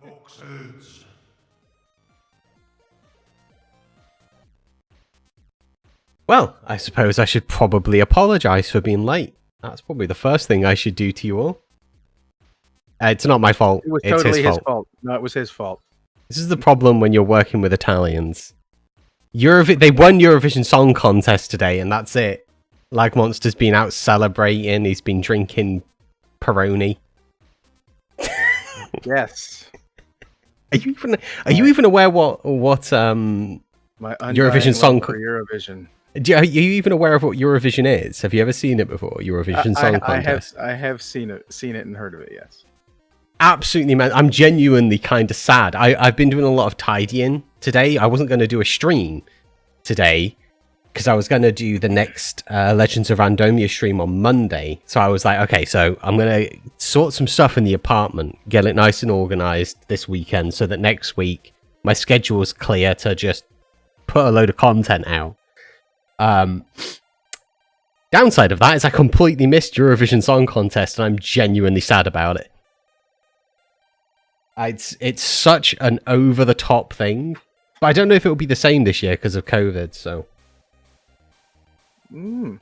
Boxes. Well, I suppose I should probably apologise for being late. That's probably the first thing I should do to you all. It's not my fault. It was It's totally his fault. No, it was his fault. This is the problem when you're working with Italians. They won Eurovision Song Contest today, and that's it. Lagmonster's been out celebrating. He's been drinking Peroni. Yes. Are you even aware what My Eurovision Song for Eurovision? Are you even aware of what Eurovision is? Have you ever seen it before? Eurovision Song Contest. I have seen it and heard of it. Yes. Absolutely, man. I'm genuinely kind of sad. I've been doing a lot of tidying today. I wasn't going to do a stream today because I was going to do the next Legends of Randomia stream on Monday. So I was like, okay, so I'm going to sort some stuff in the apartment, get it nice and organized this weekend so that next week my schedule is clear to just put a load of content out. Downside of that is I completely missed Eurovision Song Contest and I'm genuinely sad about it. It's such an over-the-top thing. But I don't know if it'll be the same this year because of COVID, so... It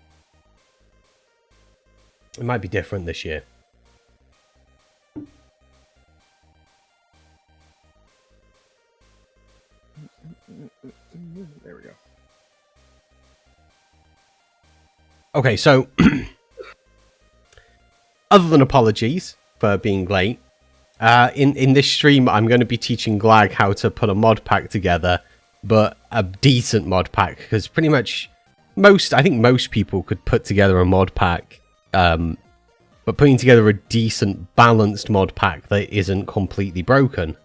might be different this year. There we go. Okay, so... other than apologies for being late, in this stream, I'm going to be teaching Glag how to put a mod pack together, but a decent mod pack, because pretty much I think most people could put together a mod pack, but putting together a decent, balanced mod pack that isn't completely broken,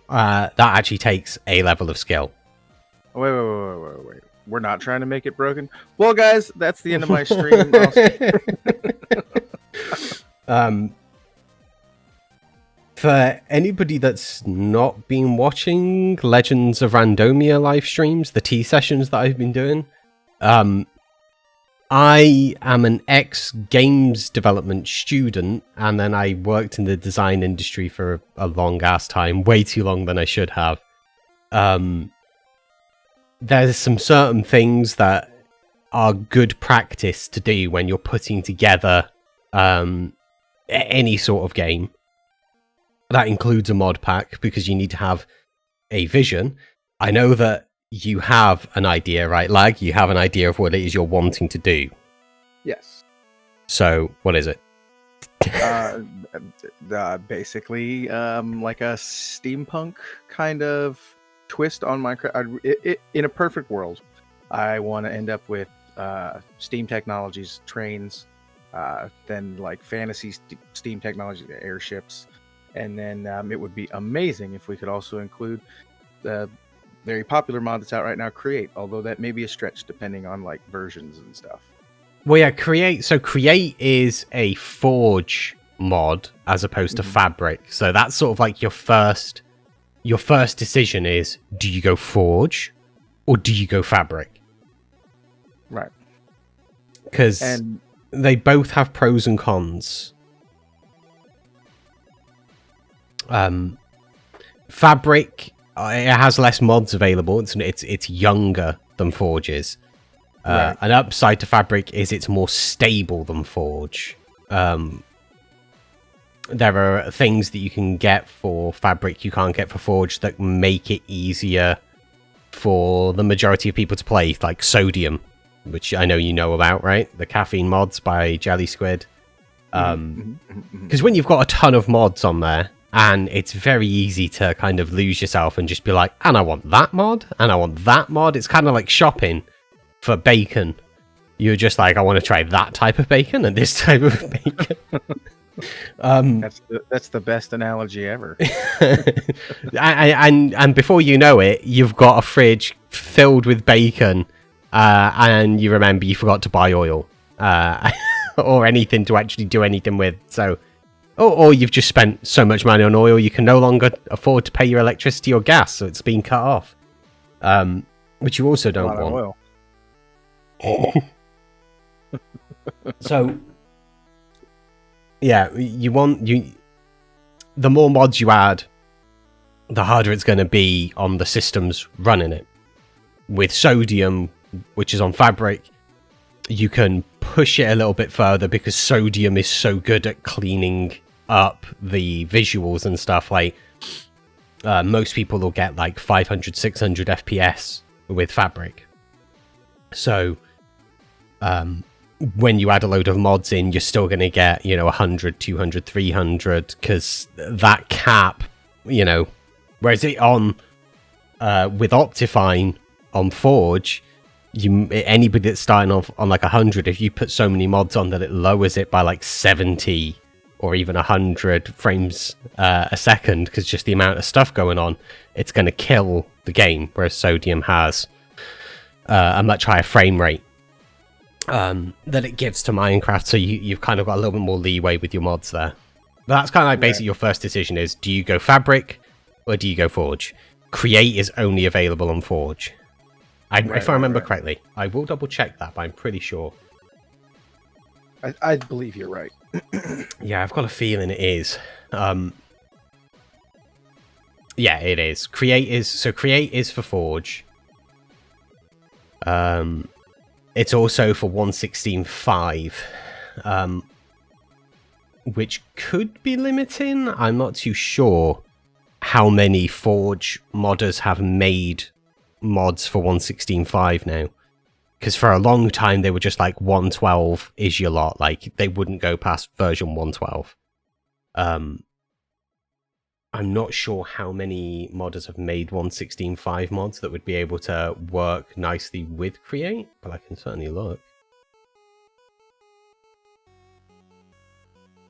that actually takes a level of skill. Wait. We're not trying to make it broken. Well, guys, that's the end of my stream. For anybody that's not been watching Legends of Randomia live streams, the tea sessions that I've been doing, I am an ex-games development student, and then I worked in the design industry for a long-ass time, way too long than I should have. There's some certain things that are good practice to do when you're putting together any sort of game. That includes a mod pack, because you need to have a vision. I know that you have an idea, right, Lag? You have an idea of what it is you're wanting to do. Yes. So, what is it? Basically, like a steampunk kind of twist on Minecraft. In a perfect world, I want to end up with steam technologies, trains, then like fantasy steam technology, airships. And then it would be amazing if we could also include the very popular mod that's out right now, Create. Although that may be a stretch depending on like versions and stuff. Well, yeah, Create. So Create is a Forge mod as opposed to Fabric. So that's sort of like your first decision is: do you go Forge or do you go Fabric? Right. Because they both have pros and cons. Fabric, it has less mods available. It's younger than Forge is. Right. An upside to Fabric is it's more stable than Forge. There are things that you can get for Fabric you can't get for Forge that make it easier for the majority of people to play, like Sodium, which I know you know about, right? The caffeine mods by Jelly Squid. Because when you've got a ton of mods on there, and it's very easy to kind of lose yourself and just be like, and I want that mod, and I want that mod. It's kind of like shopping for bacon. You're just like, I want to try that type of bacon and this type of bacon. That's the best analogy ever. and before you know it, you've got a fridge filled with bacon, and you remember you forgot to buy oil, or anything to actually do anything with. So... Or you've just spent so much money on oil you can no longer afford to pay your electricity or gas, so it's been cut off. Which you also don't want. So, yeah, the more mods you add, the harder it's going to be on the systems running it. With Sodium, which is on Fabric, you can push it a little bit further because Sodium is so good at cleaning up the visuals and stuff. Like, most people will get like 500, 600 FPS with Fabric. So, when you add a load of mods in, you're still going to get, 100, 200, 300, because that cap, whereas it on, with Optifine on Forge, anybody that's starting off on like 100, if you put so many mods on that it lowers it by like 70 or even 100 frames a second, because just the amount of stuff going on, it's going to kill the game, whereas Sodium has a much higher frame rate that it gives to Minecraft, so you've kind of got a little bit more leeway with your mods there. But that's kind of like basically your first decision is, do you go Fabric or do you go Forge? Create is only available on Forge. If I remember correctly. I will double check that, but I'm pretty sure. I believe you're right. Yeah, I've got a feeling it is. Yeah, it is. Create is for Forge. It's also for 1.16.5, which could be limiting. I'm not too sure how many Forge modders have made mods for 1.16.5 now, because for a long time they were just like 1.12 is your lot, like they wouldn't go past version 1.12. I'm not sure how many modders have made 1.16.5 mods that would be able to work nicely with Create, but I can certainly look.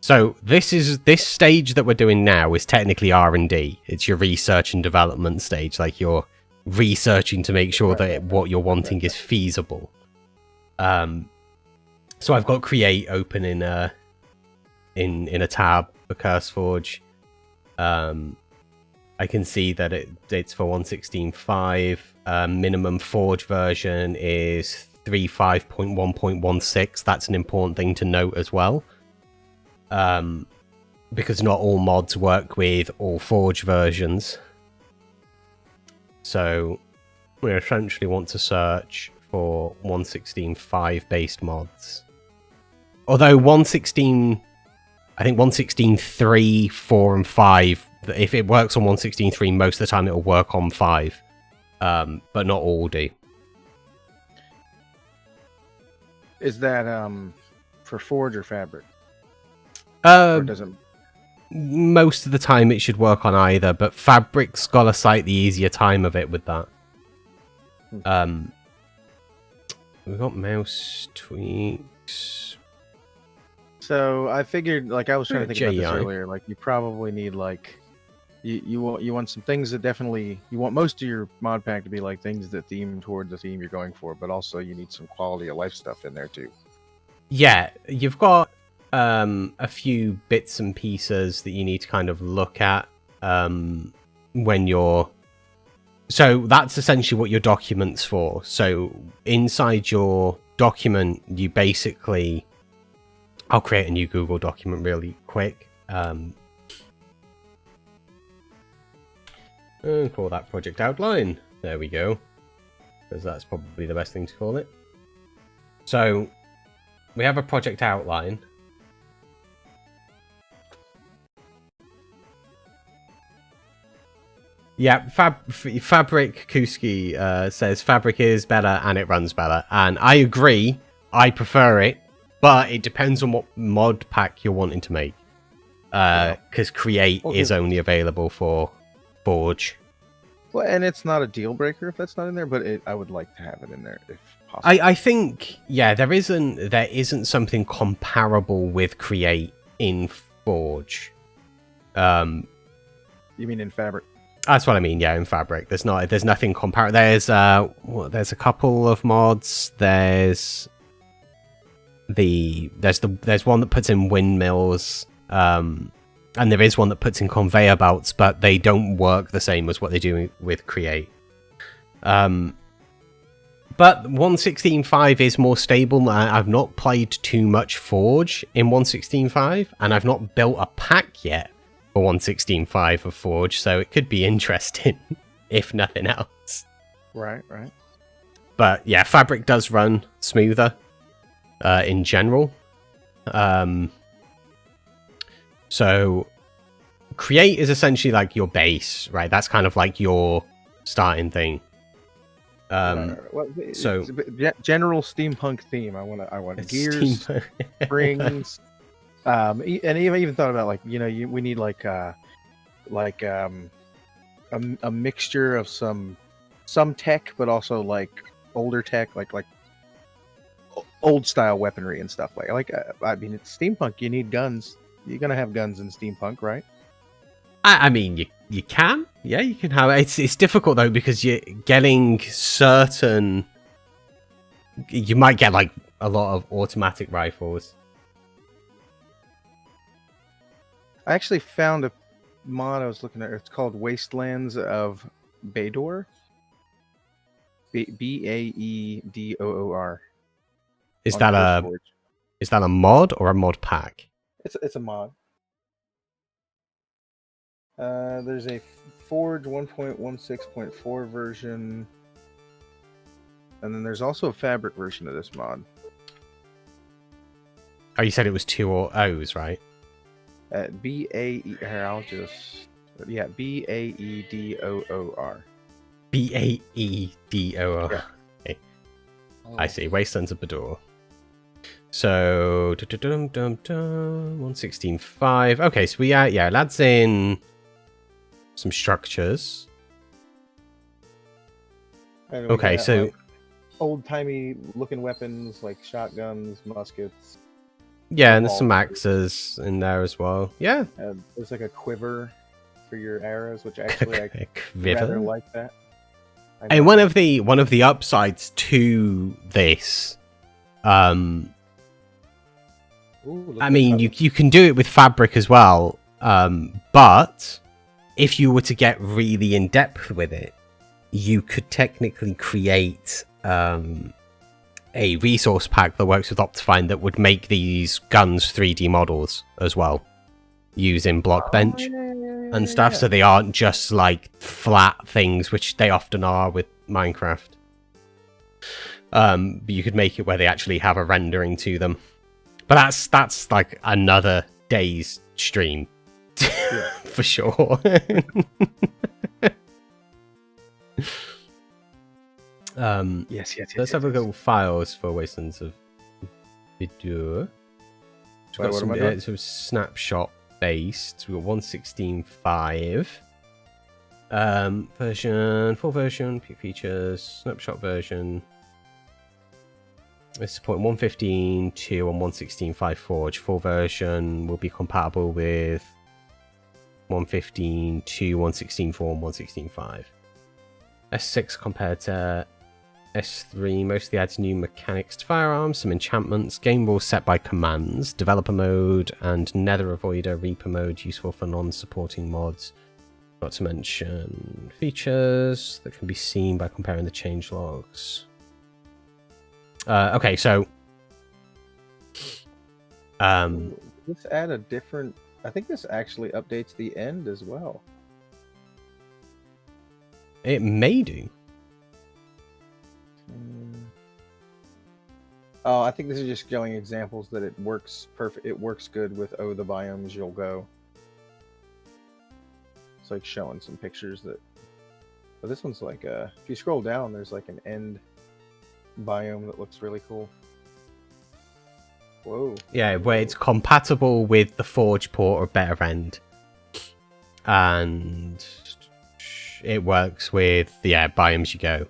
So this stage that we're doing now is technically R&D. It's your research and development stage, like you're researching to make sure that what you're wanting is feasible. So I've got Create open in a tab for CurseForge. I can see that it's for 1.16.5. Minimum Forge version is 3.5.1.16. That's an important thing to note as well, because not all mods work with all Forge versions. So we essentially want to search for 1.16.5 based mods. Although 1.16, I think 1.16.3, 4, and 5, if it works on 1.16.3, most of the time it'll work on 5, but not all do. Is that for Forge or Fabric? Or doesn't... Most of the time it should work on either, but Fabric's got a slightly easier time of it with that. We've got mouse tweaks. So I figured, like, I was trying to think about this earlier, like you probably need like you want some things that definitely, you want most of your mod pack to be like things that theme toward the theme you're going for, but also you need some quality of life stuff in there too. Yeah, you've got a few bits and pieces that you need to kind of look at when you're... So that's essentially what your document's for. So inside your document, you basically... I'll create a new Google document really quick. And call that project outline. There we go. Because that's probably the best thing to call it. So we have a project outline. Yeah, Fabric Kuski says Fabric is better and it runs better. And I agree. I prefer it. But it depends on what mod pack you're wanting to make. Because Create is only available for Forge. Well, and it's not a deal breaker if that's not in there, but I would like to have it in there if possible. I think, yeah, there isn't something comparable with Create in Forge. You mean in Fabric? That's what I mean. Yeah, in Fabric, there's nothing comparable. There's a couple of mods. There's one that puts in windmills, and there is one that puts in conveyor belts, but they don't work the same as what they do with Create. But 1.16.5 is more stable. I've not played too much Forge in 1.16.5, and I've not built a pack yet for 1.16.5 of Forge, so it could be interesting, if nothing else. Right, right. But yeah, Fabric does run smoother in general. So Create is essentially like your base, right? That's kind of like your starting thing. Well, so general steampunk theme. I want gears, springs, and even thought about like we need like a mixture of some tech, but also like older tech, like old style weaponry and stuff. I mean, it's steampunk. You need guns. You're gonna have guns in steampunk, right? I mean, you can. Yeah, you can have it. It's difficult, though, because you're getting certain... You might get, like, a lot of automatic rifles. I actually found a mod I was looking at. It's called Wastelands of Baedoor. Baedoor. Is that a mod or a mod pack? It's a mod. There's a Forge 1.16.4 version, and then there's also a Fabric version of this mod. Oh, you said it was 2 O's, right? B-A-E... Here, I'll just... Yeah, B-A-E-D-O-O-R. B-A-E-D-O-O-R. Yeah. Okay. I see. Wastelands of Baedoor. So... 1.16.5. Okay, so lads in... some structures. Okay, so like old-timey looking weapons like shotguns, muskets. Yeah, and there's some axes in there as well. Yeah. There's like a quiver for your arrows, which actually I rather like that. And one of the upsides to this, I mean, you can do it with Fabric as well, but if you were to get really in depth with it, you could technically create a resource pack that works with Optifine that would make these guns 3D models as well, using Blockbench and stuff, so they aren't just like flat things, which they often are with Minecraft. But you could make it where they actually have a rendering to them. But that's like another day's stream. For sure. Yes. Let's have a go with files for Wastelands of Baedoor. We've got some snapshot based. We've got 1.16.5 version, full version, peak features, snapshot version. It's supporting 1.15.2 and 1.16.5 Forge. Full version will be compatible with 1.15.2, 1.16.4, and 1.16.5. S6 compared to S3 mostly adds new mechanics to firearms, some enchantments, game rules set by commands, developer mode, and nether avoider reaper mode useful for non-supporting mods. Not to mention features that can be seen by comparing the changelogs. Okay, so let's add a different. I think this actually updates the end as well. It may do. Oh, I think this is just showing examples that it works perfect. It works good with the biomes you'll go. It's like showing some pictures that. But this one's like if you scroll down, there's like an end biome that looks really cool. Whoa. Yeah, where it's compatible with the Forge port or Better End. And it works with the biomes you go.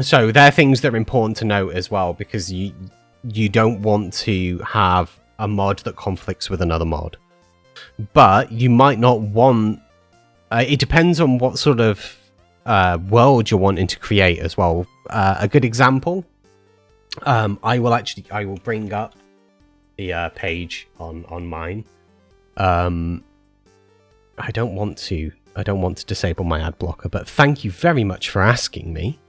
So they're things that are important to note as well, because you don't want to have a mod that conflicts with another mod. But you might not want... it depends on what sort of world you're wanting to create as well. A good example, I will bring up the page on mine. I don't want to disable my ad blocker, but thank you very much for asking me.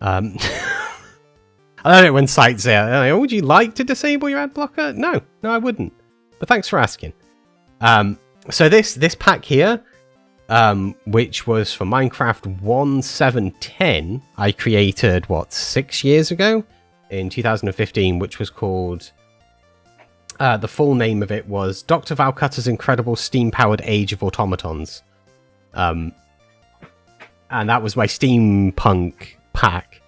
I don't know when sites say, "Oh, would you like to disable your ad blocker?" No, I wouldn't. But thanks for asking. So this pack here, which was for Minecraft 1.7.10, I created, 6 years ago? In 2015, which was called... the full name of it was 𝗥𝗢𝗥𝗘𝗖𝗞's Incredible Steam-Powered Age of Automatons. And that was my steampunk pack.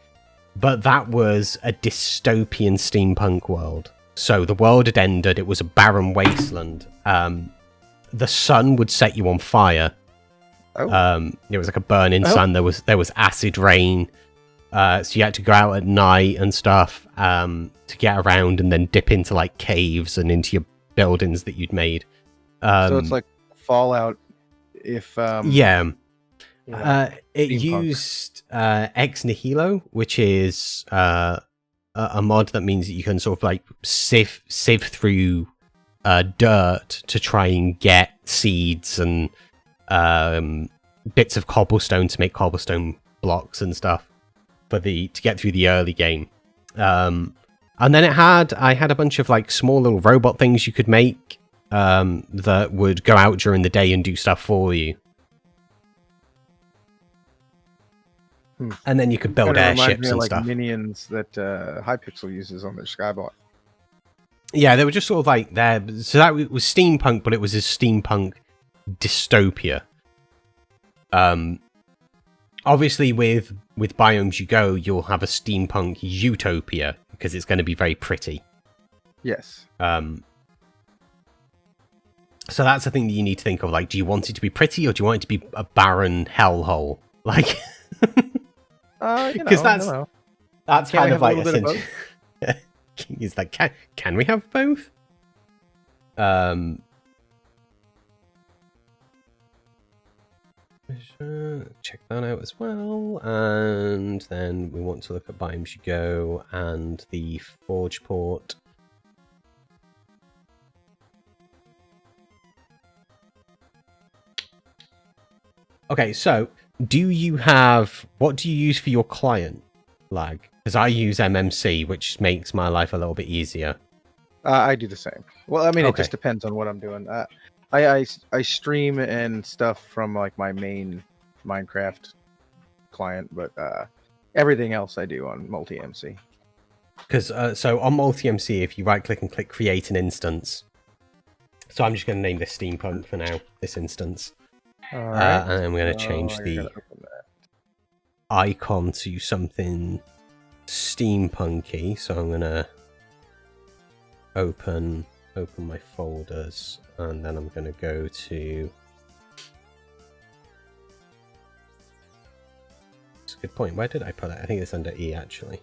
But that was a dystopian steampunk world. So the world had ended, it was a barren wasteland. The sun would set you on fire. Oh. It was like a burning sun. There was acid rain. So you had to go out at night and stuff to get around, and then dip into like caves and into your buildings that you'd made. So it's like Fallout. If yeah, it steampunk. used 𝗥𝗔𝗡𝗖𝗏𝗠𝗏, which is a mod that means that you can sort of like sieve through dirt to try and get seeds and bits of cobblestone to make cobblestone blocks and stuff to get through the early game. And then I had a bunch of like small little robot things you could make that would go out during the day and do stuff for you. And then you could build airships and like stuff. Minions that Hypixel uses on their Skybot. Yeah, they were just sort of like there. So that was steampunk, but it was a steampunk dystopia. Obviously, with Biomes You Go, you'll have a steampunk utopia because it's going to be very pretty. Yes. So that's the thing that you need to think of. Like, do you want it to be pretty, or do you want it to be a barren hellhole? Like, because that's kind of like essentially. Is like, can we have both? Check that out as well, and then we want to look at Biomes You Go and the Forge port. Okay, so what do you use for your client, Lag? Because I use MMC, which makes my life a little bit easier. I do the same. Well, I mean, it just depends on what I'm doing. I stream and stuff from like my main Minecraft client, but everything else I do on multi-MC. Because so on multi-MC, if you right-click and click Create an Instance, so I'm just going to name this Steampunk for now, this instance. All right. And then we're going to change the icon to something steampunky. So I'm going to open my folders, and then I'm going to go to... That's a good point. Where did I put it? I think it's under E, actually.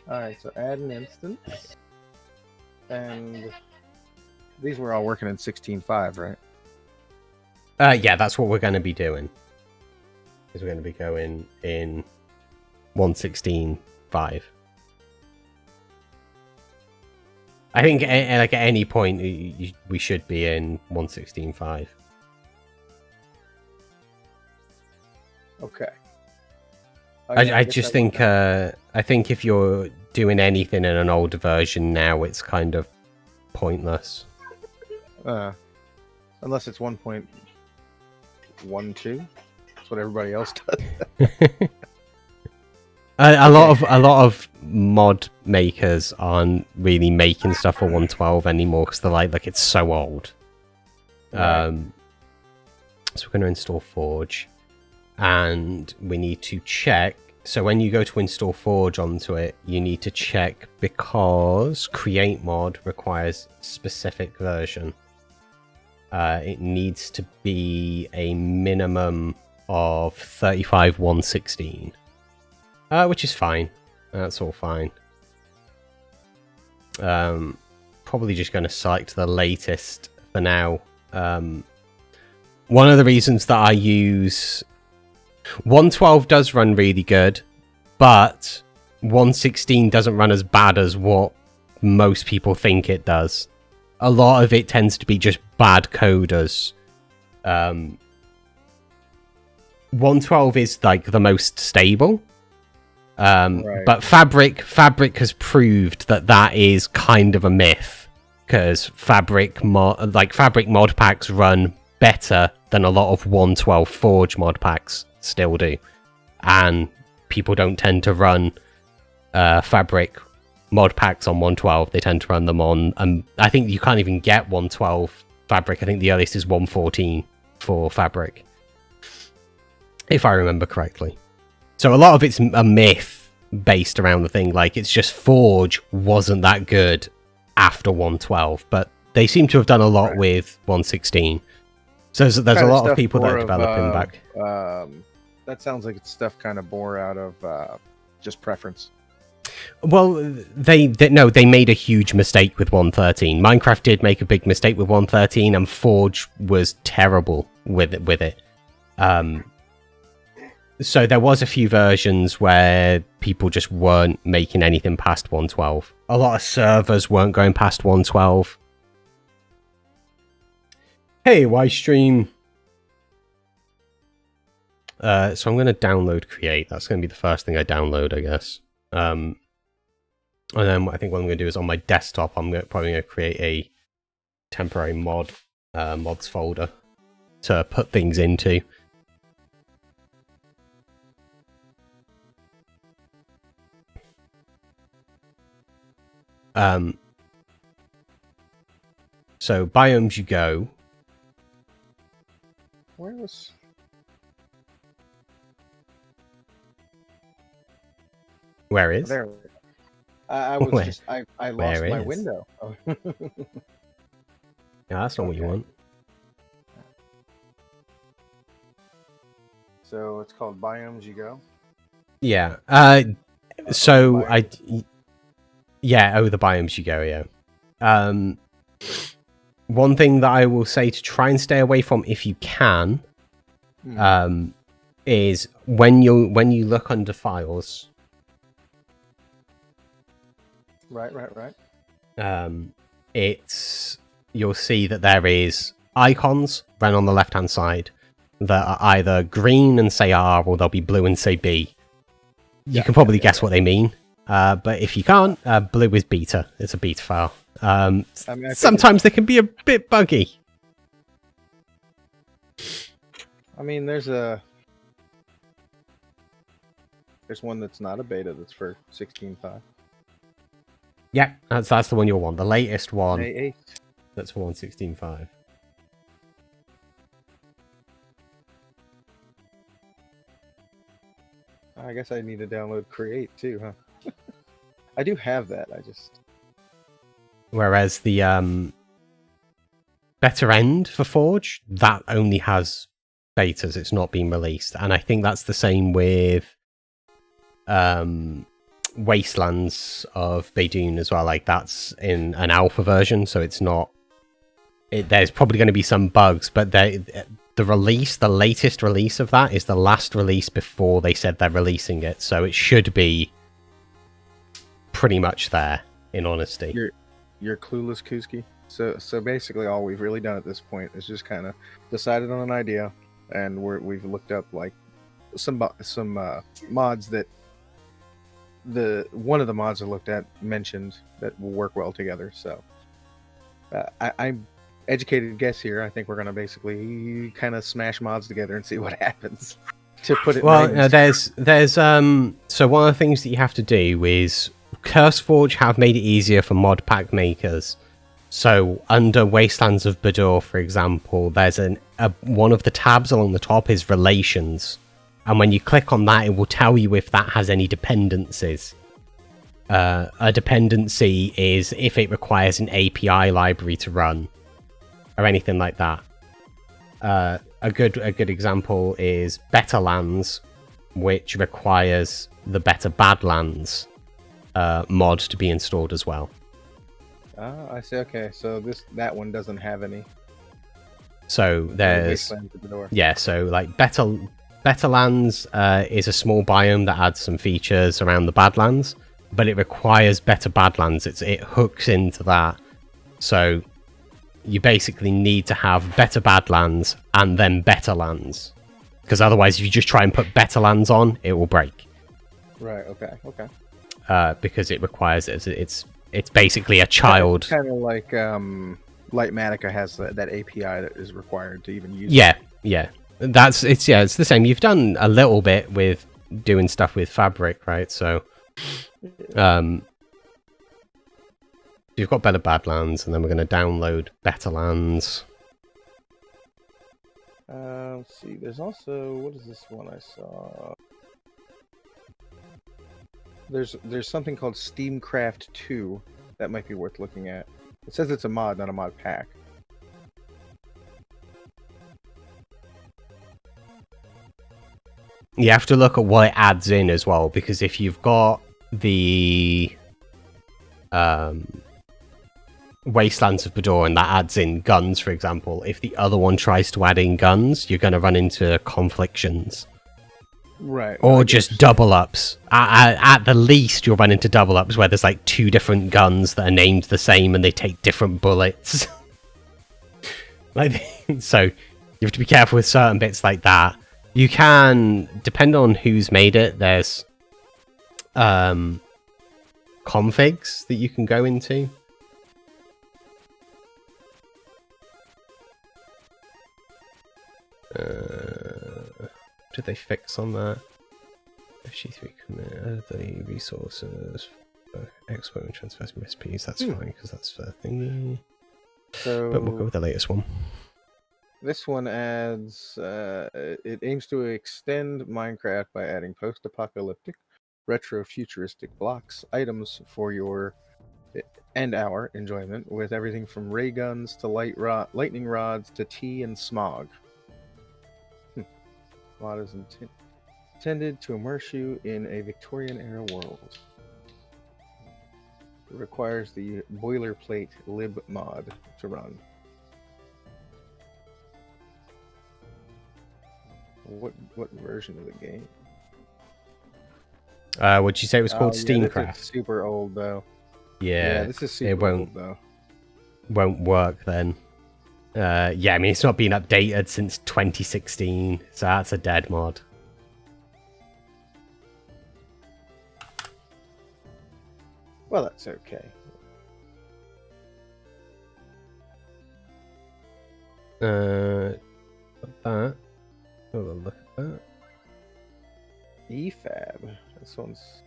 Alright, so add an instance. And these were all working in 16.5, right? Yeah, that's what we're going to be doing. Because we're going to be going in 1.16.5. I think like at any point we should be in 1.16.5. Okay. I just think I think if you're doing anything in an older version now, it's kind of pointless. Unless it's 1.12. That's what everybody else does. A lot of mod makers aren't really making stuff for 1.12 anymore because they're like it's so old. Right. So we're going to install Forge, and we need to check. So when you go to install Forge onto it, you need to check because Create Mod requires specific version. It needs to be a minimum of 35.1.16. Which is fine. That's all fine. Probably just going to select the latest for now. One of the reasons that I use 1.12 does run really good, but 1.16 doesn't run as bad as what most people think it does. A lot of it tends to be just bad coders. 1.12 is like the most stable. Right. But Fabric has proved that is kind of a myth, because Fabric mod packs run better than a lot of 1.12 Forge mod packs still do, and people don't tend to run Fabric mod packs on 1.12. They tend to run them on, I think you can't even get 1.12 Fabric. I think the earliest is 1.14 for Fabric, if I remember correctly. So a lot of it's a myth based around the thing, like it's just Forge wasn't that good after 1.12, but they seem to have done a lot with 1.16. So there's a lot of people that are developing back. That sounds like it's stuff kind of bore out of just preference. Well, they made a huge mistake with 1.13. Minecraft did make a big mistake with 1.13, and Forge was terrible with it. So there was a few versions where people just weren't making anything past 1.12. A lot of servers weren't going past 1.12. Hey, why stream? So I'm going to download Create. That's going to be the first thing I download, I guess. And then I think what I'm going to do is on my desktop, I'm probably going to create a temporary mods folder to put things into. So biomes you go. Where was? Where is? There. I was just I lost my is? window. Yeah, that's not what you want. So it's called Biomes You Go. Yeah. So the biomes you go. Yeah. One thing that I will say to try and stay away from, if you can, is when you look under files. Right. You'll see that there is icons run on the left hand side that are either green and say R, or they'll be blue and say B. You can probably guess what they mean. But if you can't, blue is beta. It's a beta file. Sometimes they can be a bit buggy. I mean, there's one that's not a beta that's for 16.5. Yeah, that's the one you'll want. The latest one. A8. That's for 1.16.5. I guess I need to download Create too, huh? I do have that. I just. Whereas the Better End for Forge, that only has betas. It's not been released, and I think that's the same with Wastelands of Baydoun as well. Like that's in an alpha version, so it's not. There's probably going to be some bugs, but the latest release of that is the last release before they said they're releasing it, so it should be pretty much there. In honesty, you're clueless, Kuski. So basically, all we've really done at this point is just kind of decided on an idea, and we've looked up like some mods that one of the mods I looked at mentioned that will work well together. So I'm educated guess here. I think we're gonna basically kind of smash mods together and see what happens. To put it well, there's so one of the things that you have to do is CurseForge have made it easier for mod pack makers. So under Wastelands of Bador, for example, there's one of the tabs along the top is Relations, and when you click on that, it will tell you if that has any dependencies. A dependency is if it requires an API library to run, or anything like that. A good example is Better Lands, which requires the Better Badlands mod to be installed as well. Oh, I see. Okay, so that one doesn't have any. So there's so like Better Lands is a small biome that adds some features around the Badlands, but it requires Better Badlands. It hooks into that, so you basically need to have Better Badlands and then Better Lands, because otherwise if you just try and put Better Lands on, it will break. Right. Okay. Okay. Because it requires it. It's basically a child. Kind of like 𝗖𝗛𝗥𝗘 has that API that is required to even use. Yeah, yeah. It's the same. You've done a little bit with doing stuff with Fabric, right? So, you've got better Badlands, and then we're going to download Better Lands. Let's see. There's also, what is this one I saw? There's something called Steamcraft 2 that might be worth looking at. It says it's a mod, not a mod pack. You have to look at what it adds in as well, because if you've got the Wastelands of Bador and that adds in guns, for example, if the other one tries to add in guns, you're going to run into conflictions. Right. Or just double ups. At the least, you'll run into double ups where there's like 2 different guns that are named the same and they take different bullets. So you have to be careful with certain bits like that. You can, depend on who's made it, there's configs that you can go into. Did they fix on that? FG3 commit the resources for export and transfer some recipes. That's fine because that's the thingy. So, but we'll go with the latest one. This one adds. It aims to extend Minecraft by adding post-apocalyptic, retro-futuristic blocks, items for your and our enjoyment, with everything from ray guns to lightning rods to tea and smog. Mod is intended to immerse you in a Victorian-era world. It requires the boilerplate lib mod to run. What version of the game? Would you say it was called Steamcraft? This is super old though. Yeah, this is super old though. Won't work then. Yeah, I mean, it's not been updated since 2016, so that's a dead mod. Well, that's okay. That. Hold on, look at that. EFAB. This one's...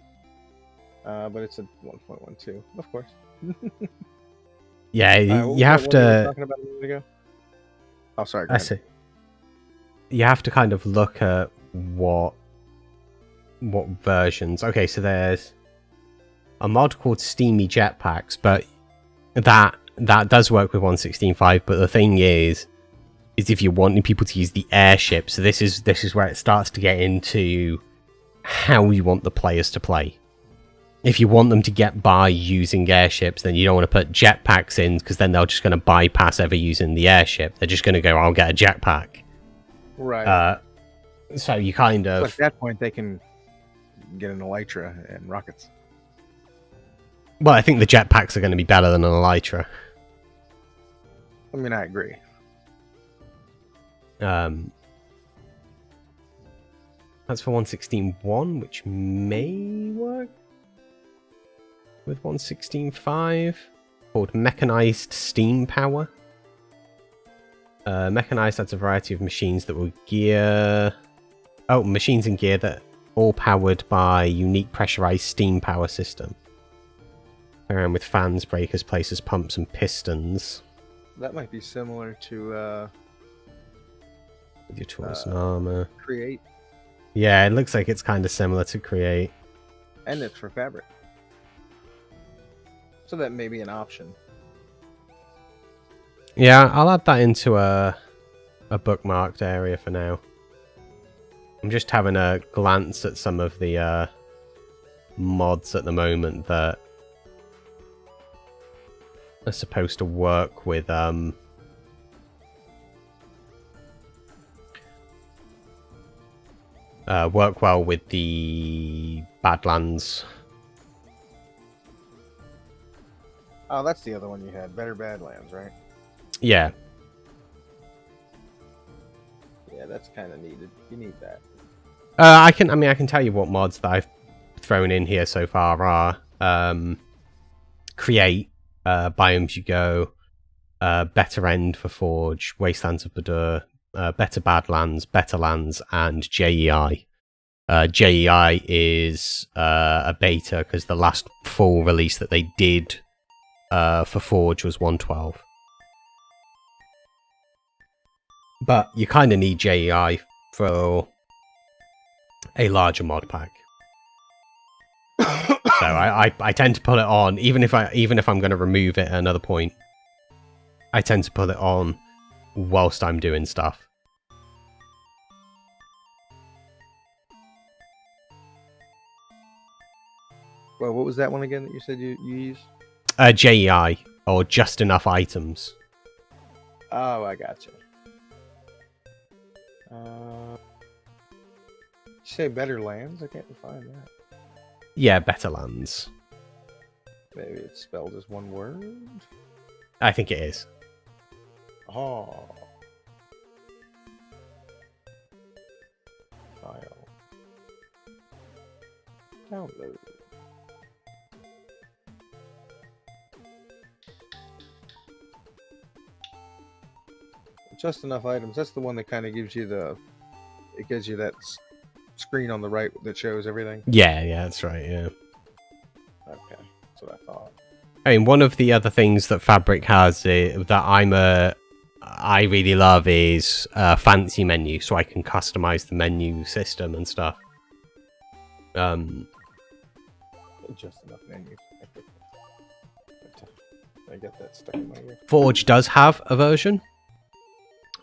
but it's a 1.12, of course. Yeah, you have to... What were we talking about a minute ago? Oh, sorry. I see. You have to kind of look at what versions. Okay, so there's a mod called Steamy Jetpacks, but that does work with 1.16.5. But the thing is if you're wanting people to use the airship, so this is where it starts to get into how you want the players to play. If you want them to get by using airships, then you don't want to put jetpacks in, because then they're just going to bypass ever using the airship. They're just going to go, I'll get a jetpack. Right. So you kind of... But at that point, they can get an elytra and rockets. Well, I think the jetpacks are going to be better than an elytra. I mean, I agree. That's for 1.16.1, which may work with 1.16.5, called Mechanized Steam Power. Mechanized adds a variety of machines that will gear... Oh, machines and gear that all powered by unique pressurized steam power system. Around with fans, breakers, placers, pumps, and pistons. That might be similar to... with your tools and armor. Create. Yeah, it looks like it's kind of similar to Create. And it's for fabric. So that may be an option. Yeah, I'll add that into a bookmarked area for now. I'm just having a glance at some of the mods at the moment that are supposed to work with work well with the Badlands. Oh, that's the other one you had. Better Badlands, right? Yeah. Yeah, that's kind of needed. You need that. I can tell you what mods that I've thrown in here so far are Create, Biomes You Go, Better End for Forge, Wastelands of Badr, Better Badlands, Better Lands, and JEI. JEI is a beta because the last full release that they did for Forge was 1.12. But you kind of need JEI for a larger mod pack. So I tend to put it on, even if I'm going to remove it at another point. I tend to put it on whilst I'm doing stuff. Well, what was that one again that you said you used? JEI, or Just Enough Items. Oh, I gotcha. Did you say Better Lands? I can't find that. Yeah, Better Lands. Maybe it's spelled as one word? I think it is. Oh. File. Download. Just Enough Items. That's the one that kind of gives you it gives you that screen on the right that shows everything. Yeah, that's right, yeah. Okay, that's what I thought. I mean, one of the other things that Fabric has that I really love is fancy menu, so I can customize the menu system and stuff. Just enough menus. I get that stuck in my ear. Forge does have a version.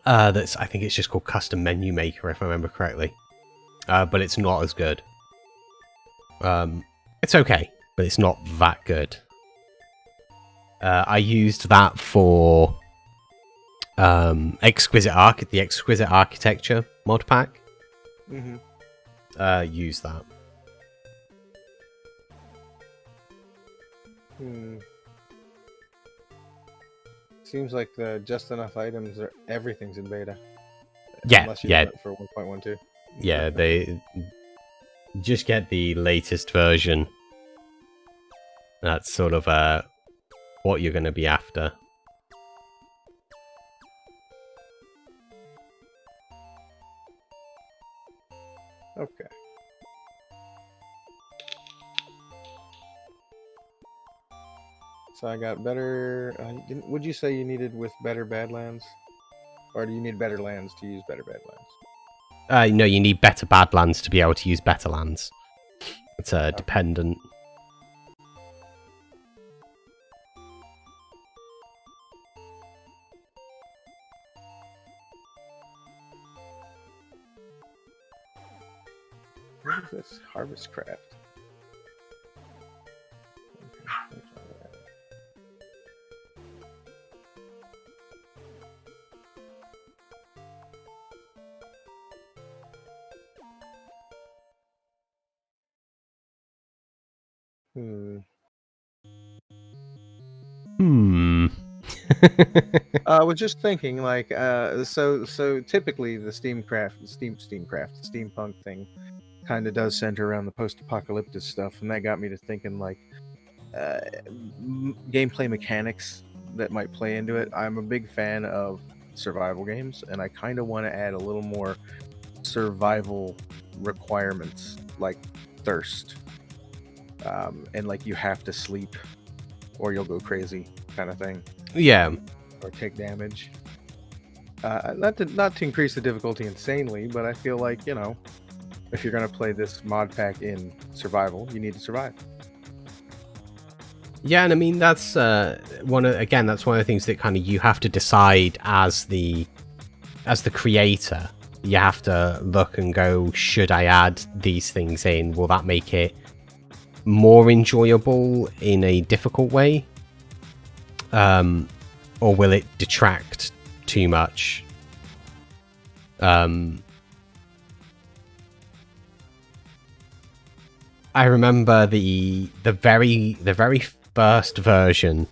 I think it's just called Custom Menu Maker, if I remember correctly. But it's not as good. It's okay, but it's not that good. I used that for the Exquisite Architecture mod pack. Mm-hmm. Use that. Seems like the Just Enough Items everything's in beta. Yeah, Unless you yeah. went for 1.12. Yeah, they just get the latest version. That's sort of what you're going to be after. Okay. So I got better. Would you say you needed with Better Badlands, or do you need Better Lands to use Better Badlands? No, you need Better Badlands to be able to use Better Lands. It's dependent. What is this? Harvest Craft. I was just thinking, like, so typically the steampunk thing kind of does center around the post-apocalyptic stuff, and that got me to thinking, like, gameplay mechanics that might play into it. I'm a big fan of survival games, and I kind of want to add a little more survival requirements, like thirst, and like you have to sleep or you'll go crazy kind of thing. Yeah. Or take damage. Not to increase the difficulty insanely, but I feel like, you know, if you're going to play this mod pack in survival, you need to survive. Yeah, and I mean that's one of the things that kind of you have to decide as the creator. You have to look and go, should I add these things in? Will that make it more enjoyable in a difficult way? Or will it detract too much? I remember the very first version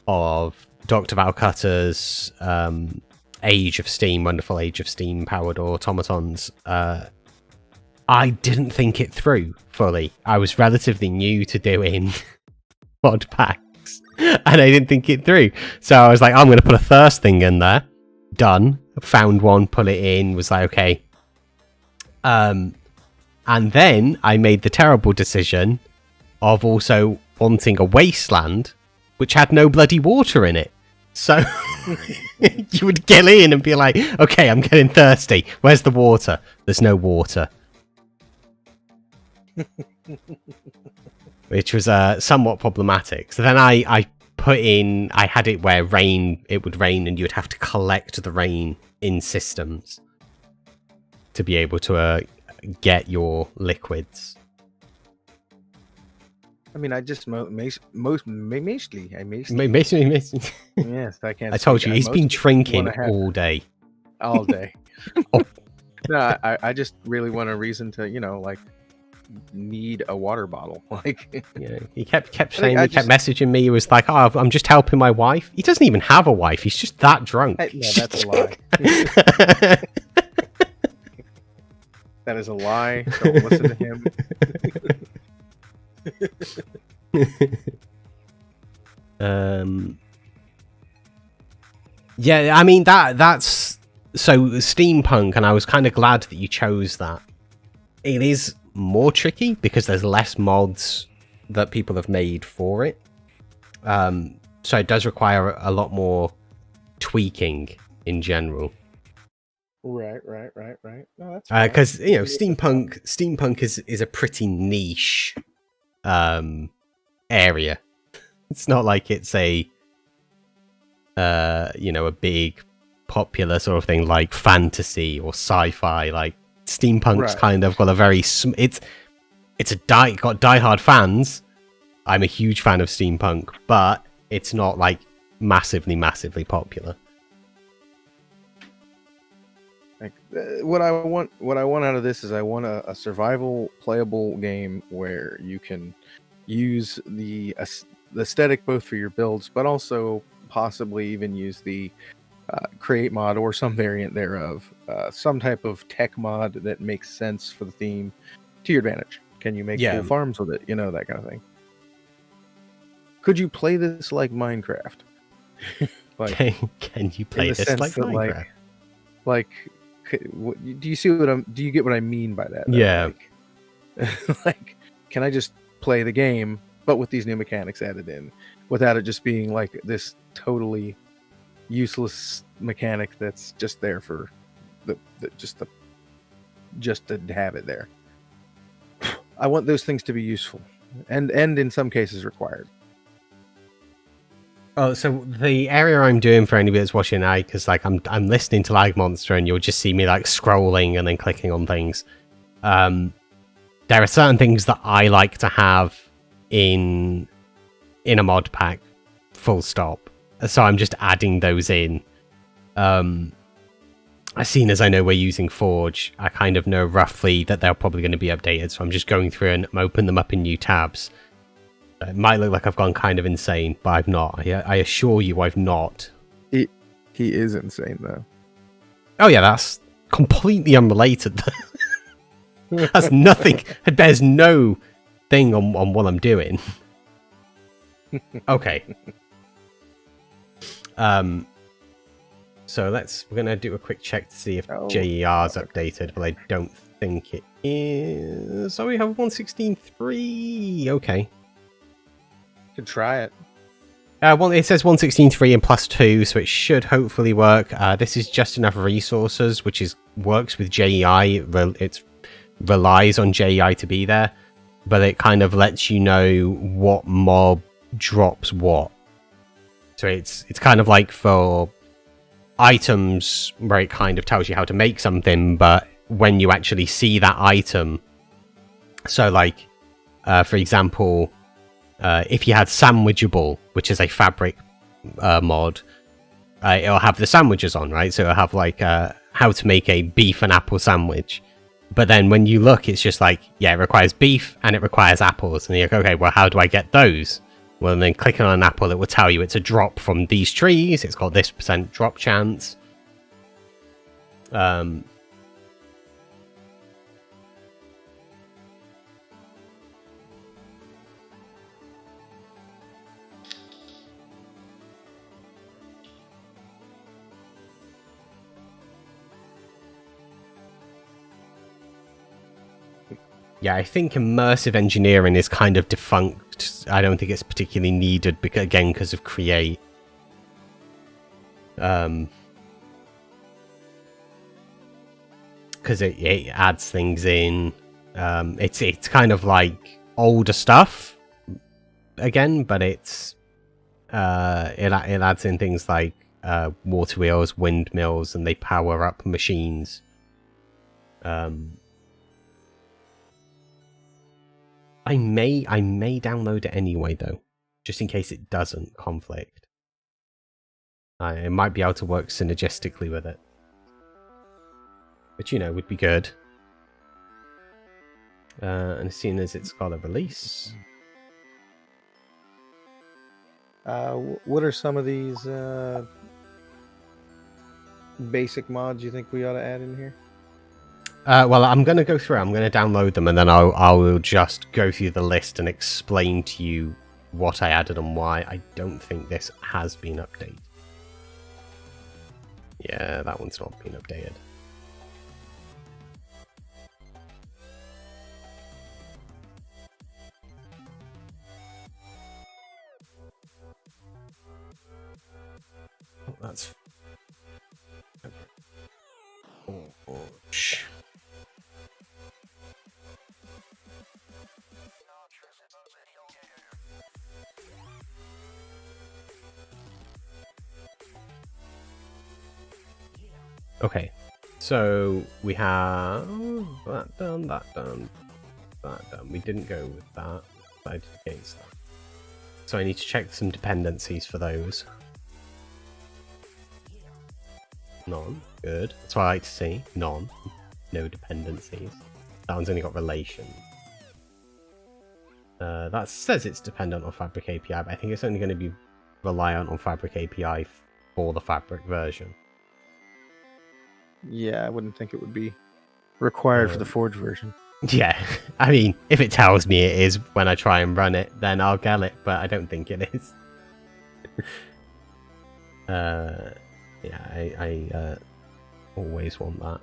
of Dr. 𝗤𝗏𝗘𝗖𝗞's Age of Steam, Wonderful Age of Steam Powered Automatons. I didn't think it through fully. I was relatively new to doing mod packs, and I didn't think it through. So I was like, I'm going to put a thirst thing in there. Done. Found one, put it in, was like, okay. And then I made the terrible decision of also wanting a wasteland which had no bloody water in it. So you would get in and be like, okay, I'm getting thirsty. Where's the water? There's no water. Which was somewhat problematic. So then I put in, I had it where it would rain and you would have to collect the rain in systems to be able to get your liquids. I mean, I just mostly. Yes, I can't. I told you, he's been drinking all day. All day. No, I just really want a reason to, like, need a water bottle. Like, yeah, he kept saying, he kept messaging me. He was like, "Oh, I'm just helping my wife." He doesn't even have a wife. He's just that drunk. No, that's a lie. That is a lie. Don't listen to him. Yeah, I mean that's so steampunk, and I was kind of glad that you chose that. It is more tricky because there's less mods that people have made for it, so it does require a lot more tweaking in general. Right. No, that's because steampunk is a pretty niche area. It's not like it's a a big popular sort of thing like fantasy or sci-fi. Like steampunk's kind of got a very got diehard fans. I'm a huge fan of steampunk, but it's not like massively popular. Like, what I want out of this is I want a survival playable game where you can use the aesthetic both for your builds, but also possibly even use the create mod or some variant thereof, some type of tech mod that makes sense for the theme to your advantage. Can you make cool farms with it? That kind of thing. Could you play this like Minecraft? Like, can you play this like Minecraft? Do you see do you get what I mean by that? Yeah. Like, can I just play the game, but with these new mechanics added in, without it just being like this totally useless mechanic that's just there for just to have it there? I want those things to be useful and in some cases required. Oh, so the area I'm doing for anybody that's watching now, because like I'm listening to Lagmonster, and you'll just see me like scrolling and then clicking on things. There are certain things that I like to have in a mod pack, full stop. So I'm just adding those in. As soon as I know we're using Forge, I kind of know roughly that they're probably going to be updated. So I'm just going through and open them up in new tabs. It might look like I've gone kind of insane, but I've not. I assure you I've not. He is insane, though. Oh, yeah, that's completely unrelated. That's nothing. It bears no thing on what I'm doing. Okay. So we're going to do a quick check to see if JER is updated, but I don't think it is. So we have 116.3. Okay. Could try it. It says 116.3 and +2, so it should hopefully work. This is just enough resources, which works with JEI. It relies on JEI to be there, but it kind of lets you know what mob drops what. So it's kind of like for items where it kind of tells you how to make something, but when you actually see that item, so like for example, if you had sandwichable, which is a fabric mod, it'll have the sandwiches on, right? So it'll have like how to make a beef and apple sandwich. But then when you look, it's just like, yeah, it requires beef and it requires apples. And you're like, okay, well, how do I get those? Well, and then clicking on an apple, it will tell you it's a drop from these trees. It's got this % drop chance. Yeah, I think immersive engineering is kind of defunct. I don't think it's particularly needed because of Create. Because it adds things in. It's kind of like older stuff again, but it adds in things like water wheels, windmills, and they power up machines. I may download it anyway, though, just in case it doesn't conflict. I might be able to work synergistically with it, which, you know, would be good. And as soon as it's got a release. What are some of these basic mods you think we ought to add in here? Well, I'm going to go through. I'm going to download them, and then I'll just go through the list and explain to you what I added and why. I don't think this has been updated. Yeah, that one's not been updated. Oh, that's... Forge. Okay, so we have that done, that done, that done. We didn't go with that. I did against that. So I need to check some dependencies for those. None. Good. That's what I like to see. None. No dependencies. That one's only got relation. That says it's dependent on Fabric API, but I think it's only going to be reliant on Fabric API for the Fabric version. Yeah, I wouldn't think it would be required for the Forge version. Yeah, I mean, if it tells me it is when I try and run it, then I'll get it, but I don't think it is. Yeah, I always want that.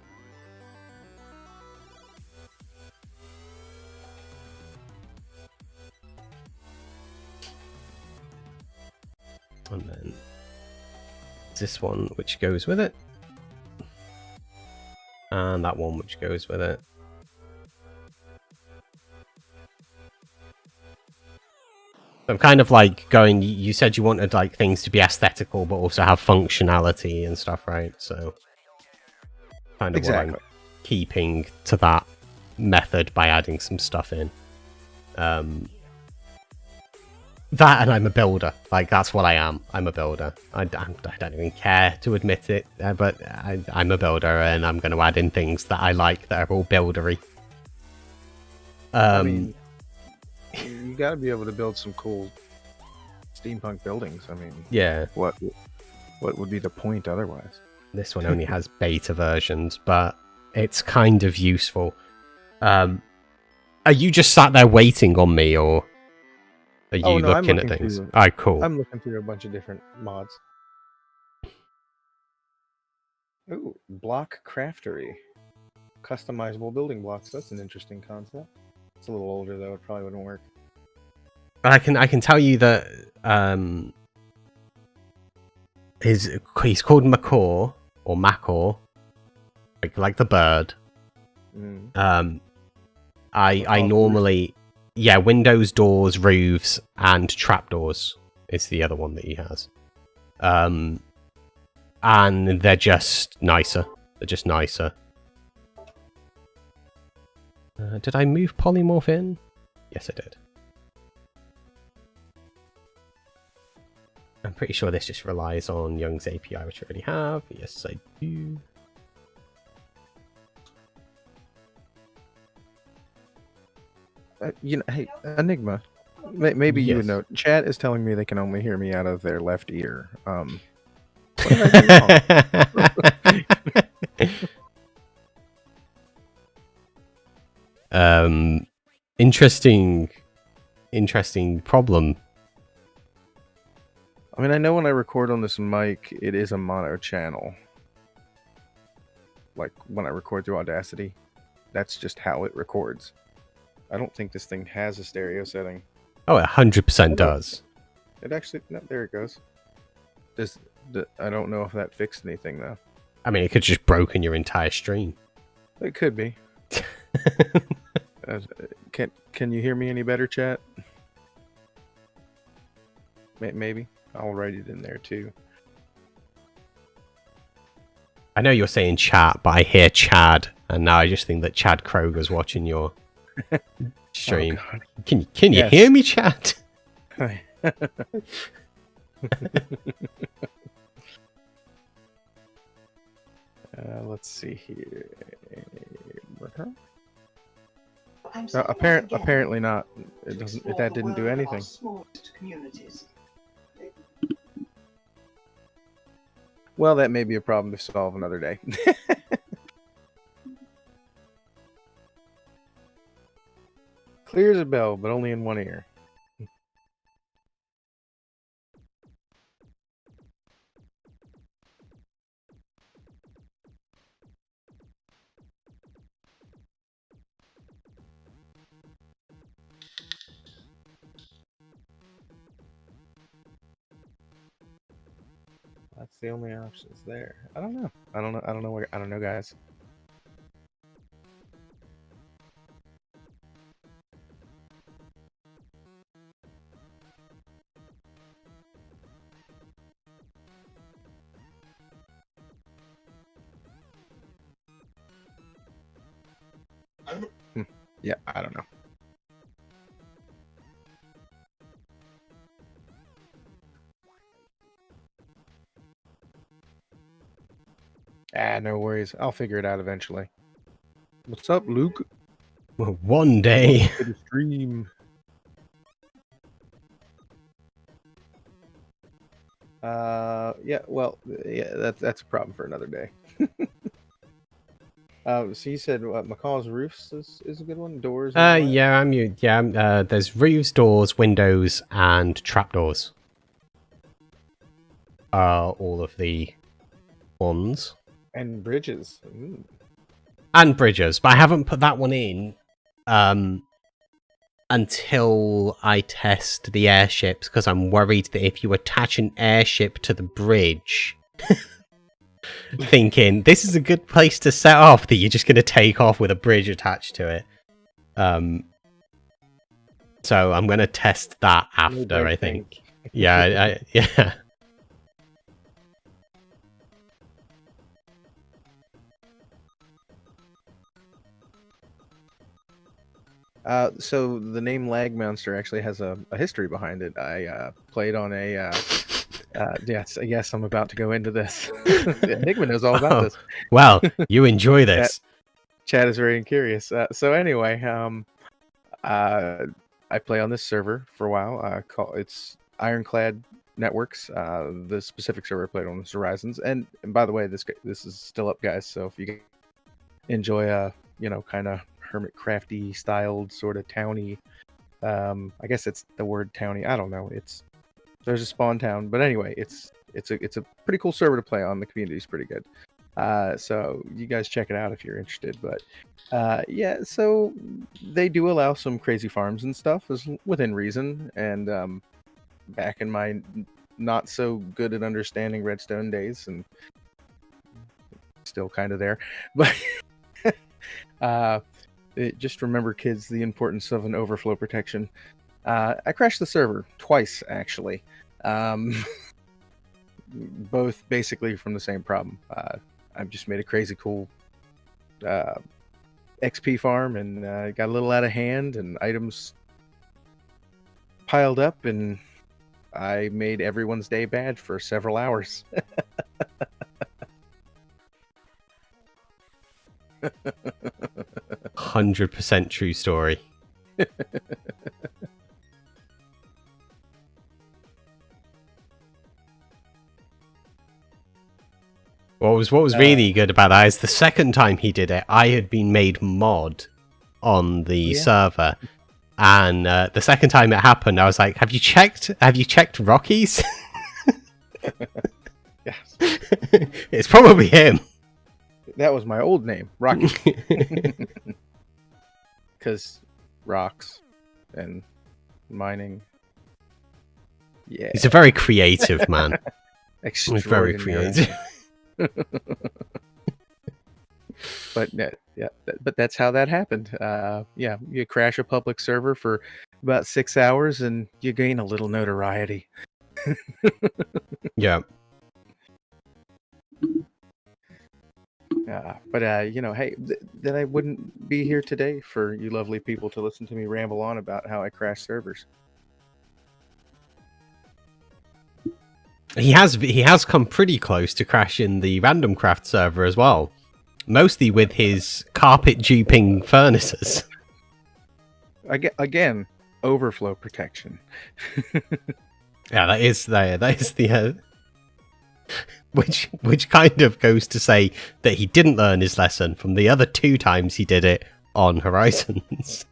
And then this one which goes with it. And that one which goes with it. I'm kind of like going, you said you wanted like things to be aesthetical but also have functionality and stuff, right? So kind of exactly. what I'm keeping to that method by adding some stuff in. That, and I'm a builder. Like, that's what I am. I'm a builder. I don't even care to admit it, but I'm a builder, and I'm going to add in things that I like that are all buildery. I mean, you got to be able to build some cool steampunk buildings. I mean, yeah. What would be the point otherwise? This one only has beta versions, but it's kind of useful. Are you just sat there waiting on me, or are you looking at things? Alright, cool. I'm looking through a bunch of different mods. Ooh, block craftery. Customizable building blocks. That's an interesting concept. It's a little older though, it probably wouldn't work. I can tell you that he's called 𝗏𝗏, or 𝗏𝗏, like the bird. I normally, yeah, windows, doors, roofs, and trapdoors is the other one that he has. And they're just nicer. They're just nicer. Did I move polymorph in? Yes, I did. I'm pretty sure this just relies on Young's API, which I already have. Yes, I do. You know, hey, Enigma, maybe you would know. Chat is telling me they can only hear me out of their left ear. What did I do wrong? Interesting problem. I mean, I know when I record on this mic, it is a mono channel. Like when I record through Audacity, that's just how it records. I don't think this thing has a stereo setting. Oh, it 100% does. It actually, no, there it goes. I don't know if that fixed anything though. I mean, it could just broken your entire stream. It could be. Can you hear me any better, chat? Maybe. I'll write it in there too. I know you're saying chat, but I hear Chad, and now I just think that Chad Kroger's watching your stream. Oh, can you hear me, Chad? Let's see here. Apparently not. It doesn't. That didn't do anything. Well, that may be a problem to solve another day. Clear as a bell, but only in one ear. That's the only options there. I don't know. I don't know, guys. Yeah, I don't know. No worries. I'll figure it out eventually. What's up, Luke? Well, one day. To the stream. Yeah. Well, yeah. That's a problem for another day. So you said what, McCall's roofs is a good one. Doors. Yeah. There's roofs, doors, windows, and trapdoors. All of the ones. And bridges. Ooh. And bridges, but I haven't put that one in until I test the airships, because I'm worried that if you attach an airship to the bridge, thinking this is a good place to set off, that you're just going to take off with a bridge attached to it. So I'm going to test that after, I think. Yeah, yeah. So the name Lagmonster actually has a history behind it. I played on a yes, I'm about to go into this. Enigma knows all about this. Well, you enjoy this. Chat is very curious. So anyway, I play on this server for a while. It's Ironclad Networks. The specific server I played on was Horizons. And by the way, this is still up, guys. So if you enjoy kind of hermit crafty styled sort of towny, I guess it's the word towny. I don't know. There's a spawn town, but anyway, it's a pretty cool server to play on. The community is pretty good. So you guys check it out if you're interested. But yeah, so they do allow some crazy farms and stuff within reason. And back in my not so good at understanding redstone days, and still kind of there, but just remember, kids, the importance of an overflow protection. I crashed the server twice, actually. Both basically from the same problem. I've just made a crazy cool XP farm, and got a little out of hand, and items piled up, and I made everyone's day bad for several hours. 100% true story. What was really good about that is the second time he did it, I had been made mod on the server, and the second time it happened, I was like, "Have you checked Rocky's?" Yes, it's probably him. That was my old name, Rocky. Because rocks and mining. Yeah, He's a very creative man. He's very extraordinary. creative. But but that's how that happened. Yeah, you crash a public server for about 6 hours and you gain a little notoriety. Yeah. But you know, hey, then I wouldn't be here today for you lovely people to listen to me ramble on about how I crash servers. He has come pretty close to crashing the Random Craft server as well. Mostly with his carpet duping furnaces. Again, overflow protection. Yeah, that is the which kind of goes to say that he didn't learn his lesson from the other 2 times he did it on Horizons.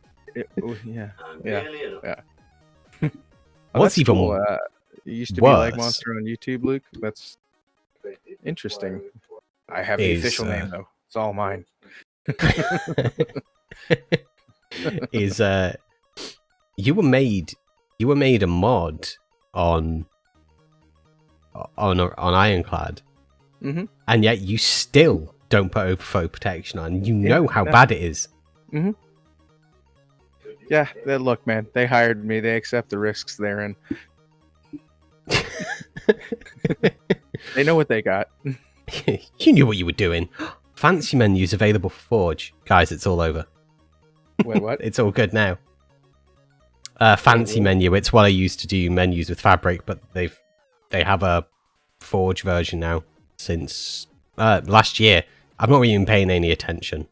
Yeah. What's even cool. You used to worse be Lagmonster on YouTube, Luke. That's interesting. I have the official name though. It's all mine. Is you were made a mod on Ironclad, and yet you still don't put overflow protection on. You know how bad it is. Yeah, look, man, they hired me. They accept the risks they're in. They know what they got. You knew what you were doing. Fancy menus available for Forge. Guys, it's all over. Wait, what? It's all good now. Fancy menu. It's what I used to do menus with Fabric, but they have a Forge version now since last year. I've not really been paying any attention.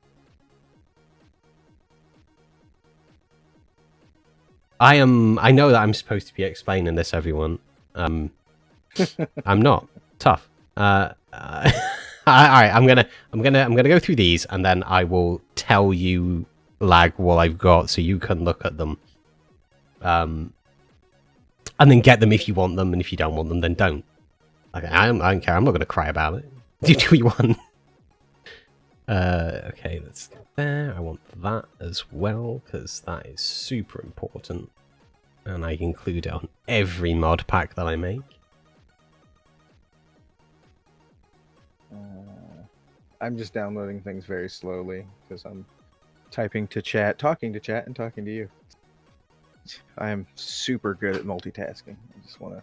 I know that I'm supposed to be explaining this, everyone. I'm not. Tough. Alright, I'm gonna go through these, and then I will tell you, Lag, what I've got, so you can look at them. And then get them if you want them, and if you don't want them, then don't. Okay, I don't care. I'm not gonna cry about it. Do what you want. Okay, let's get there. I want that as well, because that is super important. And I include it on every mod pack that I make. I'm just downloading things very slowly because I'm typing to chat, talking to chat, and talking to you. I am super good at multitasking. I just want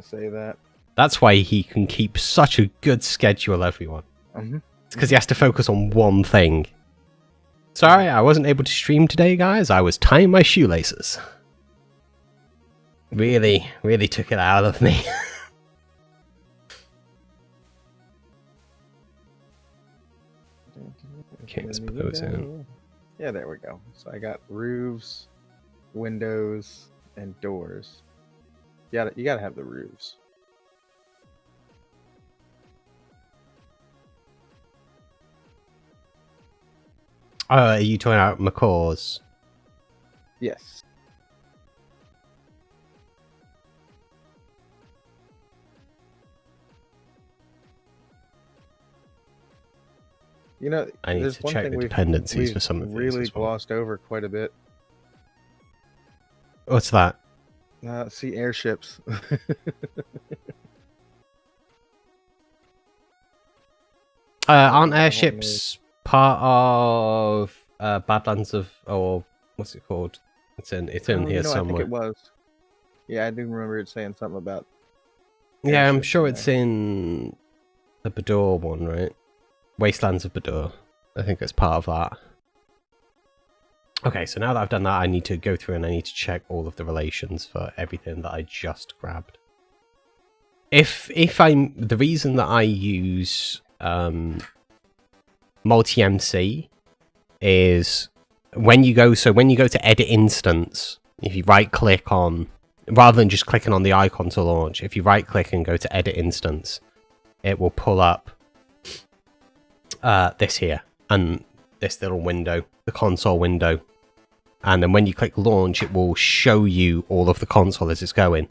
to say that. That's why he can keep such a good schedule, everyone. It's because he has to focus on one thing. Sorry, I wasn't able to stream today, guys. I was tying my shoelaces. Really took it out of me. Okay, let's put those in. Yeah, there we go. So I got roofs, windows, and doors. You gotta have the roofs. Are you talking about macaws? Yes. You know, I need there's to one check thing the we've dependencies for some of these really as well. glossed over quite a bit. What's that? See, airships. Aren't airships part of Badlands of, or what's it called? It's in here somewhere. I think it was. Yeah, I do remember it saying something about. Yeah, I'm sure it's in the Bador one, right? Wastelands of Bador. I think it's part of that. Okay, so now that I've done that, I need to go through and I need to check all of the relations for everything that I just grabbed. The reason that I use multi-MC is when you go to edit instance, if you right click on, rather than just clicking on the icon to launch, if you right click and go to edit instance, it will pull up this here and this little window, the console window. And then when you click launch, it will show you all of the console as it's going.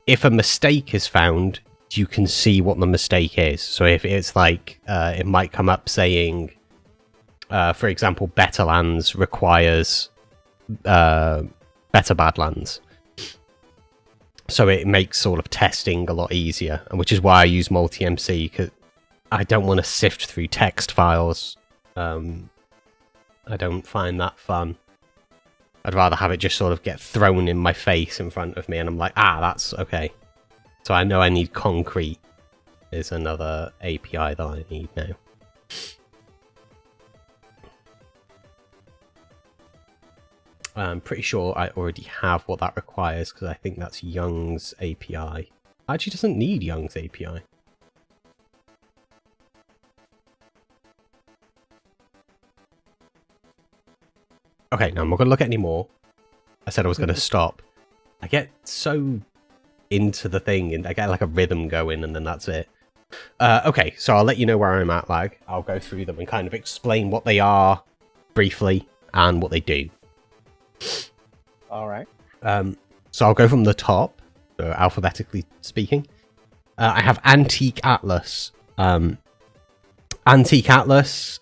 If a mistake is found, you can see what the mistake is. So if it's like, it might come up saying, for example, Better Lands requires better Badlands. So it makes sort of testing a lot easier, which is why I use multi-MC, because I don't want to sift through text files. I don't find that fun. I'd rather have it just sort of get thrown in my face in front of me, and I'm like, that's okay. So I know I need concrete is another API that I need now. I'm pretty sure I already have what that requires, because I think that's Young's API. Actually doesn't need Young's API. Okay, no, I'm not going to look at any more. I said I was going to stop. I get so into the thing, and I get like a rhythm going, and then that's it. Okay, so I'll let you know where I'm at, Lag. I'll go through them and kind of explain what they are briefly and what they do. All right. So I'll go from the top, so alphabetically speaking. I have Antique Atlas. Antique Atlas,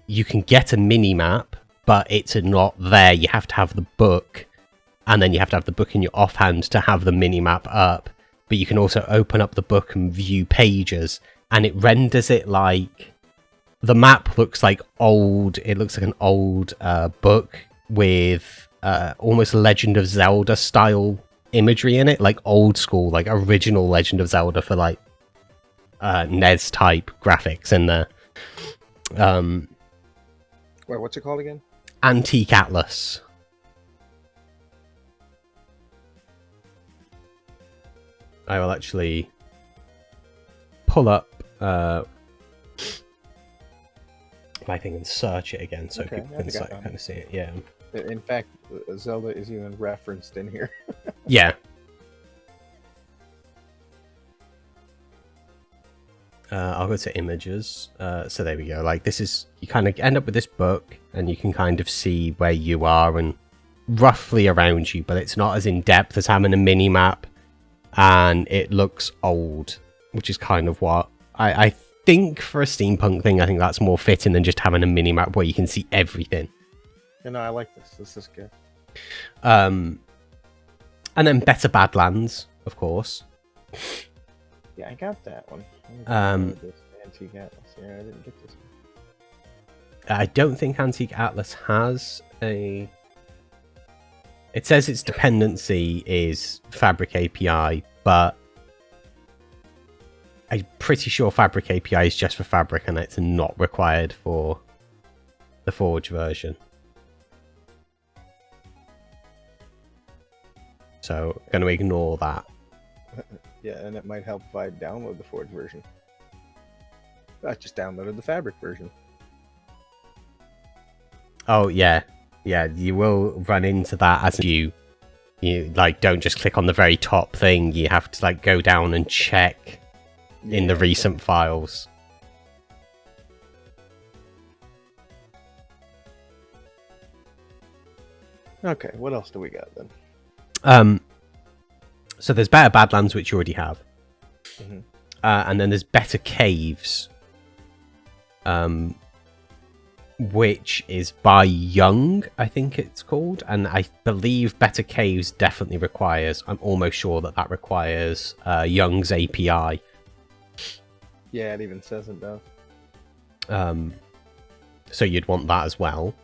you can get a mini-map, but it's not there. You have to have the book, and then you have to have the book in your offhand to have the mini-map up. But you can also open up the book and view pages, and it renders it like... The map looks like old... It looks like an old book with almost Legend of Zelda style imagery in it, like old school, like original Legend of Zelda for like NES type graphics in there. Wait, what's it called again? Antique Atlas. I will actually pull up my thing and search it again, so people can kind of see it. Yeah. In fact, Zelda is even referenced in here. Yeah. I'll go to images. So there we go. Like this is, you kind of end up with this book, and you can kind of see where you are and roughly around you, but it's not as in depth as having a mini map, and it looks old, which is kind of what I think for a steampunk thing. I think that's more fitting than just having a mini map where you can see everything. You know, I like this. This is good. And then Better Badlands, of course. Yeah, I got that one. Antique Atlas. Yeah, I didn't get this one. I don't think Antique Atlas has a... It says its dependency is Fabric API, but I'm pretty sure Fabric API is just for Fabric, and it's not required for the Forge version. So I'm going to ignore that. Yeah, and it might help if I download the Forge version. I just downloaded the Fabric version. Oh, yeah. Yeah, you will run into that as you like, don't just click on the very top thing. You have to like go down and check in the recent files. Okay, what else do we got then? So there's Better Badlands, which you already have. Mm-hmm. And then there's Better Caves, which is by Young, I think it's called. And I believe Better Caves definitely requires, I'm almost sure that requires Young's API. Yeah, it even says it does. So you'd want that as well.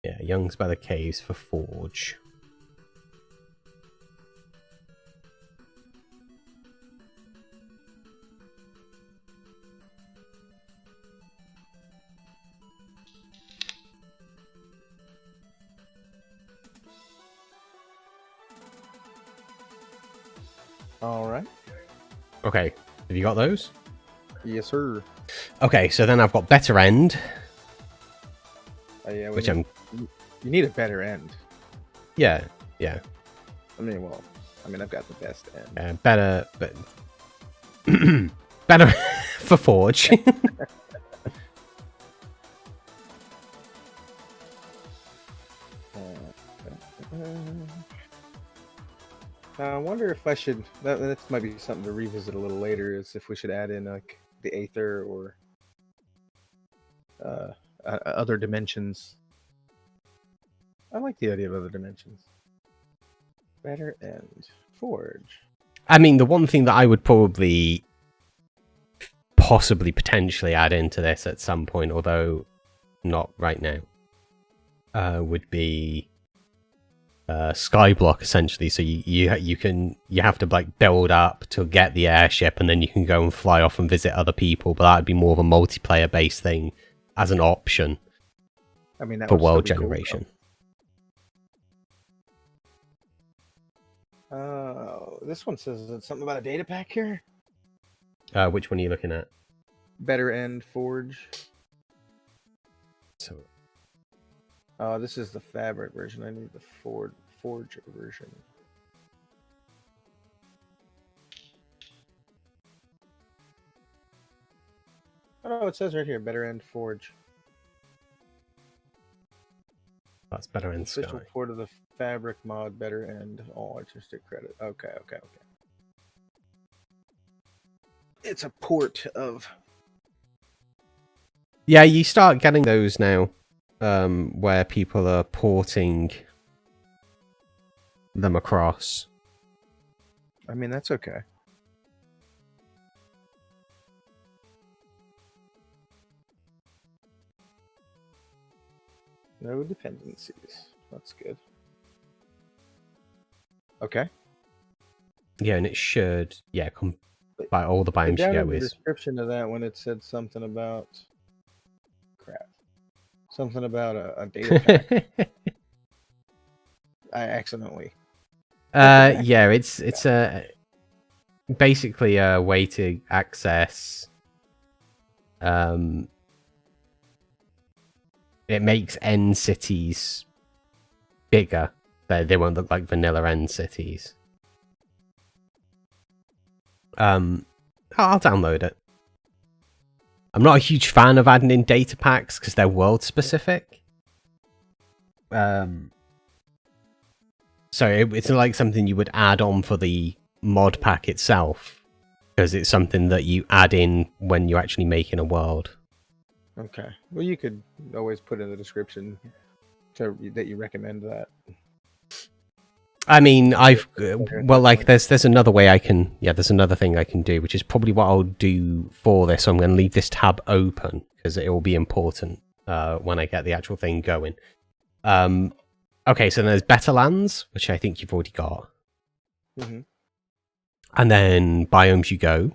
Yeah, Young's Better Caves for Forge. All right. Okay, have you got those? Yes, sir. Okay, so then I've got Better End. Yeah, which you need a better end. Yeah. I mean, I've got the best end. Better, but better for Forge. I wonder if I should. That might be something to revisit a little later. Is if we should add in like the Aether or other dimensions. I like the idea of other dimensions. Better End Forge. I mean, the one thing that I would probably possibly potentially add into this at some point, although not right now, would be skyblock, essentially. So you have to like build up to get the airship, and then you can go and fly off and visit other people, but that would be more of a multiplayer based thing as an option. I mean, that for would still world be cool, generation. This one says something about a data pack here. Which one are you looking at? Better End Forge. So, this is the fabric version. I need the forge version. Oh no, it says right here, Better End Forge. that's Better End Sky. Official port of the fabric mod, Better End, all artistic credit. Okay. It's a port of... Yeah, you start getting those now, where people are porting them across. I mean, that's okay. No dependencies. That's good. Okay. Yeah, and it should, by all the biomes you Down get in the with. description of that one, it said something about... Crap. Something about a data pack. I accidentally... Yeah, it's basically a way to access... it makes end cities bigger. They won't look like vanilla end cities. I'll download it. I'm not a huge fan of adding in data packs because they're world specific. So it's like something you would add on for the mod pack itself, because it's something that you add in when you're actually making a world. Okay. Well, you could always put in the description that you recommend that. I mean, there's another way I can, there's another thing I can do, which is probably what I'll do for this. So I'm going to leave this tab open because it will be important when I get the actual thing going. Okay, so there's Better Lands, which I think you've already got. Mm-hmm. And then Biomes You Go,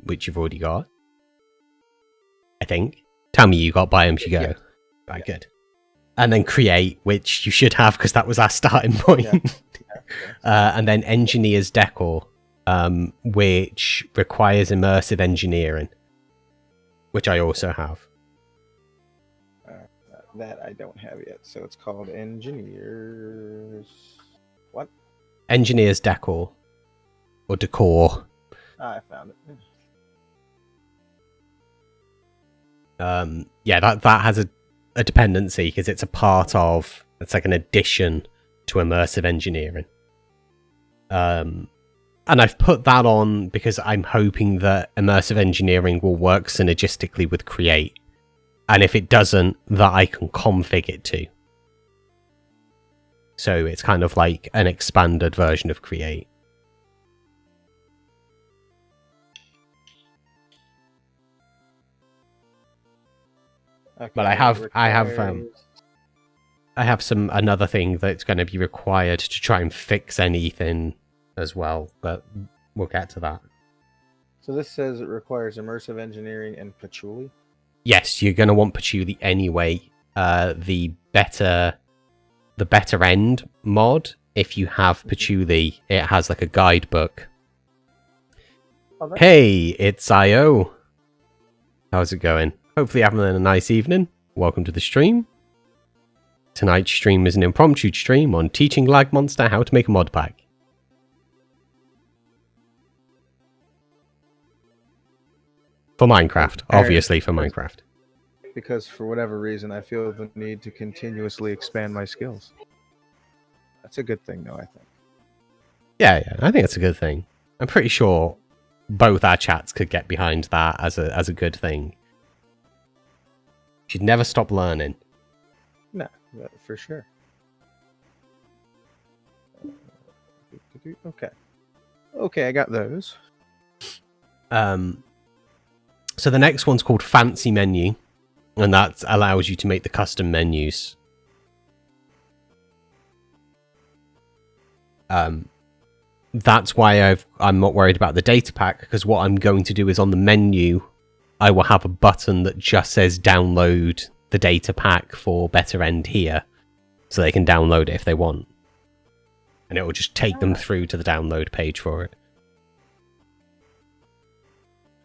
which you've already got. I think. Tell me you got Biomes You Go. Yeah. Right, good. And then Create, which you should have because that was our starting point. Yeah. And then Engineer's Decor, which requires immersive engineering, which I also have. That I don't have yet. So it's called Engineers... What? Engineer's Decor. Or Decor. I found it. That has a dependency because it's a part of... It's like an addition to immersive engineering. And I've put that on because I'm hoping that immersive engineering will work synergistically with Create. And if it doesn't, that I can config it to. So it's kind of like an expanded version of Create. Okay, But I have another thing that's going to be required to try and fix anything as well, but we'll get to that. So this says it requires immersive engineering and patchouli. Yes, you're going to want patchouli anyway. The better end mod, if you have patchouli, it has like a guidebook. Oh, hey, it's IO. How's it going? Hopefully having a nice evening. Welcome to the stream. Tonight's stream is an impromptu stream on teaching Lagmonster how to make a mod pack. For Minecraft, obviously for Minecraft. Because for whatever reason, I feel the need to continuously expand my skills. That's a good thing, though, I think. Yeah, I think it's a good thing. I'm pretty sure both our chats could get behind that as a good thing. Should never stop learning. No, for sure. Okay, I got those. So the next one's called Fancy Menu, and that allows you to make the custom menus. That's why I'm not worried about the data pack, because what I'm going to do is on the menu, I will have a button that just says download the data pack for Better End here, so they can download it if they want. And it will just take them through to the download page for it.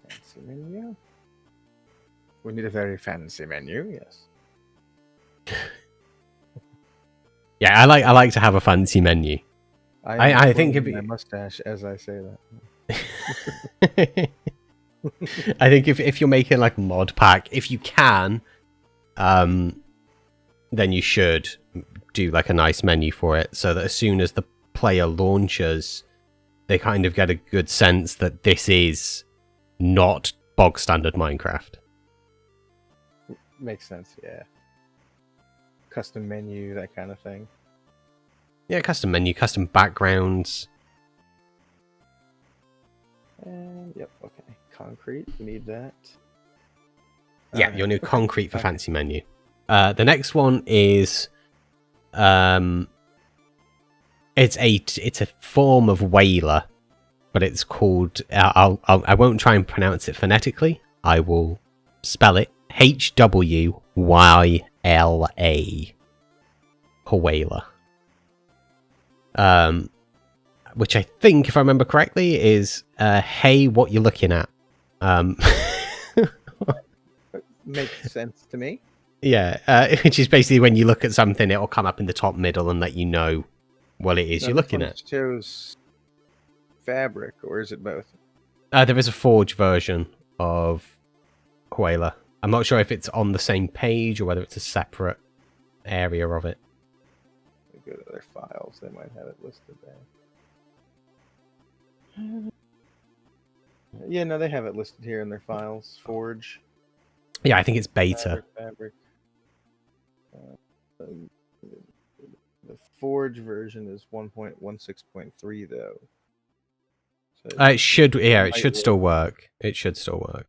Fancy menu. We need a very fancy menu, yes. Yeah, I like to have a fancy menu. I think it'd be my mustache as I say that. I think if you're making like Modpack, if you can, then you should do like a nice menu for it, so that as soon as the player launches, they kind of get a good sense that this is not bog standard Minecraft. Makes sense, yeah. Custom menu, that kind of thing. Yeah, custom menu, custom backgrounds. And yep, okay. Concrete, we need that. Yeah, your new concrete for fancy menu. The next one is it's a form of whaler, but it's called I won't try and pronounce it phonetically. I will spell it HWYLA. Whaler. Which I think, if I remember correctly, is hey, what you're looking at. Makes sense to me. Yeah, which is basically when you look at something, it'll come up in the top middle and let you know what it is you're looking at. It shows fabric, or is it both? There is a Forge version of Whaler. I'm not sure if it's on the same page or whether it's a separate area of it. Go to their files, they might have it listed there. Yeah, no, they have it listed here in their files. Forge. Yeah, I think it's beta. Fabric. The Forge version is 1.16.3 though. So It should, yeah, it should still work. It should still work.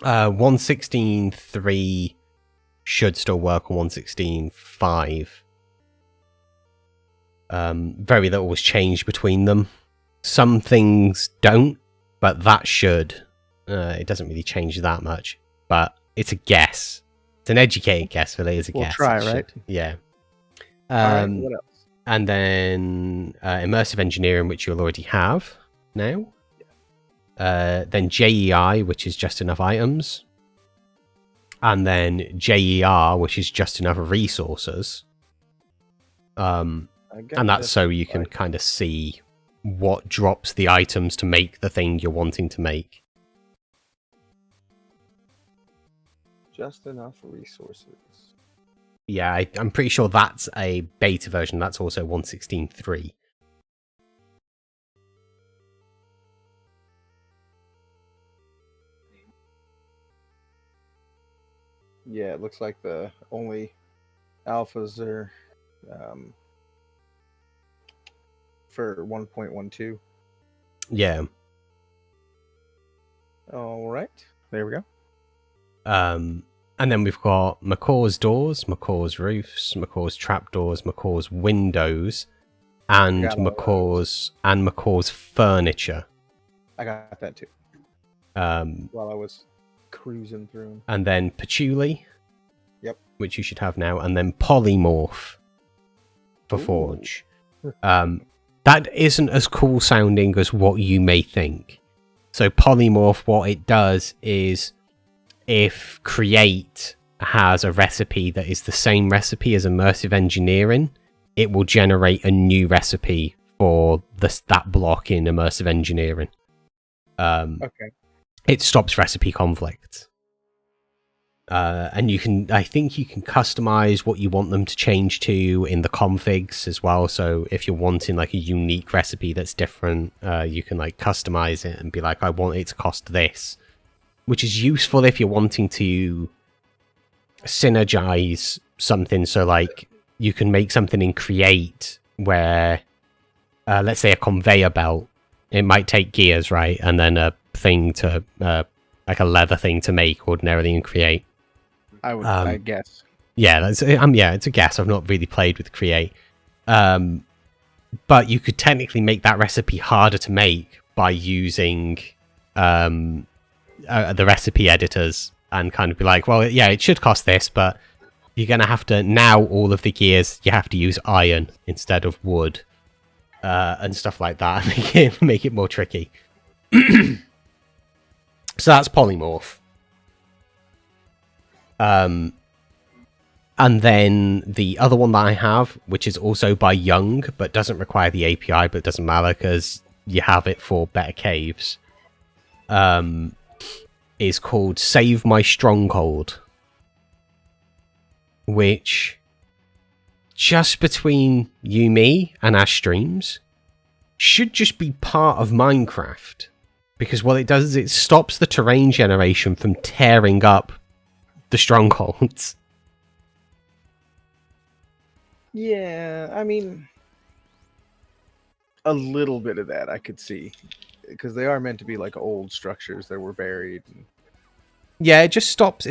Uh, 1.16.3 should still work on 1.16.5. Very little was changed between them. Some things don't, but that should. It doesn't really change that much, but it's a guess. It's an educated guess, really. It's a guess. We'll try, right? Yeah. Alright, what else? And then immersive engineering, which you'll already have now. Then JEI, which is just enough items. And then JER, which is just enough resources. And that's so you can kind of see what drops the items to make the thing you're wanting to make. Just enough resources. Yeah, I'm pretty sure that's a beta version. That's also 1.16.3. Yeah, it looks like the only alphas are for 1.12. Yeah. All right, there we go. And then we've got Macaw's doors, Macaw's roofs, Macaw's trapdoors, Macaw's windows, and Macaw's furniture. I got that too. While I was cruising through them. And then patchouli. Yep. Which you should have now, and then polymorph for Forge. That isn't as cool sounding as what you may think. So polymorph, what it does is, if create has a recipe that is the same recipe as immersive engineering, it will generate a new recipe for that block in immersive engineering. Okay. it stops recipe conflict. And I think you can customize what you want them to change to in the configs as well. So if you're wanting like a unique recipe that's different, you can like customize it and be like, I want it to cost this, which is useful if you're wanting to synergize something. So like you can make something in Create where, let's say a conveyor belt, it might take gears, right? And then a thing to, like a leather thing to make ordinarily in Create. I guess. Yeah, it's a guess. I've not really played with Create. But you could technically make that recipe harder to make by using the recipe editors and kind of be like, well, yeah, it should cost this, but you're going to have to, now all of the gears, you have to use iron instead of wood and stuff like that. Make it more tricky. So that's polymorph. And then the other one that I have, which is also by Young, but doesn't require the API, but doesn't matter because you have it for better caves, is called Save My Stronghold, which, just between you, me, and our streams, should just be part of Minecraft. Because what it does is it stops the terrain generation from tearing up the strongholds. Yeah, I mean, a little bit of that I could see, because they are meant to be like old structures that were buried. Yeah, it just stops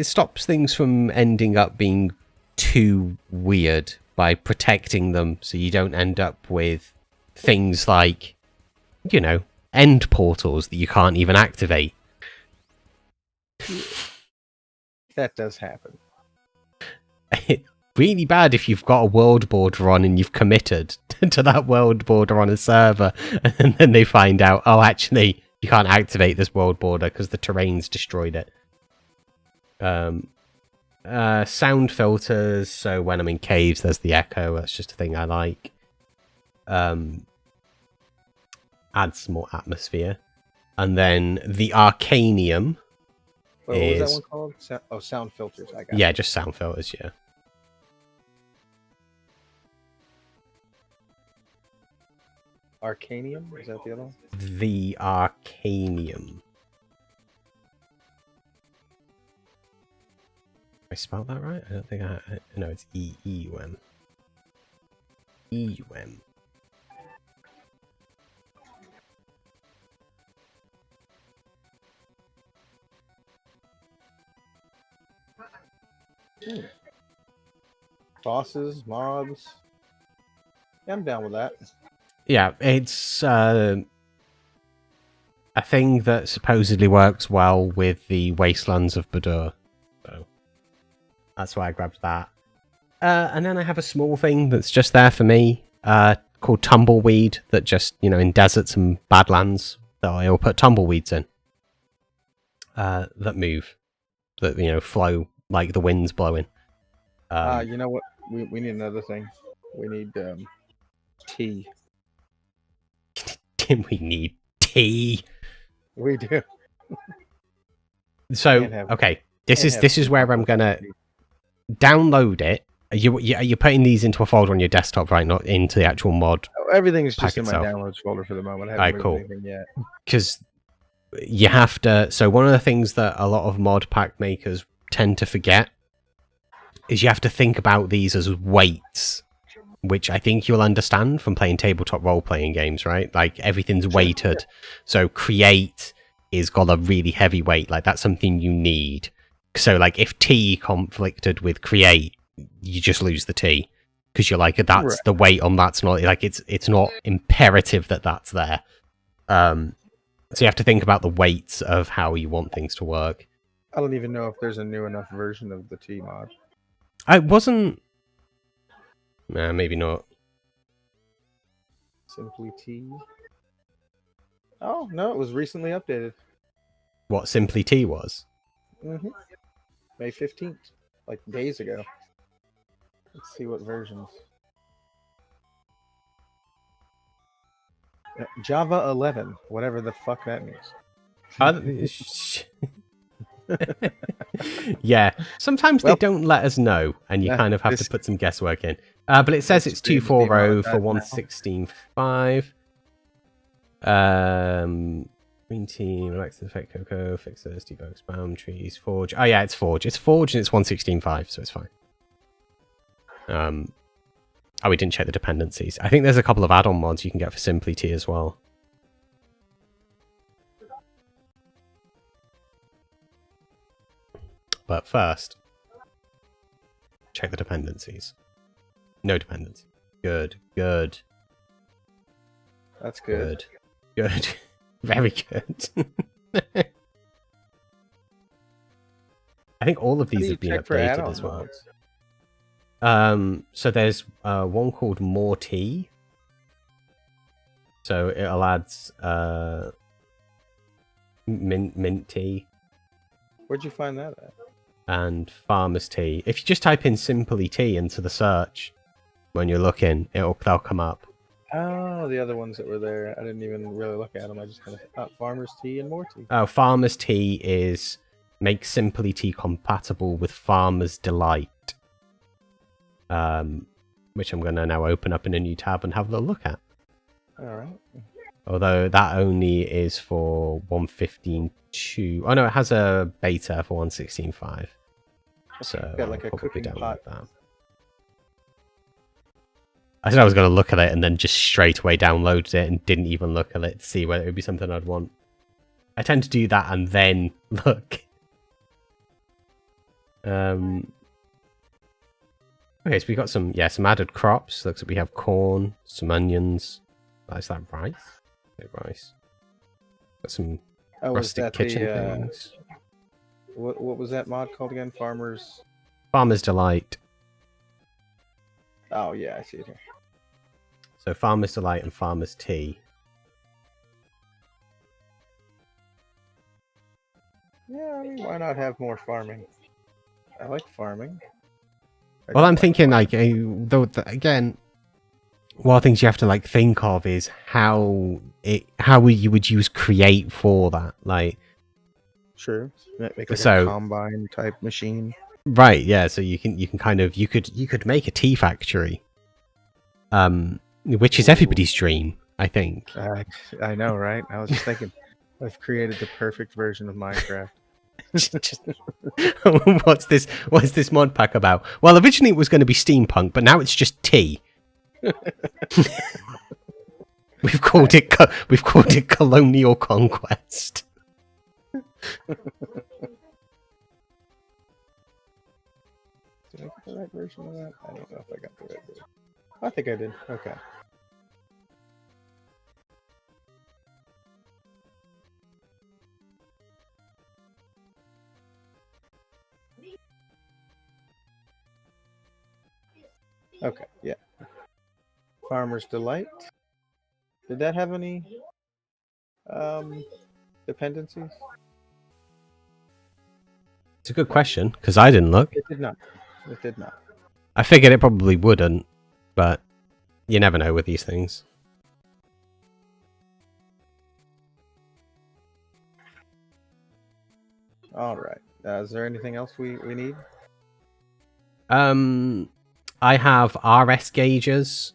things from ending up being too weird by protecting them, so you don't end up with things like, you know, end portals that you can't even activate. That does happen. Really bad if you've got a world border on and you've committed to that world border on a server, and then they find out, oh, actually, you can't activate this world border because the terrain's destroyed it. Sound filters, so when I'm in caves, there's the echo. That's just a thing I like. Adds more atmosphere. And then the Arcanium. What was that one called? Sound filters. I got yeah, just sound filters, yeah. Arcanium? Is that the other one? The Arcanium. I spelled that right? I don't think I... No, it's E-E-U-M. E-U-M. Bosses, mobs. Yeah, I'm down with that. Yeah, it's a thing that supposedly works well with the Wastelands of 𝗤𝗚. So that's why I grabbed that. And then I have a small thing that's just there for me, called Tumbleweed, that just, you know, in deserts and badlands, that I'll put tumbleweeds in. That move. That, you know, flow like the wind's blowing. You know what? We need another thing. We need tea. We need tea. We do. So, okay, this is where I'm gonna download it. You're putting these into a folder on your desktop, right? Not into the actual mod. Everything is just in itself. my downloads folder for the moment. I haven't moved anything yet. Because you have to. So one of the things that a lot of mod pack makers tend to forget is you have to think about these as weights, which I think you'll understand from playing tabletop role-playing games, right? Like, everything's weighted. Yeah. So Create is got a really heavy weight. Like, that's something you need. So, like, if T conflicted with Create, you just lose the T. Because you're like, that's the weight on that's not... Like, it's not imperative that that's there. So you have to think about the weights of how you want things to work. I don't even know if there's a new enough version of the T mod. I wasn't... Nah, maybe not. Simply T. Oh, no, it was recently updated. What Simply T was? Mm-hmm. May 15th. Like days ago. Let's see what versions. Java 11. Whatever the fuck that means. Yeah, sometimes they don't let us know, and you kind of have to put some guesswork in. But it says it's 240 for 116.5. Green team, Alexa, Effect Cocoa, Fixers, Debugs, Boundaries, Forge. Oh yeah, it's Forge. It's Forge and it's 116.5, so it's fine. Oh, we didn't check the dependencies. I think there's a couple of add-on mods you can get for Simply Tea as well. But first, check the dependencies. No dependency. Good, good. That's good. Good. Good. Very good. I think all of these have been updated as well. So there's one called More Tea. So it'll add mint tea. Where'd you find that at? And Farmer's Tea. If you just type in Simply Tea into the search when you're looking, they'll come up. Oh, the other ones that were there. I didn't even really look at them. I just kind of thought Farmer's Tea and More Tea. Oh, Farmer's Tea is make Simply Tea compatible with Farmer's Delight. Which I'm going to now open up in a new tab and have a little look at. Alright. Although that only is for 115.2. Oh no, it has a beta for 116.5. So got like I'll a probably cooking download pot. that. I said I was going to look at it and then just straight away downloaded it and didn't even look at it to see whether it would be something I'd want. I tend to do that and then look. Okay, so we got some added crops. Looks like we have corn, some onions. Is that rice? No rice. Got some rustic kitchen things. What was that mod called again? Farmer's Delight. Oh yeah, I see it here. So Farmer's Delight and Farmer's Tea. Yeah, I mean, why not have more farming? I like farming. Well, I'm thinking like, again, one of the things you have to like think of is how you would use create for that, like. Sure. Make like a combine type machine. Right. Yeah. So you can kind of you could make a tea factory, which is everybody's dream, I think. I know, right? I was just thinking, I've created the perfect version of Minecraft. What's this mod pack about? Well, originally it was going to be steampunk, but now it's just tea. We've called it colonial conquest. Did I get the right version of that? I don't know if I got the right version. I think I did. Okay. Okay, yeah. Farmer's Delight. Did that have any dependencies? It's a good question, because I didn't look. It did not. It did not. I figured it probably wouldn't, but you never know with these things. All right. Is there anything else we need? I have RS gauges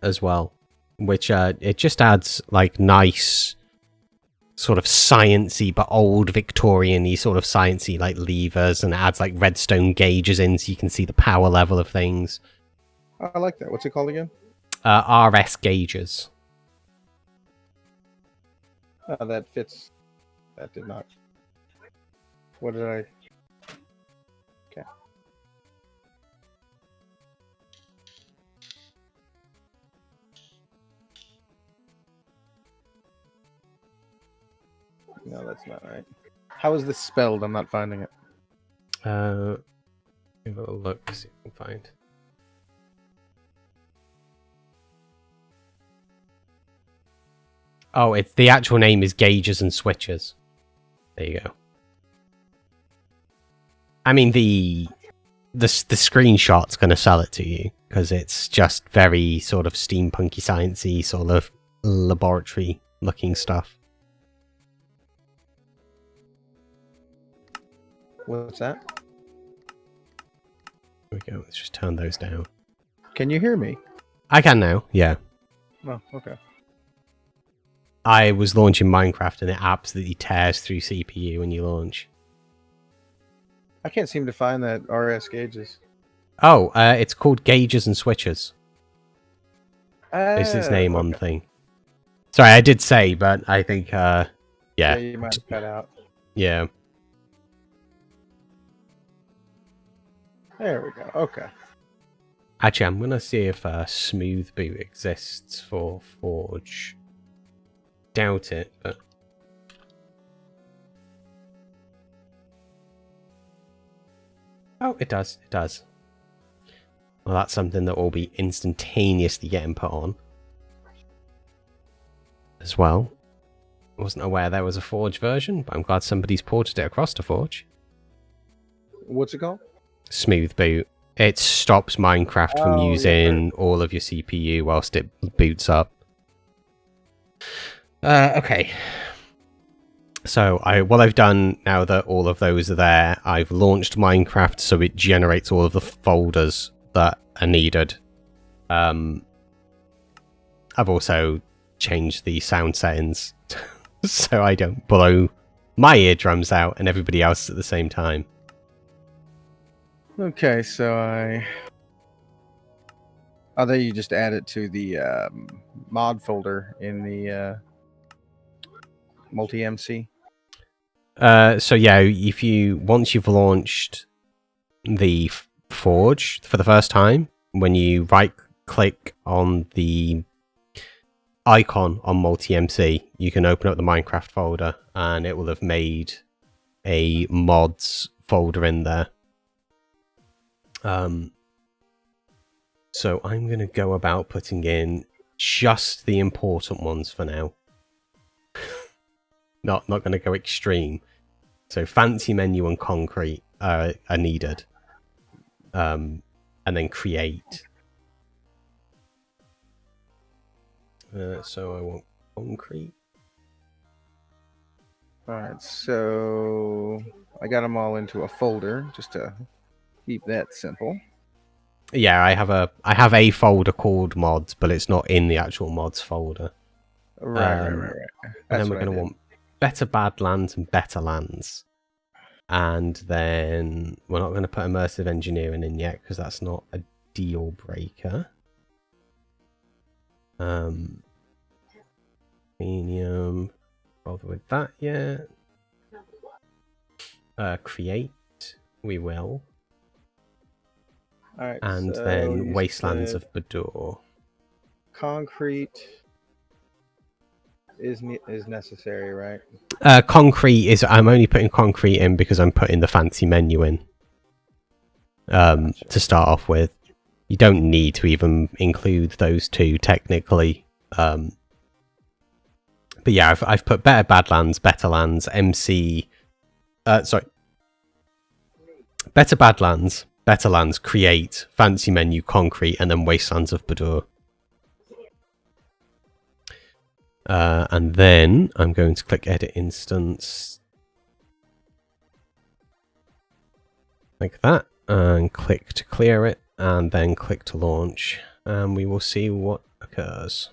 as well, which it just adds like nice sort of sciencey but old Victorian-y sort of sciencey like levers, and it adds like redstone gauges in so you can see the power level of things. I like that. What's it called again? RS gauges. That fits. That did not. What did I? Okay. No, that's not right. How is this spelled? I'm not finding it. Give it a look, see if I can find. Oh, it's the actual name is Gauges and Switches. There you go. I mean, the screenshot's going to sell it to you, because it's just very sort of steampunky, sciencey, sort of laboratory-looking stuff. What's that? There we go. Let's just turn those down. Can you hear me? I can now. Yeah. Oh, okay. I was launching Minecraft and it absolutely tears through CPU when you launch. I can't seem to find that RS gauges. Oh, it's called Gauges and Switches. Is its name on Okay. thing. Sorry, I did say, but I think, yeah. Yeah, you might have cut out. Yeah. There we go. Okay. Actually, I'm going to see if Smooth Boot exists for Forge. Doubt it, but... Oh, it does. It does. Well, that's something that will be instantaneously getting put on. As well. I wasn't aware there was a Forge version, but I'm glad somebody's ported it across to Forge. What's it called? Smooth Boot. It stops Minecraft from using all of your CPU whilst it boots up. Okay. So what I've done now that all of those are there, I've launched Minecraft so it generates all of the folders that are needed. I've also changed the sound settings so I don't blow my eardrums out and everybody else at the same time. Okay, so I thought you just add it to the mod folder in the multi-MC. So yeah, once you've launched the Forge for the first time, when you right click on the icon on multi-MC, you can open up the Minecraft folder and it will have made a mods folder in there. So I'm going to go about putting in just the important ones for now. Not going to go extreme. So fancy menu and concrete are needed. And then create. So I want concrete. Alright, so I got them all into a folder just to keep that simple. Yeah, I have a folder called mods, but it's not in the actual mods folder. Right. And then we're going to want better badlands and better lands. And then we're not going to put immersive engineering in yet because that's not a deal breaker. Medium, bother with that yet. Create, we will. All right, and so then Wastelands of 𝗤𝗚𝗚𝗏. Concrete is necessary, right? Concrete is... I'm only putting concrete in because I'm putting the fancy menu in. To start off with. You don't need to even include those two, technically. But yeah, I've put better badlands, better lands, MC... sorry. Better badlands, better lands, create, fancy menu, concrete, and then Wastelands of 𝗤𝗚𝗏. And then I'm going to click Edit Instance. Like that. And click to clear it. And then click to launch. And we will see what occurs.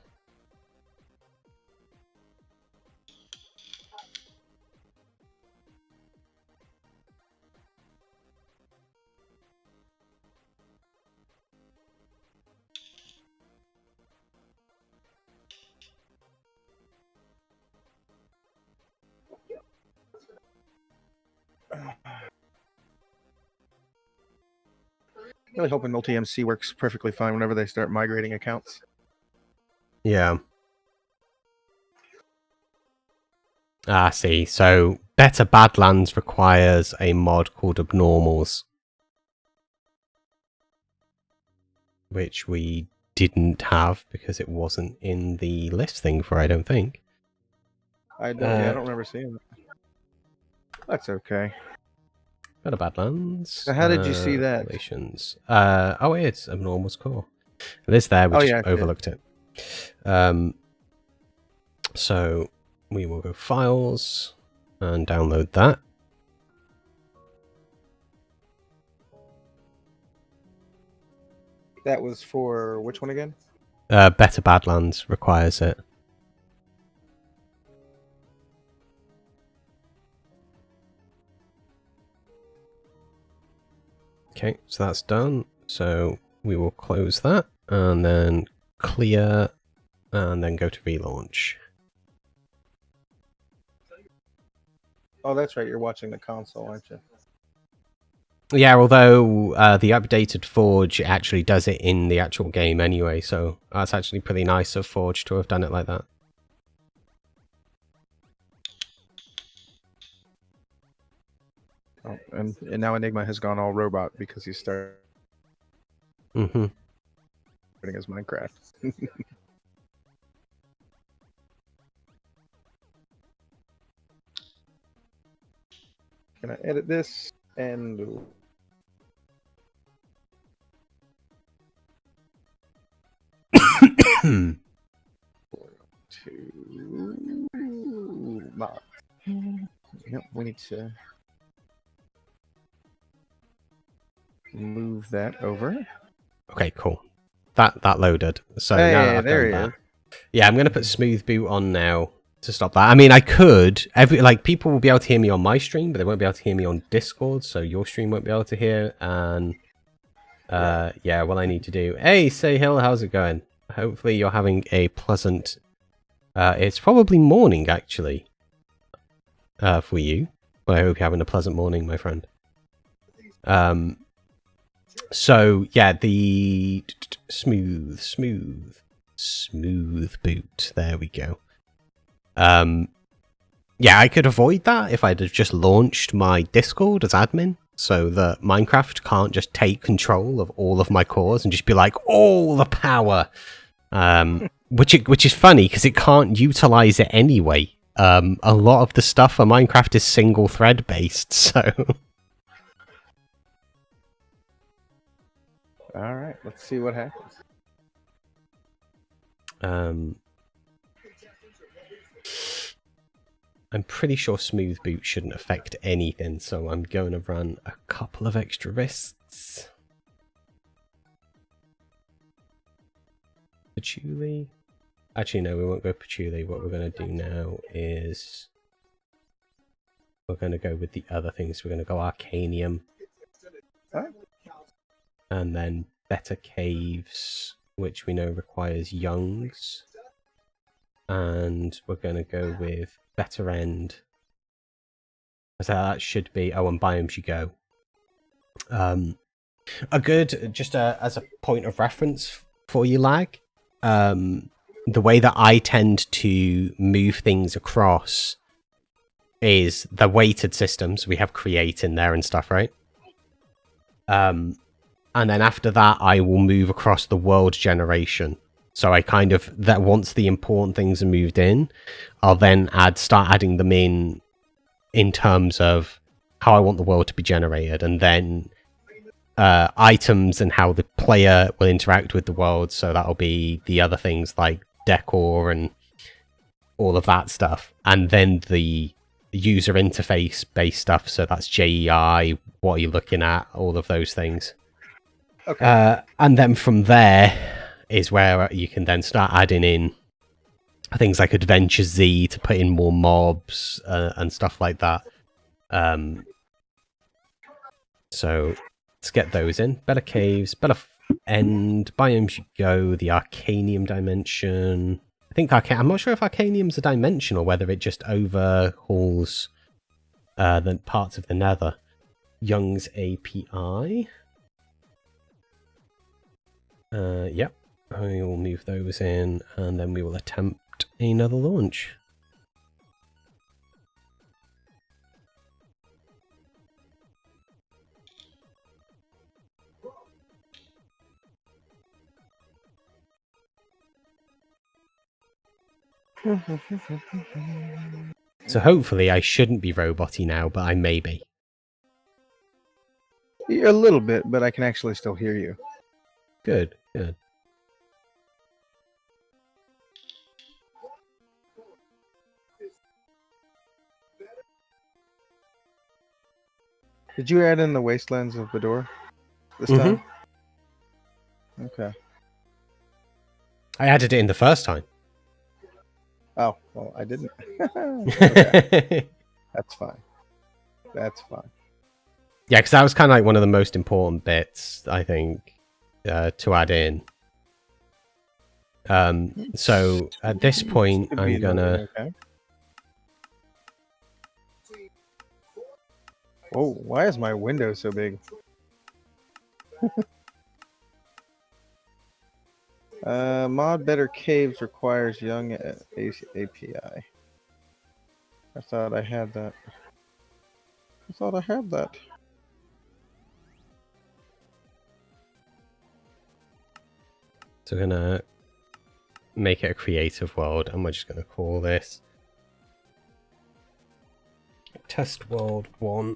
Really hoping multi-MC works perfectly fine whenever they start migrating accounts. Yeah. Ah, see. So, Better Badlands requires a mod called Abnormals. Which we didn't have because it wasn't in the list thing for, I don't think. I don't remember seeing that. That's okay. Better Badlands. So how did you see that? Relations. Oh, it's Abnormals core. It is there, we just overlooked it. So we will go Files and download that. That was for which one again? Better Badlands requires it. Okay, so that's done. So we will close that and then clear and then go to relaunch. Oh, that's right. You're watching the console, aren't you? Yeah, although the updated Forge actually does it in the actual game anyway, so that's actually pretty nice of Forge to have done it like that. Oh, and now Enigma has gone all robot because he started Mm-hmm. as Minecraft. Gonna edit this and to mod. Yep, we need to move that over. Okay, cool. That loaded. So Hey, now that I've there done he that, yeah, I'm gonna put smooth boot on now to stop that. I mean, I could people will be able to hear me on my stream, but they won't be able to hear me on Discord. So your stream won't be able to hear. And yeah, what I need to do. Hey, Say Hill, how's it going? Hopefully you're having a pleasant. It's probably morning actually. For you, but I hope you're having a pleasant morning, my friend. So yeah, the smooth boot. There we go. Yeah, I could avoid that if I'd have just launched my Discord as admin, so that Minecraft can't just take control of all of my cores and just be like, all the power. Which is funny because it can't utilize it anyway. A lot of the stuff for Minecraft is single thread based, so. All right, let's see what happens. I'm pretty sure smooth boot shouldn't affect anything, so I'm going to run a couple of extra risks. Patchouli. Actually, no, we won't go patchouli. What we're going to do now is we're going to go with the other things. We're going to go arcanium. Right. And then better caves, which we know requires youngs. And we're going to go with better end. So that should be, oh, and biomes you go. A good, just as a point of reference for you, Lag, the way that I tend to move things across is the weighted systems. We have create in there and stuff, right? And then after that, I will move across the world generation. So I kind of, that once the important things are moved in, I'll then start adding them in terms of how I want the world to be generated, and then items and how the player will interact with the world. So that'll be the other things like decor and all of that stuff. And then the user interface based stuff. So that's JEI, what are you looking at, all of those things. Okay. And then from there is where you can then start adding in things like Adventure Z to put in more mobs and stuff like that. So let's get those in. Better caves, better end, biomes you go, the Arcanium dimension. I think I'm not sure if Arcanium's a dimension or whether it just overhauls the parts of the Nether. Young's API. Yep, we will move those in, and then we will attempt another launch. So hopefully I shouldn't be roboty now, but I may be. A little bit, but I can actually still hear you. Good, good. Did you add in the wastelands of Bador this time? Okay. I added it in the first time. Oh, well, I didn't. Okay. That's fine. That's fine. Yeah, because that was kind of like one of the most important bits, I think, to add in. So at this point, I'm gonna... Okay. Whoa, why is my window so big? Mod better caves requires young API. I thought I had that. I thought I had that. So we're gonna make it a creative world, and we're just gonna call this Test World 1.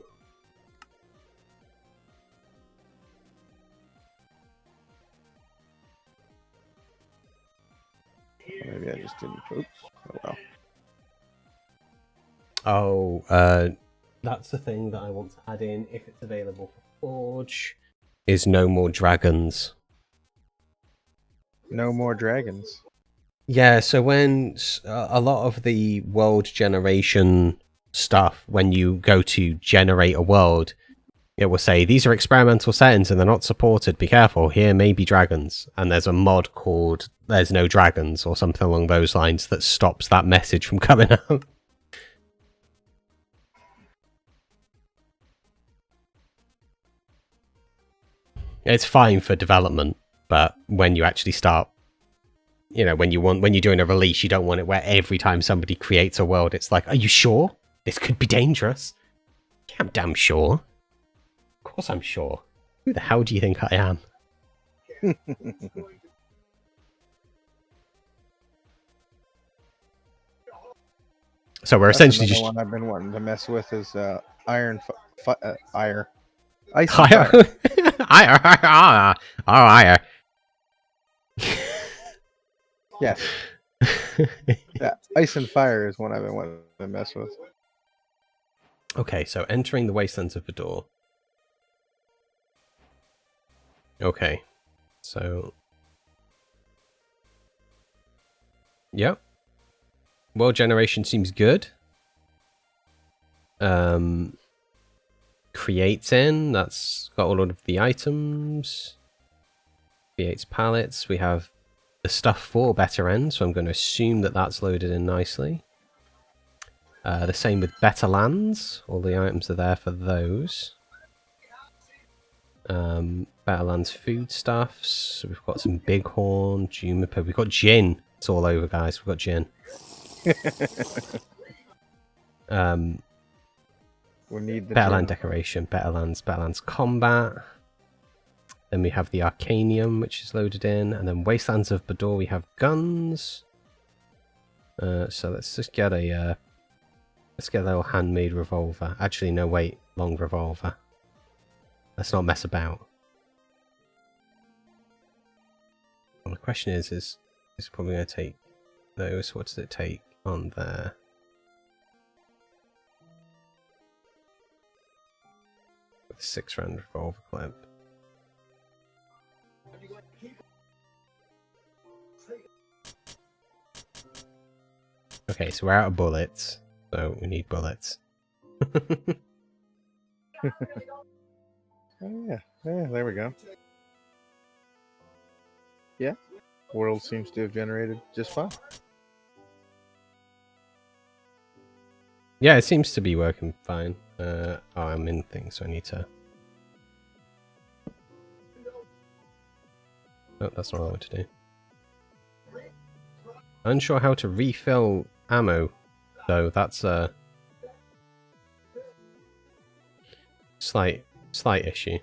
Maybe I just didn't. Oops. Oh well. Oh, that's the thing that I want to add in, if it's available for Forge, is no more dragons. No more dragons. Yeah, so when a lot of the world generation stuff, when you go to generate a world, it will say, these are experimental settings and they're not supported, be careful, here may be dragons. And there's a mod called There's No Dragons, or something along those lines, that stops that message from coming out. It's fine for development, but when you actually start, you know, when you're doing a release, you don't want it where every time somebody creates a world, it's like, are you sure? This could be dangerous. Yeah, I'm damn sure. Of course I'm sure. Who the hell do you think I am? So we're essentially just... one I've been wanting to mess with is iron ire. Ice Higher. Higher. Yes. Yeah, ice and fire is one I've been wanting to mess with. Okay, so entering the wastelands of 𝗘𝗡𝗜𝗚𝗠. Okay, so... Yep. World generation seems good. Creates in, that's got all of the items. Creates palettes. We have the stuff for better end, so I'm going to assume that that's loaded in nicely. The same with better lands. All the items are there for those. Better lands foodstuffs. So we've got some bighorn, juniper. We've got gin. It's all over, guys. We've got gin. We need the better land decoration, better lands combat. Then we have the Arcanium, which is loaded in, and then Wastelands of 𝗘𝗡𝗏 we have guns. So let's just get a little handmade revolver. Actually, no, wait, long revolver. Let's not mess about. Well, the question is probably going to take those. What does it take on there? With a 6-round revolver clip. Okay, so we're out of bullets, so we need bullets. Oh, yeah, there we go. Yeah, world seems to have generated just fine. Yeah, it seems to be working fine. Oh, I'm in things, so I need to... Oh, that's not what I want to do. Unsure how to refill ammo, though. That's a slight issue.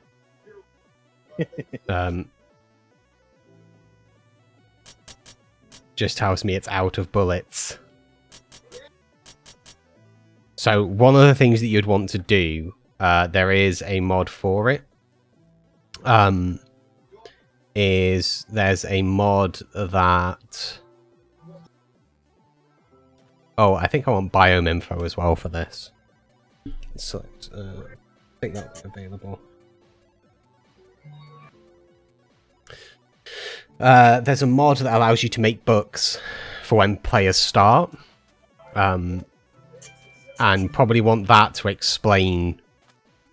Just tells me it's out of bullets. So one of the things that you'd want to do, there is a mod for it. There's a mod that... Oh, I think I want biome info as well for this. Select, I think that's available. There's a mod that allows you to make books for when players start. And probably want that to explain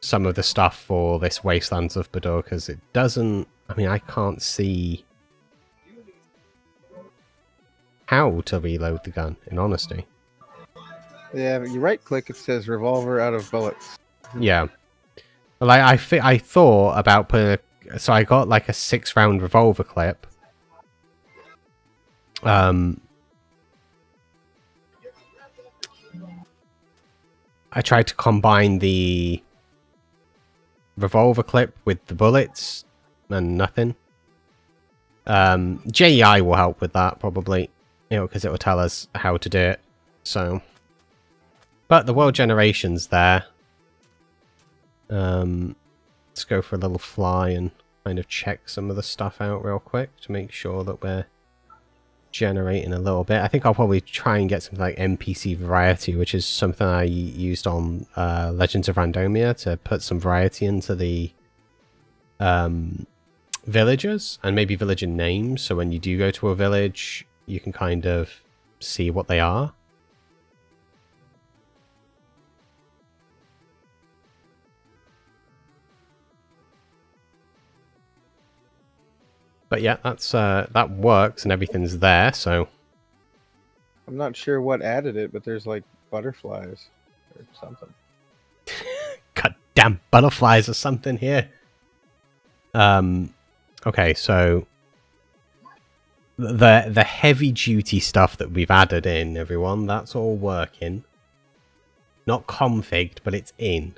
some of the stuff for this Wastelands of Bador, because it doesn't... I mean, I can't see how to reload the gun, in honesty. Yeah, but you right-click, it says revolver out of bullets. Yeah. Well, I thought about putting a... So I got like a 6-round revolver clip. I tried to combine the revolver clip with the bullets, and nothing. JEI will help with that, probably. You know, because it will tell us how to do it. So... But the world generation's there. Let's go for a little fly and kind of check some of the stuff out real quick to make sure that we're generating a little bit. I think I'll probably try and get something like NPC variety, which is something I used on Legends of Randomia to put some variety into the villagers and maybe villager names, so when you do go to a village you can kind of see what they are. But yeah, that's that works and everything's there, so... I'm not sure what added it, but there's like butterflies or something. Goddamn butterflies or something here. Okay, so... The heavy duty stuff that we've added in, everyone, that's all working. Not configured, but it's in.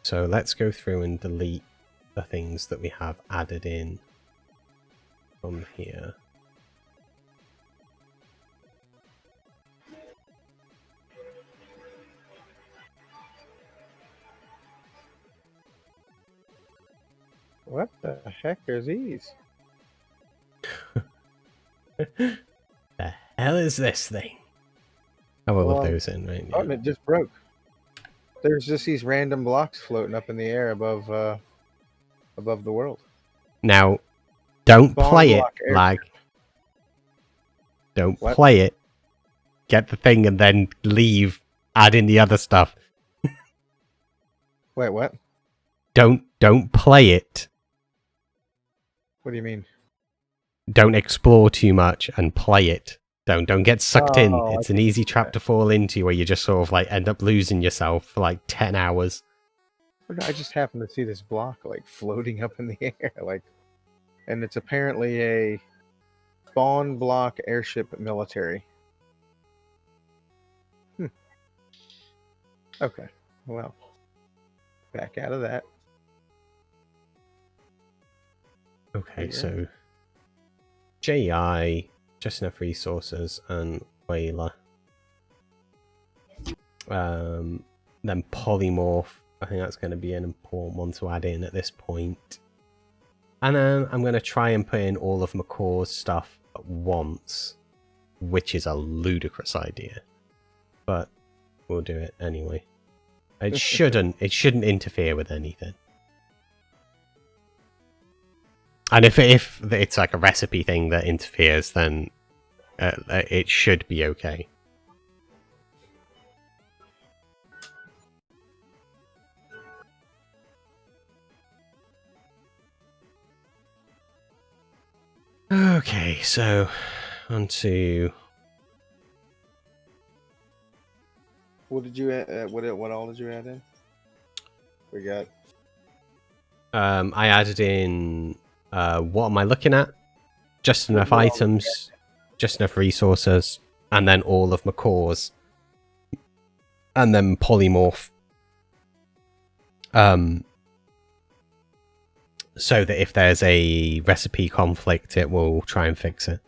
So let's go through and delete the things that we have added in from here. What the heck are these? The hell is this thing? I will have those in right now. Oh, it just broke. There's just these random blocks floating up in the air above the world. Now, don't play it, air. lag. Don't play it. Get the thing and then leave. Add in the other stuff. Wait, what? Don't play it. What do you mean? Don't explore too much and play it. Don't get sucked in. It's an easy trap to fall into where you just sort of like end up losing yourself for like 10 hours. I just happened to see this block like floating up in the air, like, and it's apparently a spawn block airship military. Okay, well, back out of that. Okay, so JEI, just enough resources, and Whaler. Then polymorph. I think that's going to be an important one to add in at this point. And then I'm going to try and put in all of 𝗏𝗏's stuff at once, which is a ludicrous idea, but we'll do it anyway. It shouldn't interfere with anything. And if it's like a recipe thing that interferes, then it should be okay. Okay, so on to... What did you add? What all did you add in? We got. I added in. What am I looking at? Just enough items, just enough resources, and then all of 𝗏𝗏's, and then polymorph. So that if there's a recipe conflict, it will try and fix it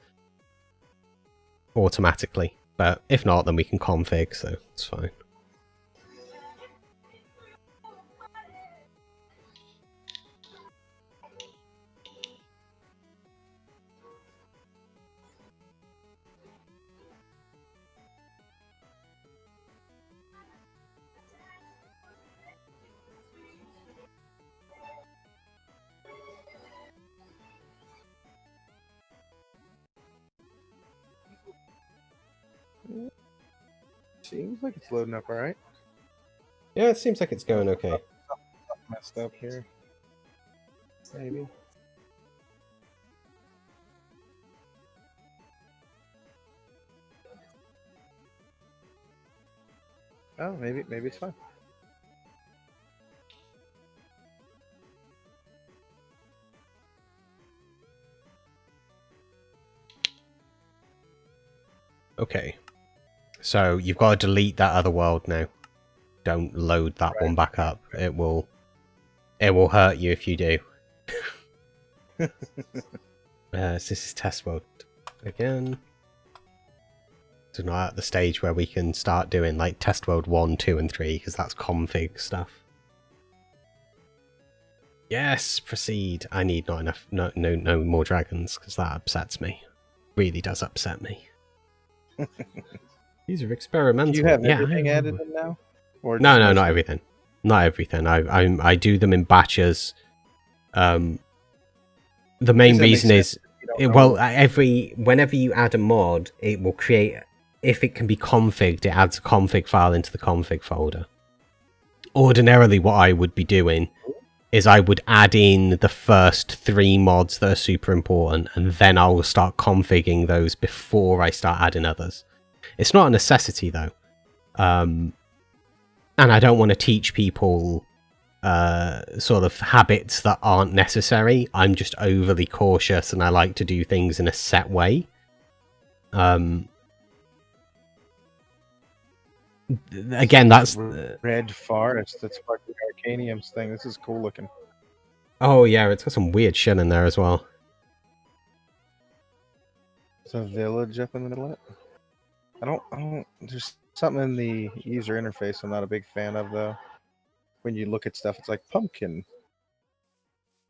automatically. But if not, then we can config, so it's fine. Seems like it's loading up all right. Yeah, it seems like it's going okay. Messed up here. Maybe. Oh, maybe it's fine. Okay. So you've got to delete that other world now. Don't load that one back up. It will hurt you if you do. So this is test world again. So not at the stage where we can start doing like test world 1, 2, and 3 because that's config stuff. Yes, proceed. I need not enough. No more dragons because that upsets me. Really does upset me. These are experimental. Do you have everything added in now? Or no, not everything. Not everything. I do them in batches. The main reason is, whenever you add a mod, it will create. If it can be configured, it adds a config file into the config folder. Ordinarily, what I would be doing is I would add in the first 3 mods that are super important, and then I will start configuring those before I start adding others. It's not a necessity, though. And I don't want to teach people sort of habits that aren't necessary. I'm just overly cautious, and I like to do things in a set way. Again, that's Red Forest. That's fucking Arcanium's thing. This is cool looking. Oh yeah, it's got some weird shit in there as well. There's a village up in the middle of it. I don't. There's something in the user interface I'm not a big fan of, though. When you look at stuff, it's like pumpkin.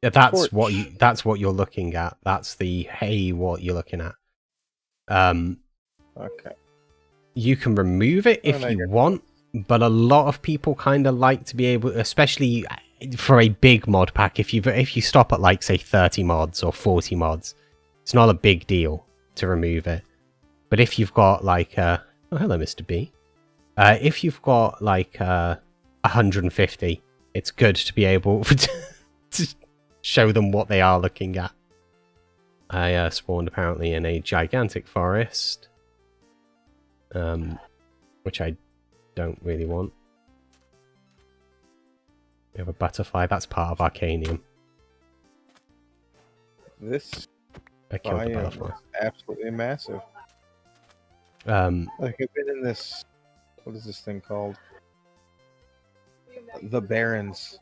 Yeah, that's what you're looking at. That's the what you're looking at. Okay. You can remove it if you want, but a lot of people kind of like to be able, especially for a big mod pack. If you stop at like say 30 mods or 40 mods, it's not a big deal to remove it. But if you've got like oh hello Mr. B, if you've got like 150, it's good to be able to show them what they are looking at. I spawned apparently in a gigantic forest. Which I don't really want. We have a butterfly. That's part of Arcanium. This I killed the biome butterfly. is absolutely massive. Like I've been in this. What is this thing called? The Barrens.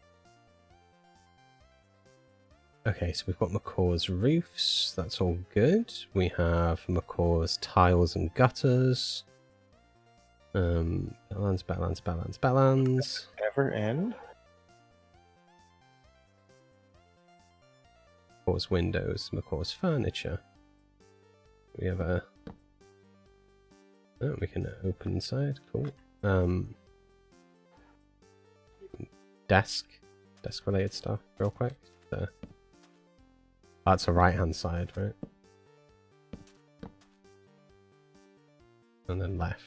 Okay, so we've got Macaws roofs. That's all good. We have Macaws tiles and gutters. Balance. Ever end? Macaws windows, Macaws furniture. We have a... Oh, we can open inside. Cool. Desk related stuff, real quick. That's the right hand side, right? And then left.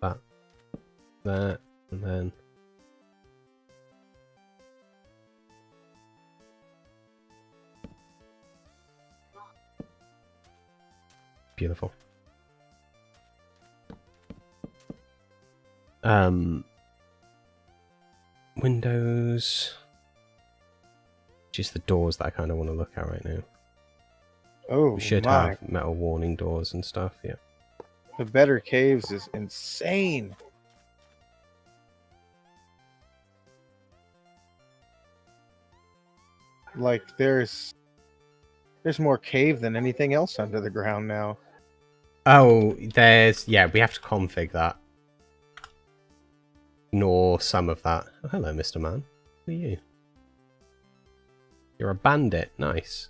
That. There. And then... Beautiful. Windows. Just the doors that I kind of want to look at right now. Oh, we should have metal warning doors and stuff, yeah. The Better Caves is insane. Like, there's more cave than anything else under the ground now. Oh, yeah, we have to config that. Ignore some of that. Oh, hello, Mr. Man. Who are you? You're a bandit. Nice.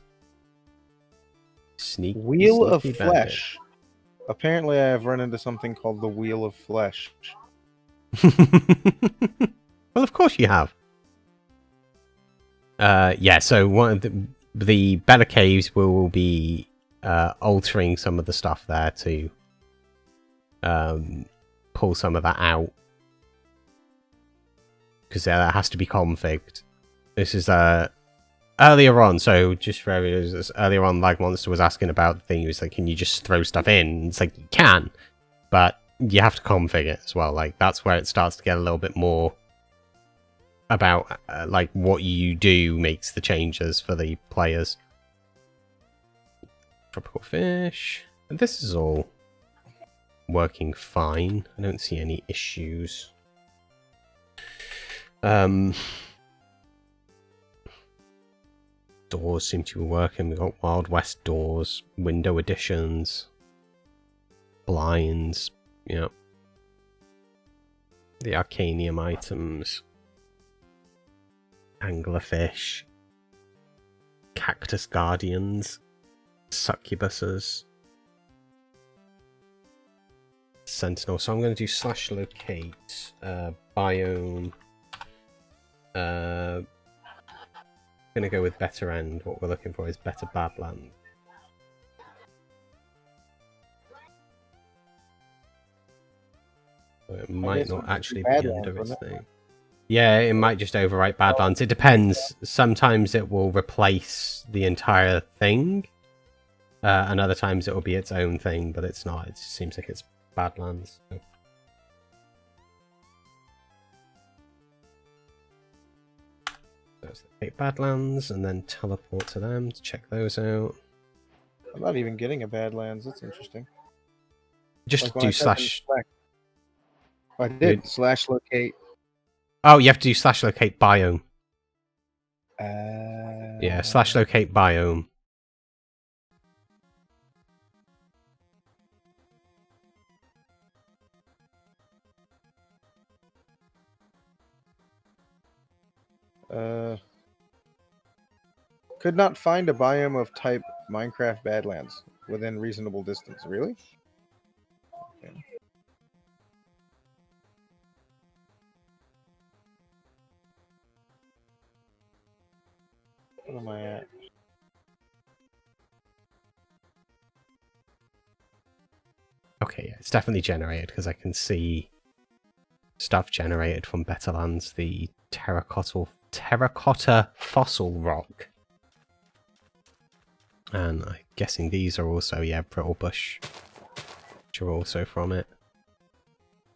Wheel of Flesh. Apparently, I have run into something called the Wheel of Flesh. Well, of course you have. Yeah, so one of the Better Caves will be altering some of the stuff there to pull some of that out. Because that has to be configured. This is earlier on, so just for everyone, earlier on, Lagmonster was asking about the thing. He was like, can you just throw stuff in? It's like, you can, but you have to configure it as well. Like, that's where it starts to get a little bit more about, like, what you do makes the changes for the players. Tropical fish. And this is all working fine. I don't see any issues. Doors seem to be working. We've got Wild West doors, window additions, blinds, yeah. The arcanium items, anglerfish, cactus guardians, succubuses, sentinel. So I'm going to do /locate, biome, going to go with better end. What we're looking for is better badland. So it might not actually be under its thing. Yeah, it might just overwrite badlands. It depends. Sometimes it will replace the entire thing, and other times it will be its own thing, but it's not. It seems like it's badlands. So. Let's take Badlands and then teleport to them to check those out. I'm not even getting a Badlands. That's interesting. Just like do slash. I did /locate. Oh, you have to do /locate biome. Yeah, /locate biome. Could not find a biome of type Minecraft Badlands within reasonable distance. Really? Okay. What am I at? Okay, yeah, it's definitely generated because I can see stuff generated from Better Lands. The terracotta fossil rock. And I'm guessing these are also, yeah, brittle bush, which are also from it.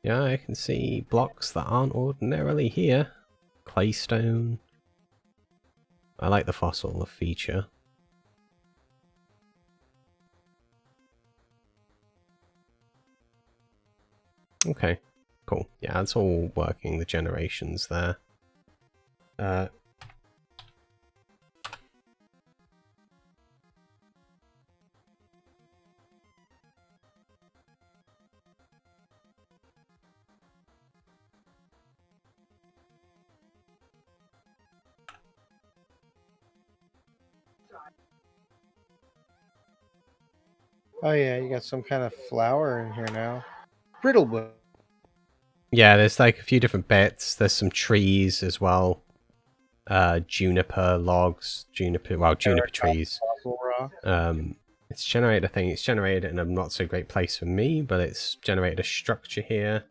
Yeah, I can see blocks that aren't ordinarily here. Claystone. I like the fossil feature. Okay, cool. Yeah, it's all working, the generations there. Oh yeah, you got some kind of flower in here now. Brittle bush. Yeah, there's like a few different bits. There's some trees as well. Juniper logs, juniper trees. It's generated a thing. It's generated in a not so great place for me, but it's generated a structure here.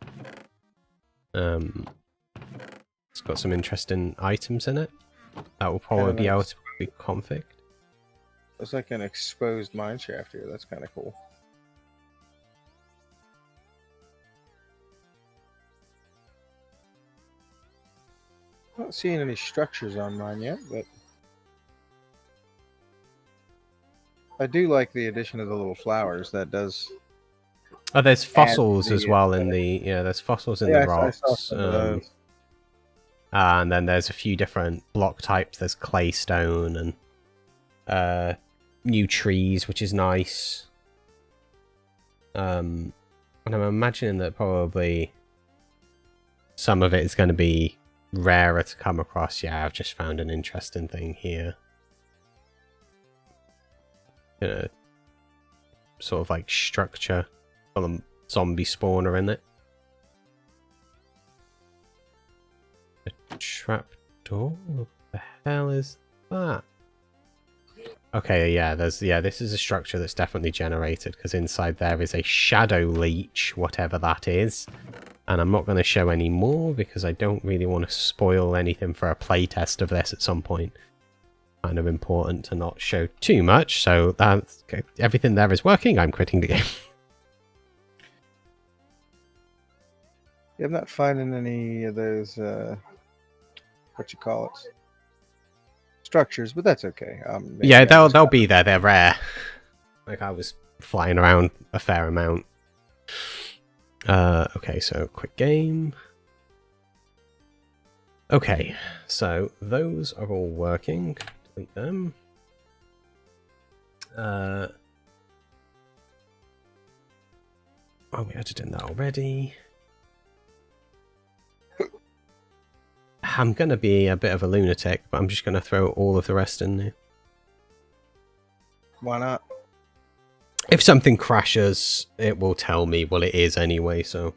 It's got some interesting items in it. That will probably be able to be configured. Looks like an exposed mine shaft here. That's kind of cool. I'm not seeing any structures on mine yet, but I do like the addition of the little flowers. That does. Oh, there's fossils as well in the there's fossils in the rocks. I saw some of those. And then there's a few different block types. There's claystone and new trees, which is nice. And I'm imagining that probably some of it is going to be rarer to come across. Yeah, I've just found an interesting thing here. Sort of like structure. Got a zombie spawner in it. A trapdoor? What the hell is that? Okay, yeah, this is a structure that's definitely generated, because inside there is a shadow leech, whatever that is. And I'm not going to show any more, because I don't really want to spoil anything for a playtest of this at some point. Kind of important to not show too much, so that's okay. Everything there is working. I'm quitting the game. Yeah, I'm not finding any of those, what you call it, structures, but that's okay. Yeah, they'll be there. They're rare. Like, I was flying around a fair amount. Okay, so quick game. Okay, so those are all working. Delete them. Oh, we edited that already. I'm going to be a bit of a lunatic, but I'm just going to throw all of the rest in there. Why not? If something crashes, it will tell me. Well, it is anyway, so...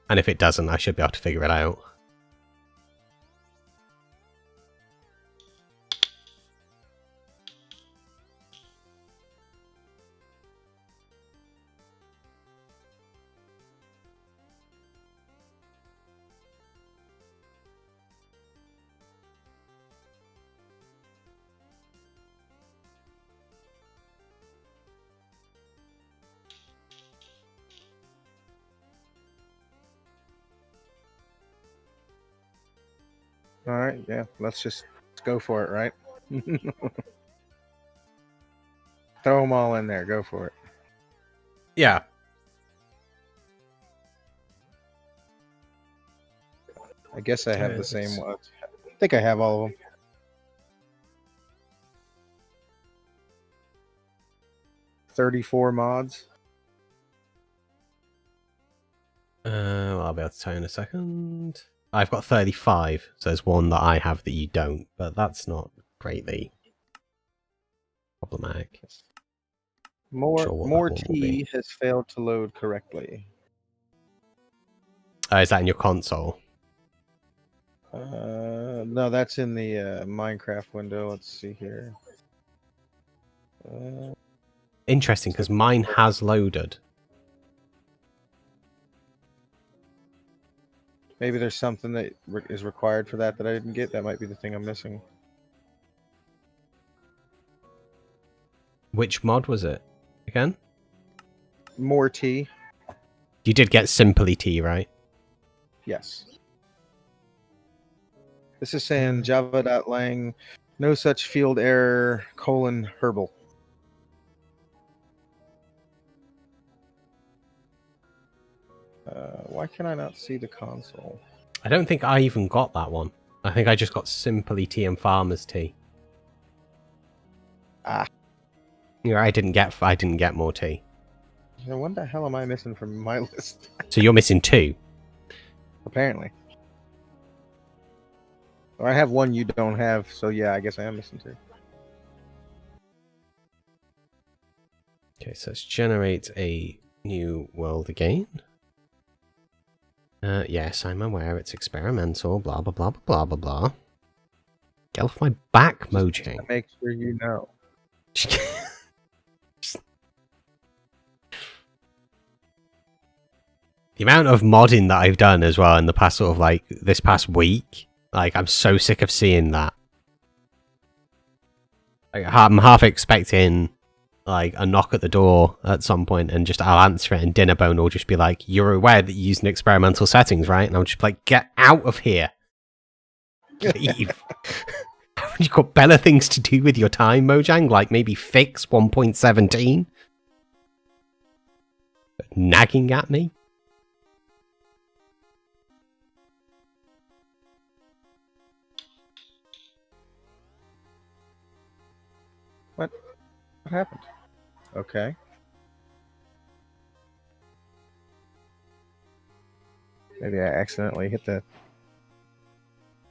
And if it doesn't, I should be able to figure it out. All right, yeah, let's go for it, right? Throw them all in there. Go for it. Yeah. I guess I have the same one. I think I have all of them. $34 mods. Well, I'll be able to tell you in a second. I've got 35, so there's one that I have that you don't, but that's not greatly problematic. More T has failed to load correctly. Is that in your console? No, that's in the Minecraft window. Let's see here. Interesting, because mine has loaded. Maybe there's something that is required for that I didn't get. That might be the thing I'm missing. Which mod was it? Again? More T. You did get Simply T, right? Yes. This is saying java.lang, no such field error, _herbal. Why can I not see the console? I don't think I even got that one. I think I just got Simply Tea and Farmer's Tea. Ah. Yeah, I didn't get more tea. So what the hell am I missing from my list? So you're missing 2. Apparently. Or I have one you don't have, so yeah, I guess I am missing 2. Okay, so let's generate a new world again. Yes, I'm aware it's experimental, blah, blah, blah, blah, blah, blah. Get off my back, Mojang. Make sure you know. The amount of modding that I've done as well in the past sort of like this past week, like I'm so sick of seeing that. Like, I'm half expecting like a knock at the door at some point, and just I'll answer it, and Dinnerbone will just be like, "You're aware that you're using experimental settings, right?" And I'll just be like, "Get out of here, leave." You've got better things to do with your time, Mojang, like maybe fix 1.17. Nagging at me. What happened? Okay. Maybe I accidentally hit the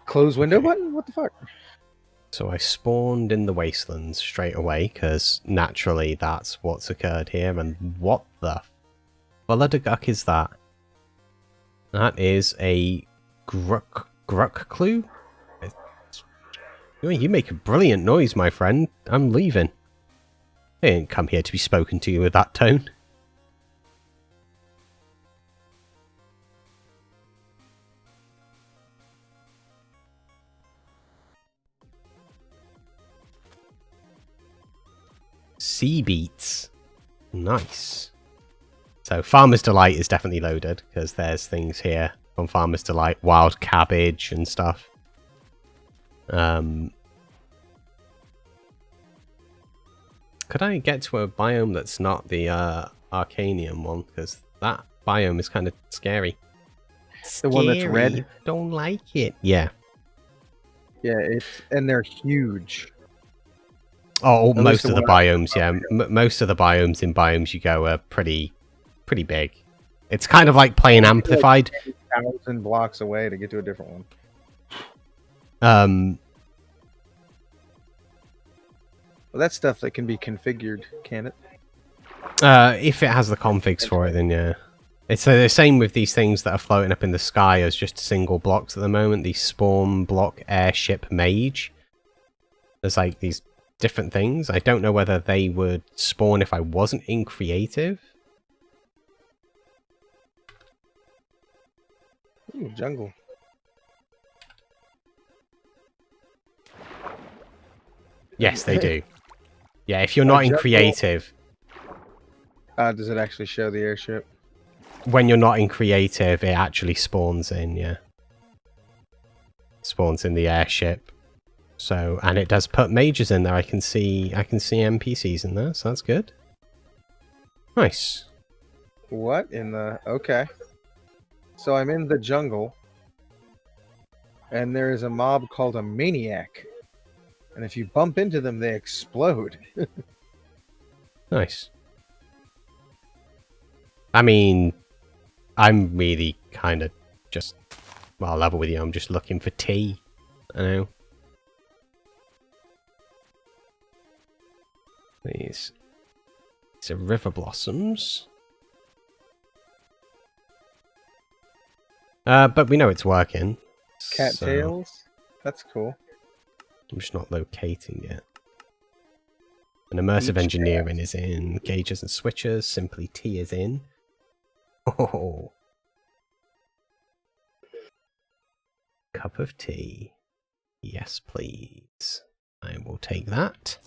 close window button? What the fuck? So I spawned in the wastelands straight away, because naturally that's what's occurred here. And what the 𝗠𝗢𝗥𝗘 is that? That is a 𝗥𝗔𝗡𝗗𝗖𝗏? Oh, you make a brilliant noise, my friend. I'm leaving. I didn't come here to be spoken to with that tone. 𝗖𝗞𝗘𝗖𝗞. Nice. So Farmer's Delight is definitely loaded, because there's things here on Farmer's Delight. Wild cabbage and stuff. Could I get to a biome that's not the Arcanium one? Because that biome is kind of scary. The one that's red? Don't like it. Yeah. Yeah, and they're huge. Oh, most of the biomes, yeah. Most of the biomes in Biomes You Go are pretty big. It's kind of like playing Amplified. Like 1,000 blocks away to get to a different one. Well, that's stuff that can be configured, can it? If it has the configs for it, then yeah. It's the same with these things that are floating up in the sky as just single blocks at the moment. These spawn block airship mage. There's like these different things. I don't know whether they would spawn if I wasn't in creative. Ooh, jungle. Yes, they do. Yeah, if you're not in creative. Does it actually show the airship? When you're not in creative, it actually spawns in, yeah. Spawns in the airship. So, and it does put mages in there. I can see NPCs in there, so that's good. Nice. What in the... Okay. So I'm in the jungle, and there is a mob called a maniac. And if you bump into them, they explode. Nice. I mean, I'm really kind of just... Well, I'll level with you. I'm just looking for tea. I know. These are river blossoms. But we know it's working. Cattails? So that's cool. I'm just not locating it. And immersive engineering is in. Gauges and switches. Simply T is in. Oh. Cup of tea. Yes, please. I will take that.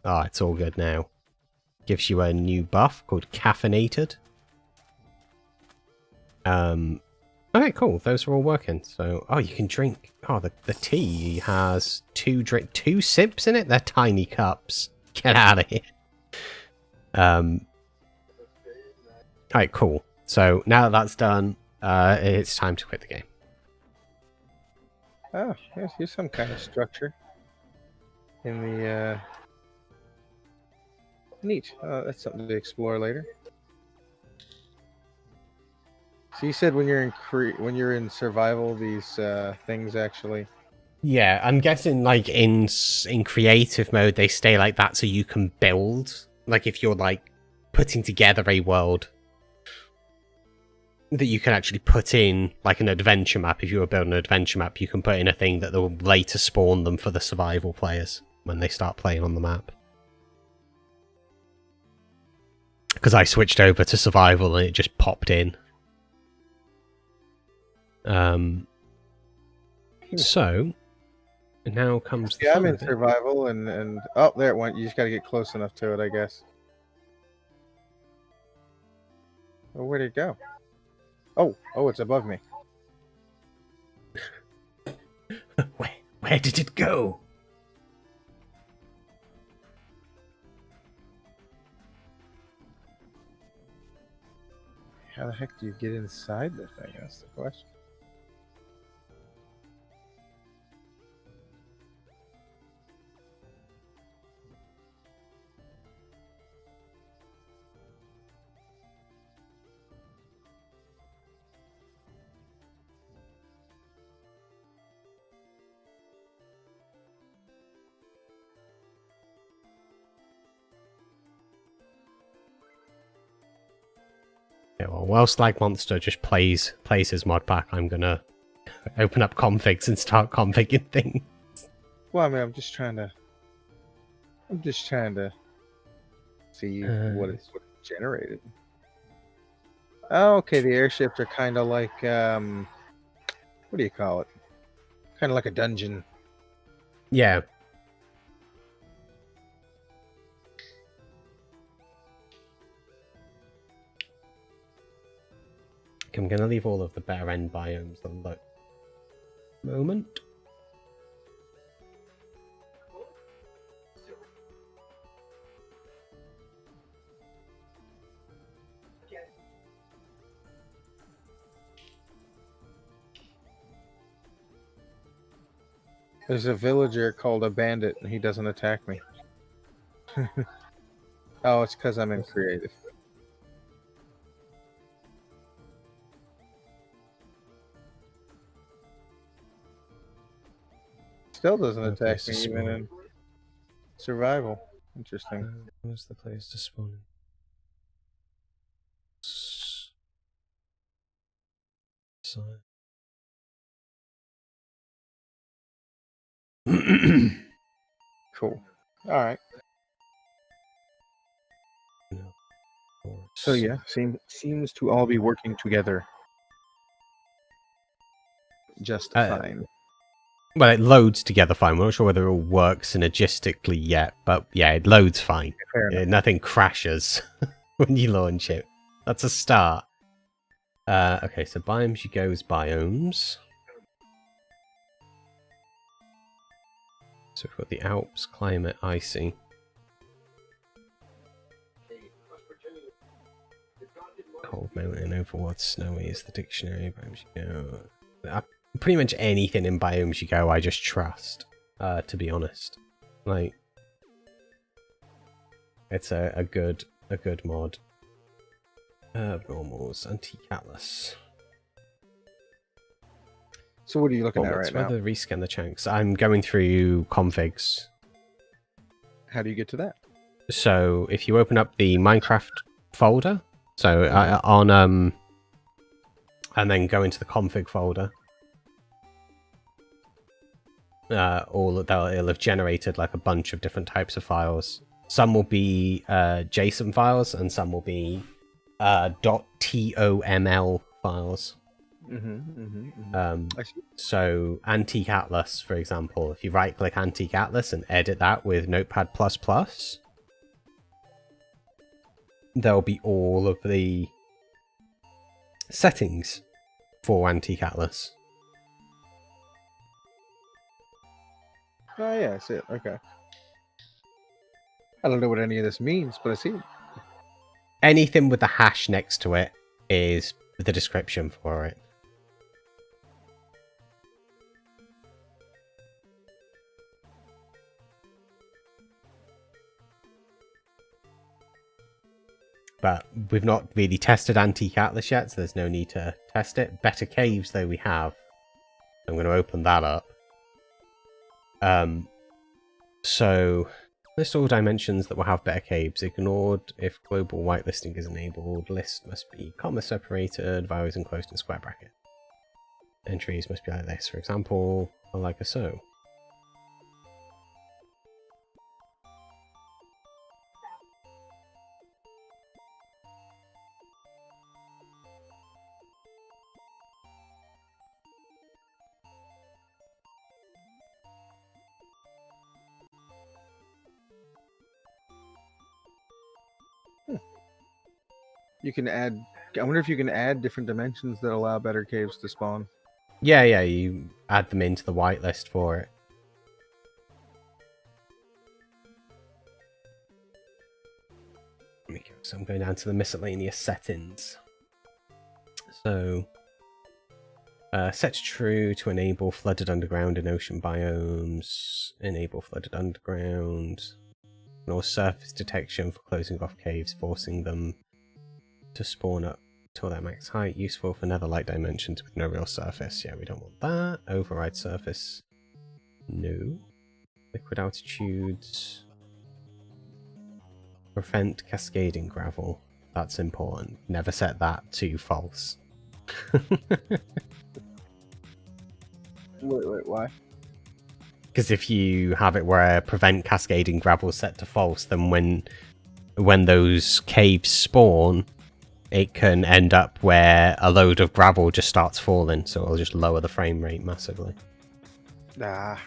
Ah, it's all good now. Gives you a new buff called Caffeinated. Okay, cool. Those are all working. So, oh, you can drink. Oh, the tea has two sips in it. They're tiny cups. Get out of here. Alright, cool. So now that that's done, it's time to quit the game. Oh, here's some kind of structure in the. Neat. That's something to explore later. So you said when you're in survival, these things actually. Yeah, I'm guessing like in creative mode they stay like that so you can build. Like if you're like putting together a world that you can actually put in like an adventure map. If you were building an adventure map, you can put in a thing that will later spawn them for the survival players when they start playing on the map. Because I switched over to survival and it just popped in. So now comes the I'm in survival and oh, there it went. You just got to get close enough to it, I guess. Oh, where'd it go? Oh, it's above me. Where did it go? How the heck do you get inside the thing? That's the question. Yeah, well, whilst Lagmonster just plays his mod pack, I'm gonna open up configs and start configuring things. Well, I mean, I'm just trying to see what it's generated. Oh, okay, the airships are kind of like what do you call it? Kind of like a dungeon. Yeah. I'm going to leave all of the better end biomes alone. Moment. There's a villager called a bandit, and he doesn't attack me. Oh, it's because I'm in creative. Still doesn't attack me even in survival. Interesting. Where's the place to spawn in? Cool. All right. So yeah, seems to all be working together just fine. Well, it loads together fine. We're not sure whether it all works synergistically yet, but yeah, it loads fine. Nothing crashes when you launch it. That's a start. Okay, so biomes you go as biomes. So we've got the Alps, climate, icy. Cold mountain, overworld, snowy is the dictionary. Biomes you go. Pretty much anything in biomes you go, I just trust. To be honest, like it's a good mod. Normals, 𝗘𝗡𝗜𝗚𝗏𝗡. So what are you looking at right now? Whether rescan the chunks. I'm going through configs. How do you get to that? So if you open up the Minecraft folder, so and then go into the config folder, it'll have generated like a bunch of different types of files. Some will be JSON files, and some will be .toml files. So 𝗘𝗡𝗜𝗚𝗏𝗡, for example, if you right click 𝗘𝗡𝗜𝗏𝗏 and edit that with Notepad++, there'll be all of the settings for 𝗘𝗡𝗜𝗏𝗏𝗏. Oh yeah, I see it. Okay. I don't know what any of this means, but I see it. Anything with the hash next to it is the description for it. But we've not really tested 𝗘𝗡𝗜𝗏𝗏𝗏 yet, so there's no need to test it. Better caves, though, we have. I'm going to open that up. So list all dimensions that will have better caves. Ignored if global whitelisting is enabled. List must be comma separated, values enclosed in square bracket. Entries must be like this, for example, or like so. You can add. I wonder if you can add different dimensions that allow better caves to spawn. Yeah, you add them into the whitelist for it. So I'm going down to the miscellaneous settings. So set true to enable flooded underground in ocean biomes. Enable flooded underground. Or surface detection for closing off caves, forcing them to spawn up till their max height. Useful for netherlight dimensions with no real surface. Yeah, we don't want that. Override surface. No. Liquid altitudes. Prevent cascading gravel. That's important. Never set that to false. Wait, why? Because if you have it where prevent cascading gravel set to false, then when those caves spawn, it can end up where a load of gravel just starts falling, so it'll just lower the frame rate massively. Ah.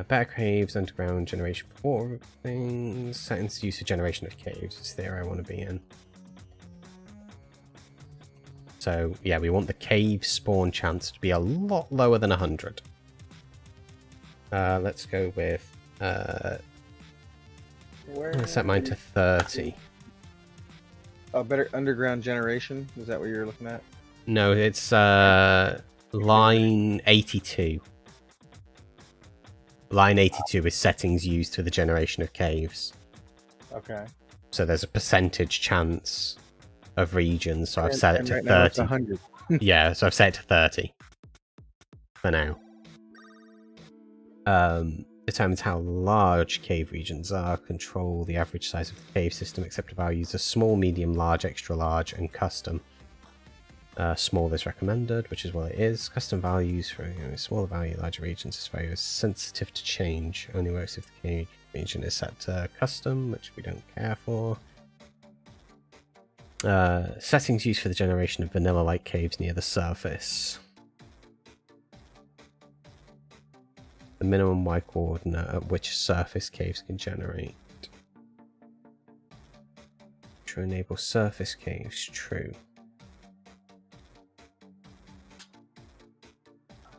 Better caves, underground generation before things, settings use for generation of caves. It's the area I want to be in. So yeah, we want the cave spawn chance to be a lot lower than 100. Let's go with I'm gonna set mine to 30. Oh, better underground generation? Is that what you're looking at? No, it's line 82. Line 82 is settings used for the generation of caves. Okay. So there's a percentage chance of regions, so I've set it to right now it's 30. 100. Yeah, so I've set it to 30 for now. Determines how large cave regions are. Control the average size of the cave system. Accept values are small, medium, large, extra large, and custom. Small is recommended, which is what it is. Custom values for smaller value, larger regions. This value is sensitive to change. Only works if the cave region is set to custom, which we don't care for. Settings used for the generation of vanilla-like caves near the surface. The minimum Y coordinate at which surface caves can generate. To enable surface caves, true.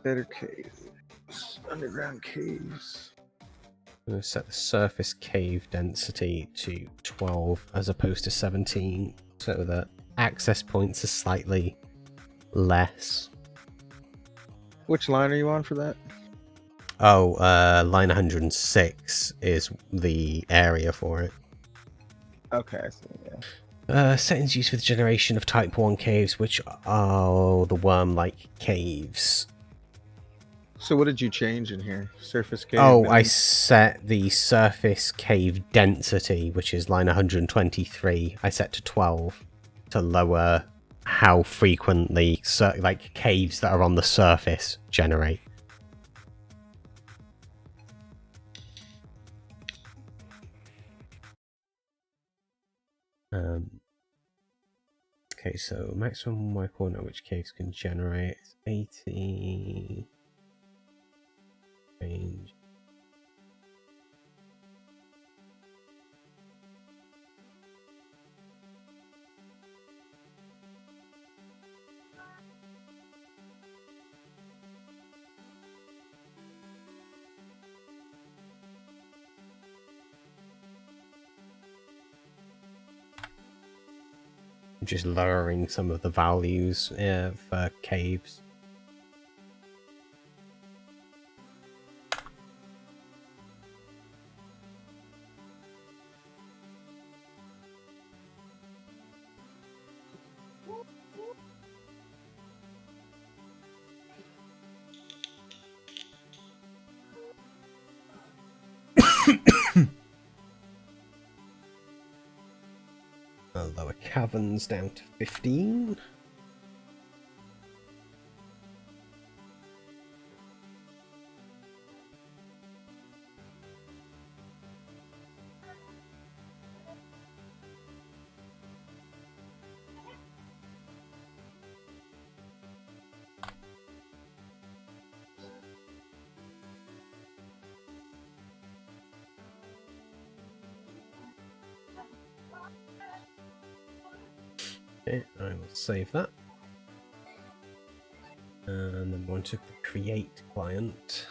Better caves. Underground caves. I'm going to set the surface cave density to 12 as opposed to 17, so that access points are slightly less. Which line are you on for that? Oh, line 106 is the area for it. Okay, I see, yeah. Settings used for the generation of Type 1 caves, which are the worm-like caves. So what did you change in here? Surface cave? Oh, minimum? I set the surface cave density, which is line 123, I set to 12 to lower how frequently like caves that are on the surface generate. Okay, so maximum Y coordinate which caves can generate 80 range. Just lowering some of the values for caves. I'll lower caverns down to 15. Okay, I will save that. And then we'll to the create client.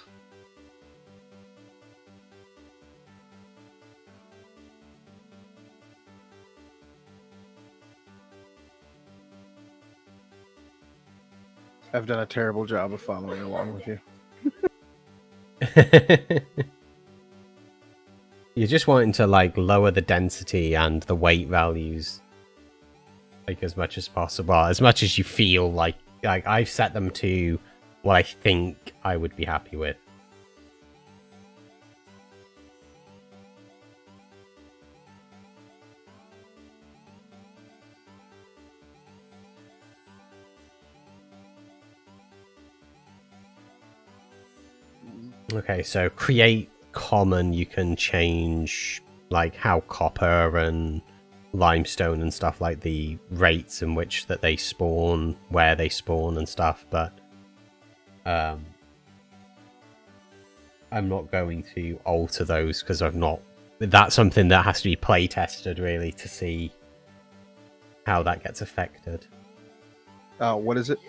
I've done a terrible job of following along with you. You're just wanting to like lower the density and the weight values like as much as possible, as much as you feel like I've set them to what I think I would be happy with. Okay, so create common, you can change like how copper and limestone and stuff, like the rates in which that they spawn, where they spawn and stuff, but I'm not going to alter those because I've not. That's something that has to be play tested really to see how that gets affected. What is it?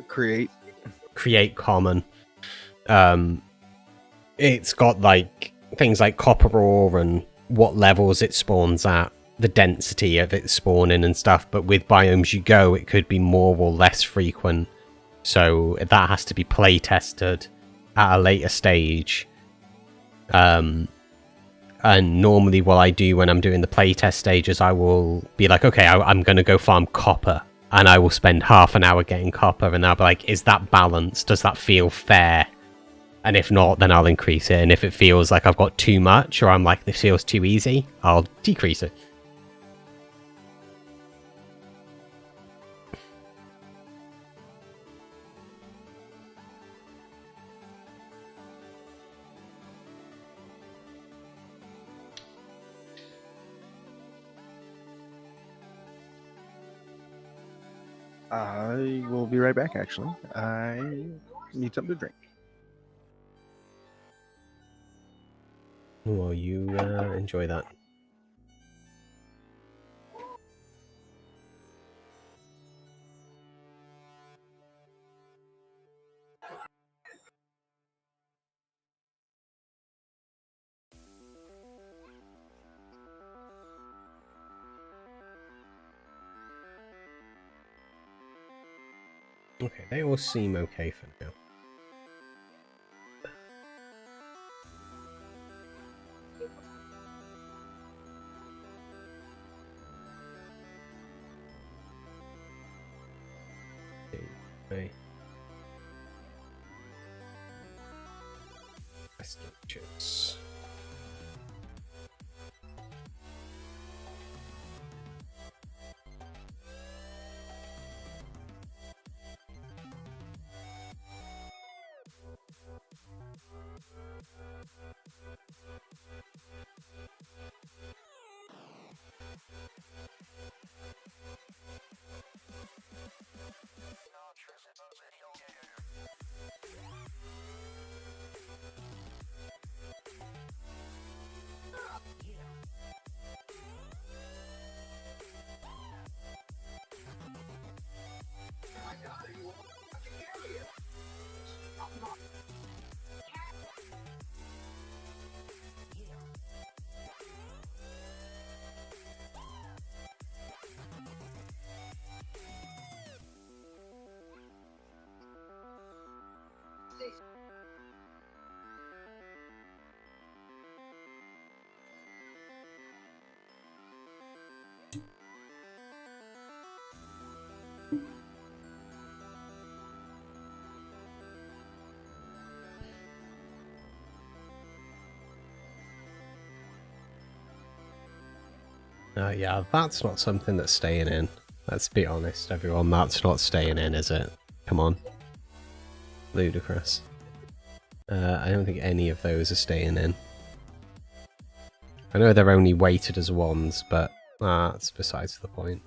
Create Common. It's got like things like copper ore and what levels it spawns at, the density of it spawning and stuff, but with Biomes You Go it could be more or less frequent, so that has to be play tested at a later stage. And normally what I do when I'm doing the playtest stages, I will be like, okay, I'm going to go farm copper, and I will spend half an hour getting copper, and I'll be like, is that balanced? Does that feel fair? And if not, then I'll increase it, and if it feels like I've got too much, or I'm like, this feels too easy, I'll decrease it. I will be right back, actually. I need something to drink. Well, you enjoy that. Okay, they all seem okay for now. Okay. Chips. Yeah, that's not something that's staying in. Let's be honest, everyone. That's not staying in, is it? Come on. Ludicrous. I don't think any of those are staying in. I know they're only weighted as ones, but that's besides the point.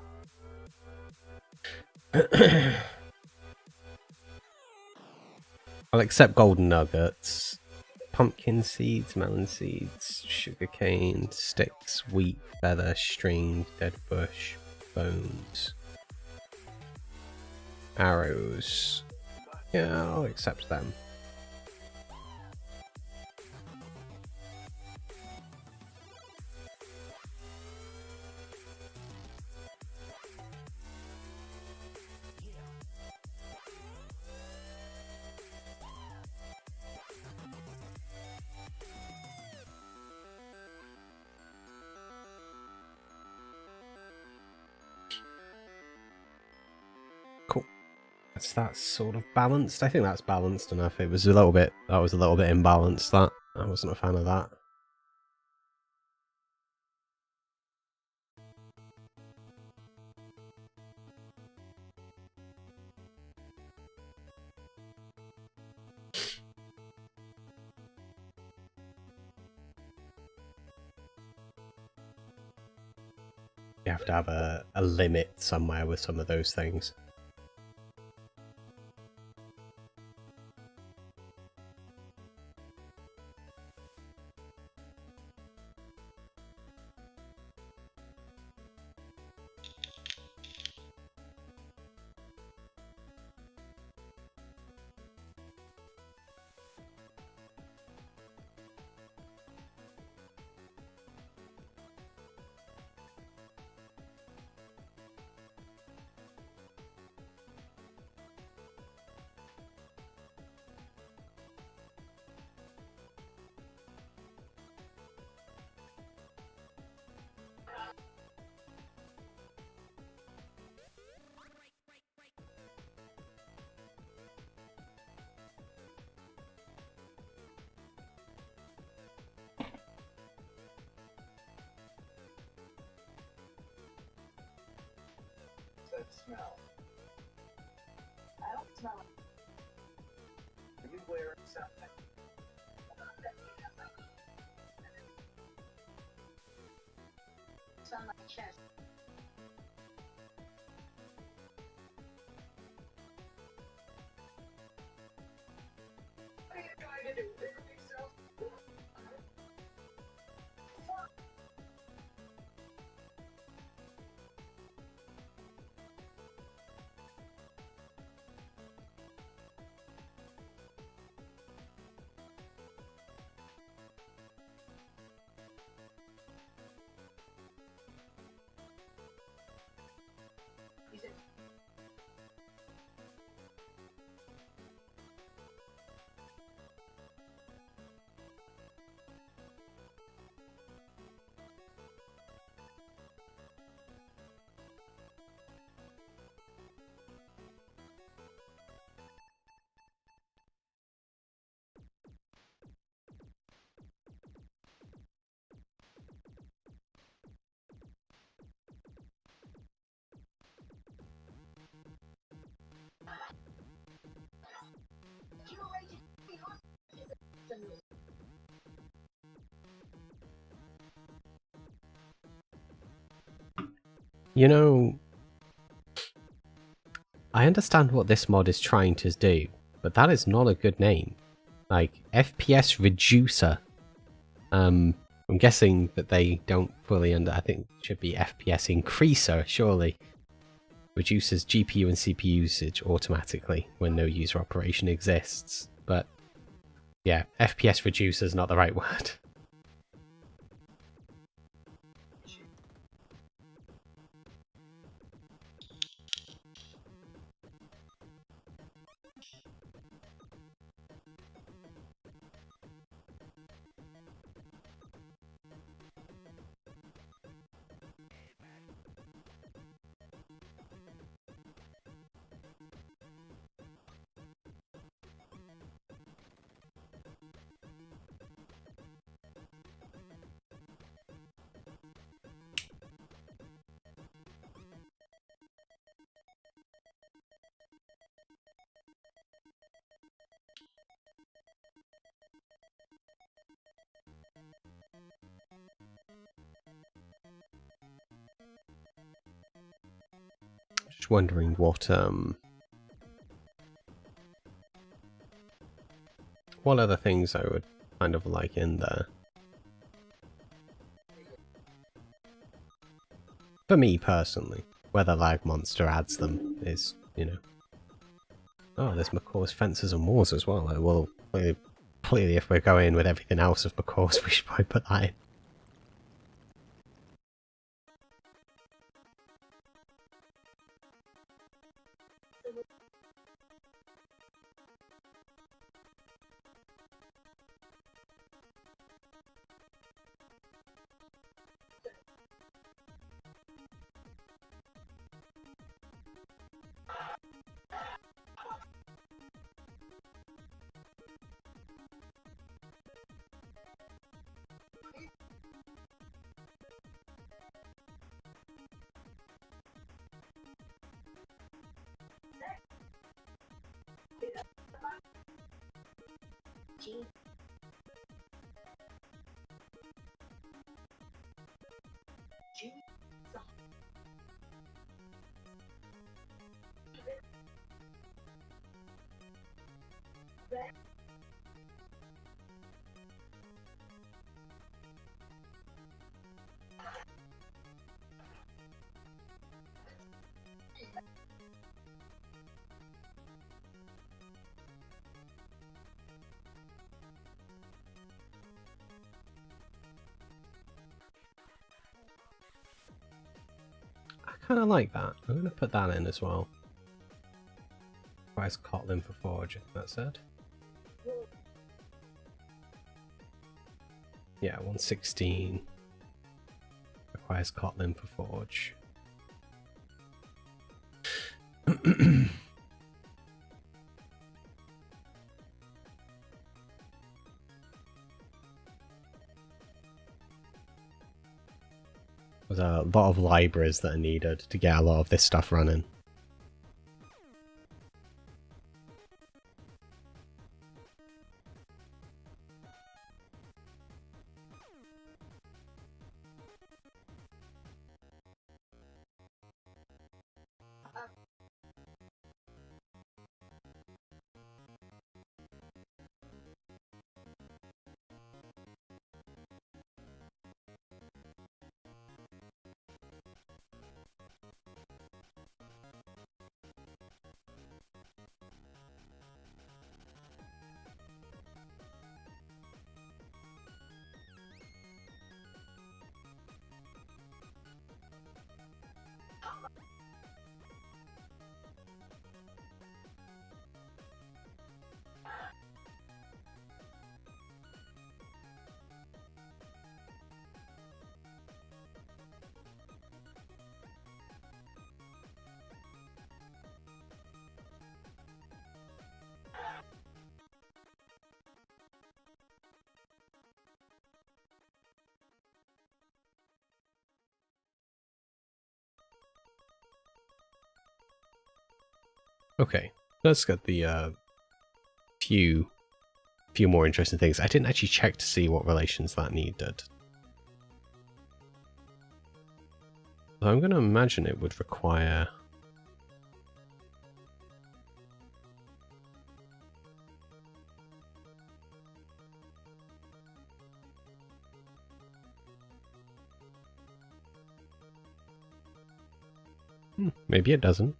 I'll accept golden nuggets. Pumpkin seeds, melon seeds, sugarcane, sticks, wheat, feather, string, dead bush, bones, arrows. Yeah, I'll accept them. That's sort of balanced. I think that's balanced enough. It was a little bit. That was a little bit imbalanced. That I wasn't a fan of that. You have to have a limit somewhere with some of those things. Smell. I don't smell it. Are you wearing something? It's on my chest. What are you trying to do? Figure yourself? You know, I understand what this mod is trying to do, but that is not a good name. Like, FPS Reducer. I'm guessing that they don't fully I think it should be FPS Increaser, surely. Reduces GPU and CPU usage automatically when no user operation exists. But, yeah, FPS Reducer is not the right word. Just wondering what other things I would kind of like in there. For me personally, whether Lagmonster adds them is, you know. Oh, there's 𝗥𝗘's Fences and Wars as well. Well, clearly if we're going with everything else of 𝗥𝗘's, we should probably put that in. I kind of like that. I'm going to put that in as well. Requires 𝗘𝗡𝗜𝗚𝗠𝗏 for forge, that said. Yeah, 116. Requires 𝗘𝗡𝗜𝗚𝗠𝗏 for forge. There's a lot of libraries that are needed to get a lot of this stuff running. Okay, let's get the few more interesting things. I didn't actually check to see what relations that needed. So I'm going to imagine it would require... maybe it doesn't.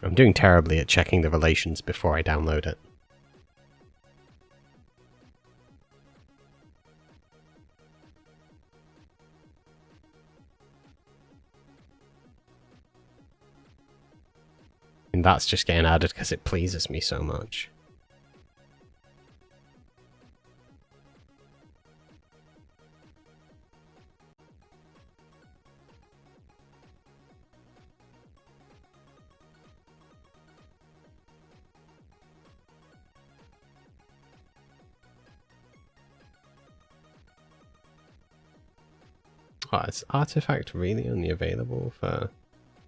I'm doing terribly at checking the relations before I download it. And that's just getting added because it pleases me so much. Oh, is Artifact really only available for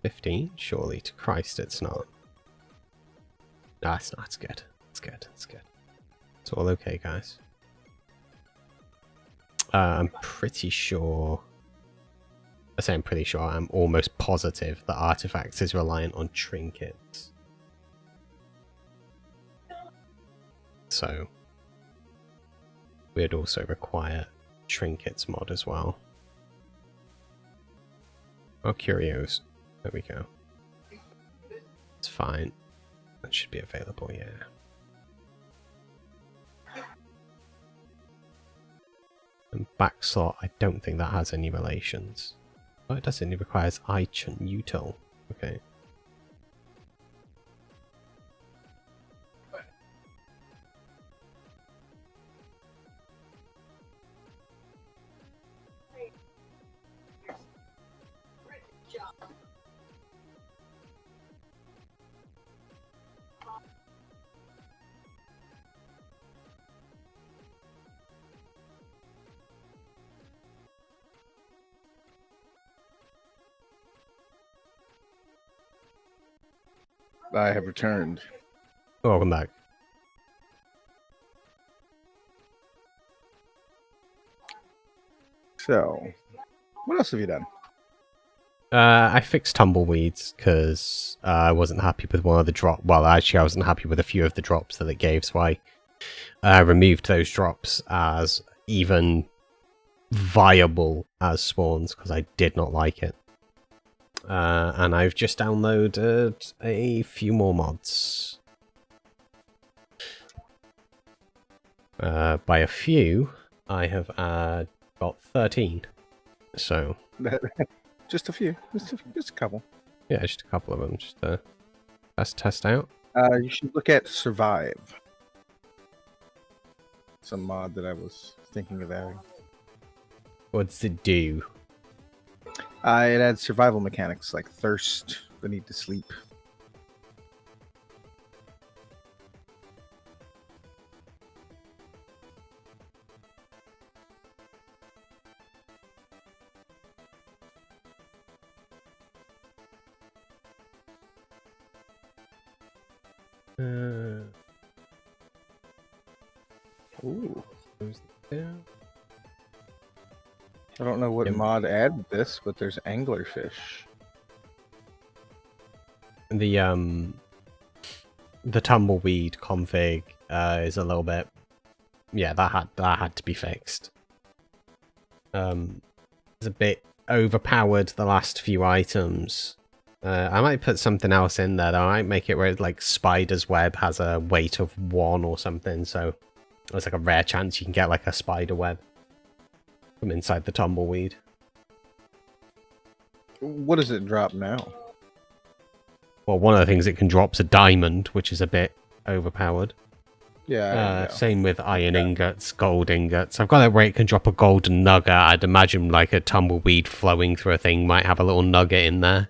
15? Surely to Christ it's not. No, it's not. It's good. It's good. It's good. It's all okay, guys. I'm pretty sure... I say I'm pretty sure. I'm almost positive that Artifacts is reliant on trinkets. So we'd also require trinkets mod as well. Oh, curios. There we go. It's fine. That should be available, yeah. And backslot, I don't think that has any relations. Oh, it does. It requires 𝗖𝗛𝗡𝗖𝗞. Okay. I have returned. Welcome back. So, what else have you done? I fixed tumbleweeds because I wasn't happy with one of the drop. Well, actually, I wasn't happy with a few of the drops that it gave, so I removed those drops as even viable as spawns because I did not like it. And I've just downloaded a few more mods. By a few, I have got 13. So. Just a few. Just a couple. Yeah, just a couple of them. Just to test out. You should look at Survive. It's a mod that I was thinking of adding. What does it do? It adds survival mechanics like thirst, the need to sleep. Ooh. I don't know what mod added this, but there's anglerfish. The tumbleweed config is a little bit. Yeah, that had to be fixed. It's a bit overpowered the last few items. I might put something else in there though. I might make it where like spider's web has a weight of 1 or something, so there's like a rare chance you can get like a spider web from inside the tumbleweed. What does it drop now? Well, one of the things it can drop is a diamond, which is a bit overpowered. Yeah. Same with iron ingots, gold ingots. I've got it where it can drop a golden nugget. I'd imagine like a tumbleweed flowing through a thing might have a little nugget in there.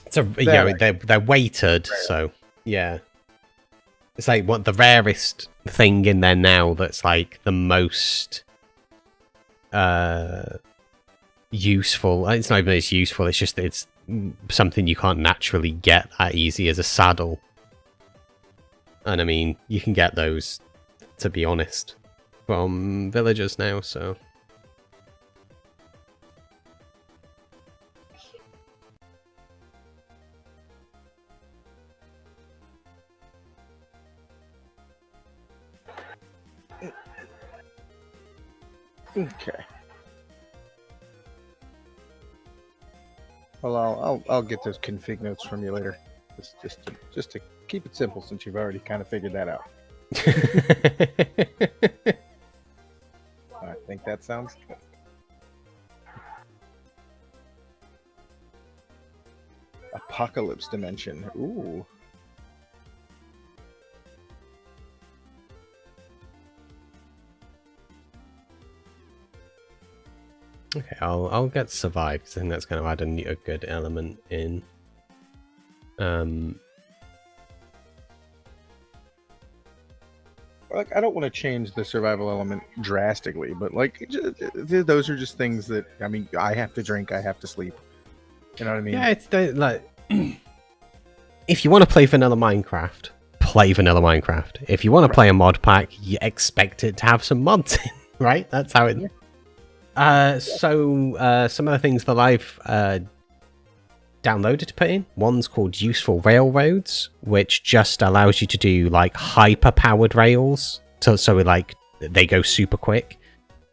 It's they're weighted, so yeah. It's like what the rarest thing in there now that's like the most useful. It's not even as useful, it's just it's something you can't naturally get that easy as a saddle. And I mean, you can get those, to be honest, from villagers now, so. Okay. Well, I'll get those config notes from you later. Just to keep it simple, since you've already kind of figured that out. I think that sounds good. Apocalypse dimension. Ooh. Okay, I'll get survive because I think that's going to add a good element in. Like, I don't want to change the survival element drastically, but like those are just things that, I mean, I have to drink, I have to sleep. You know what I mean? Yeah, it's like if you want to play vanilla Minecraft, play vanilla Minecraft. If you want to play a mod pack, you expect it to have some mods in, right? That's how it. Yeah. Some of the things that I've downloaded to put in. One's called Useful Railroads, which just allows you to do like hyper-powered rails. So like they go super quick.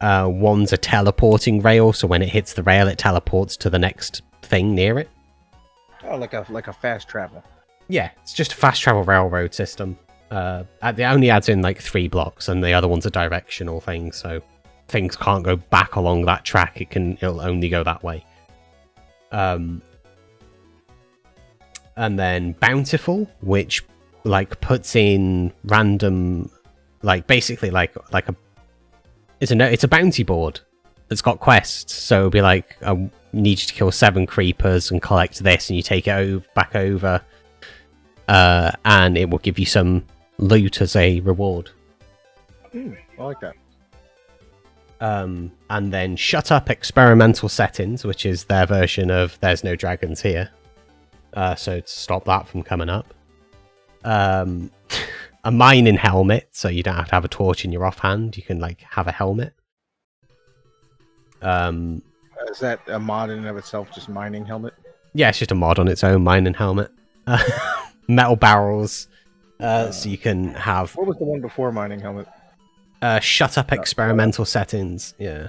One's a teleporting rail, so when it hits the rail, it teleports to the next thing near it. Oh, like a fast travel. Yeah, it's just a fast travel railroad system. It only adds in like 3 blocks, and the other one's a directional thing, so things can't go back along that track. It'll only go that way. And then Bountiful, which like puts in random, like basically like it's a bounty board that's got quests. So it'll be like, I need you to kill 7 creepers and collect this, and you take it back over, and it will give you some loot as a reward. I like that. And then Shut Up Experimental Settings, which is their version of There's No Dragons Here. So to stop that from coming up. A mining helmet, so you don't have to have a torch in your offhand. You can like have a helmet. Is that a mod in and of itself, just mining helmet? Yeah, it's just a mod on its own, mining helmet. Metal barrels, so you can have... What was the one before mining helmet? Shut up experimental settings, yeah.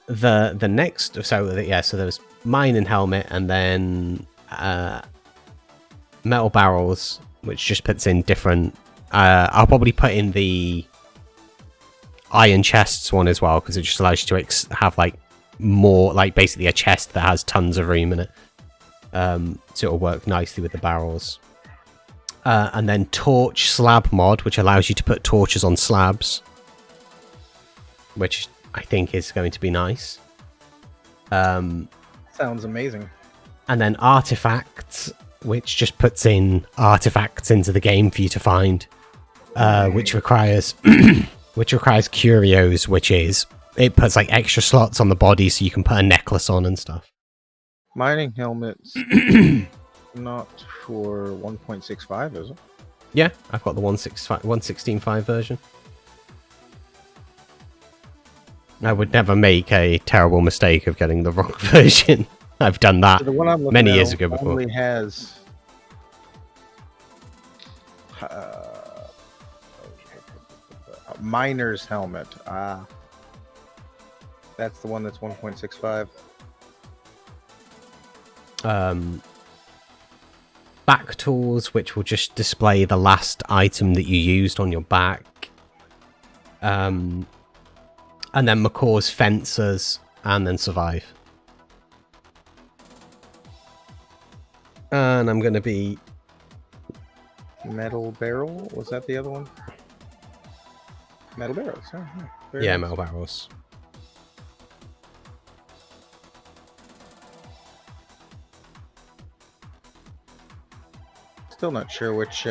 The next... So there was mining helmet, and then metal barrels, which just puts in different... I'll probably put in the iron chests one as well, because it just allows you to have, like, more, like, basically a chest that has tons of room in it. So it'll work nicely with the barrels. And then torch slab mod, which allows you to put torches on slabs, which I think is going to be nice. Sounds amazing. And then artifacts, which just puts in artifacts into the game for you to find, which requires curios, which is it puts like extra slots on the body so you can put a necklace on and stuff. Mining helmets not for 1.65, is it? Yeah, I've got the 1.16.5 version. I would never make a terrible mistake of getting the wrong version. I've done that So the one I'm looking many at years ago before. only has miner's helmet. That's the one that's 1.65. Back tools, which will just display the last item that you used on your back. And then Macaw's fencers, and then survive. And I'm going to be... Metal barrel? Was that the other one? Metal barrels. Oh, yeah, nice. metal barrels. Still not sure which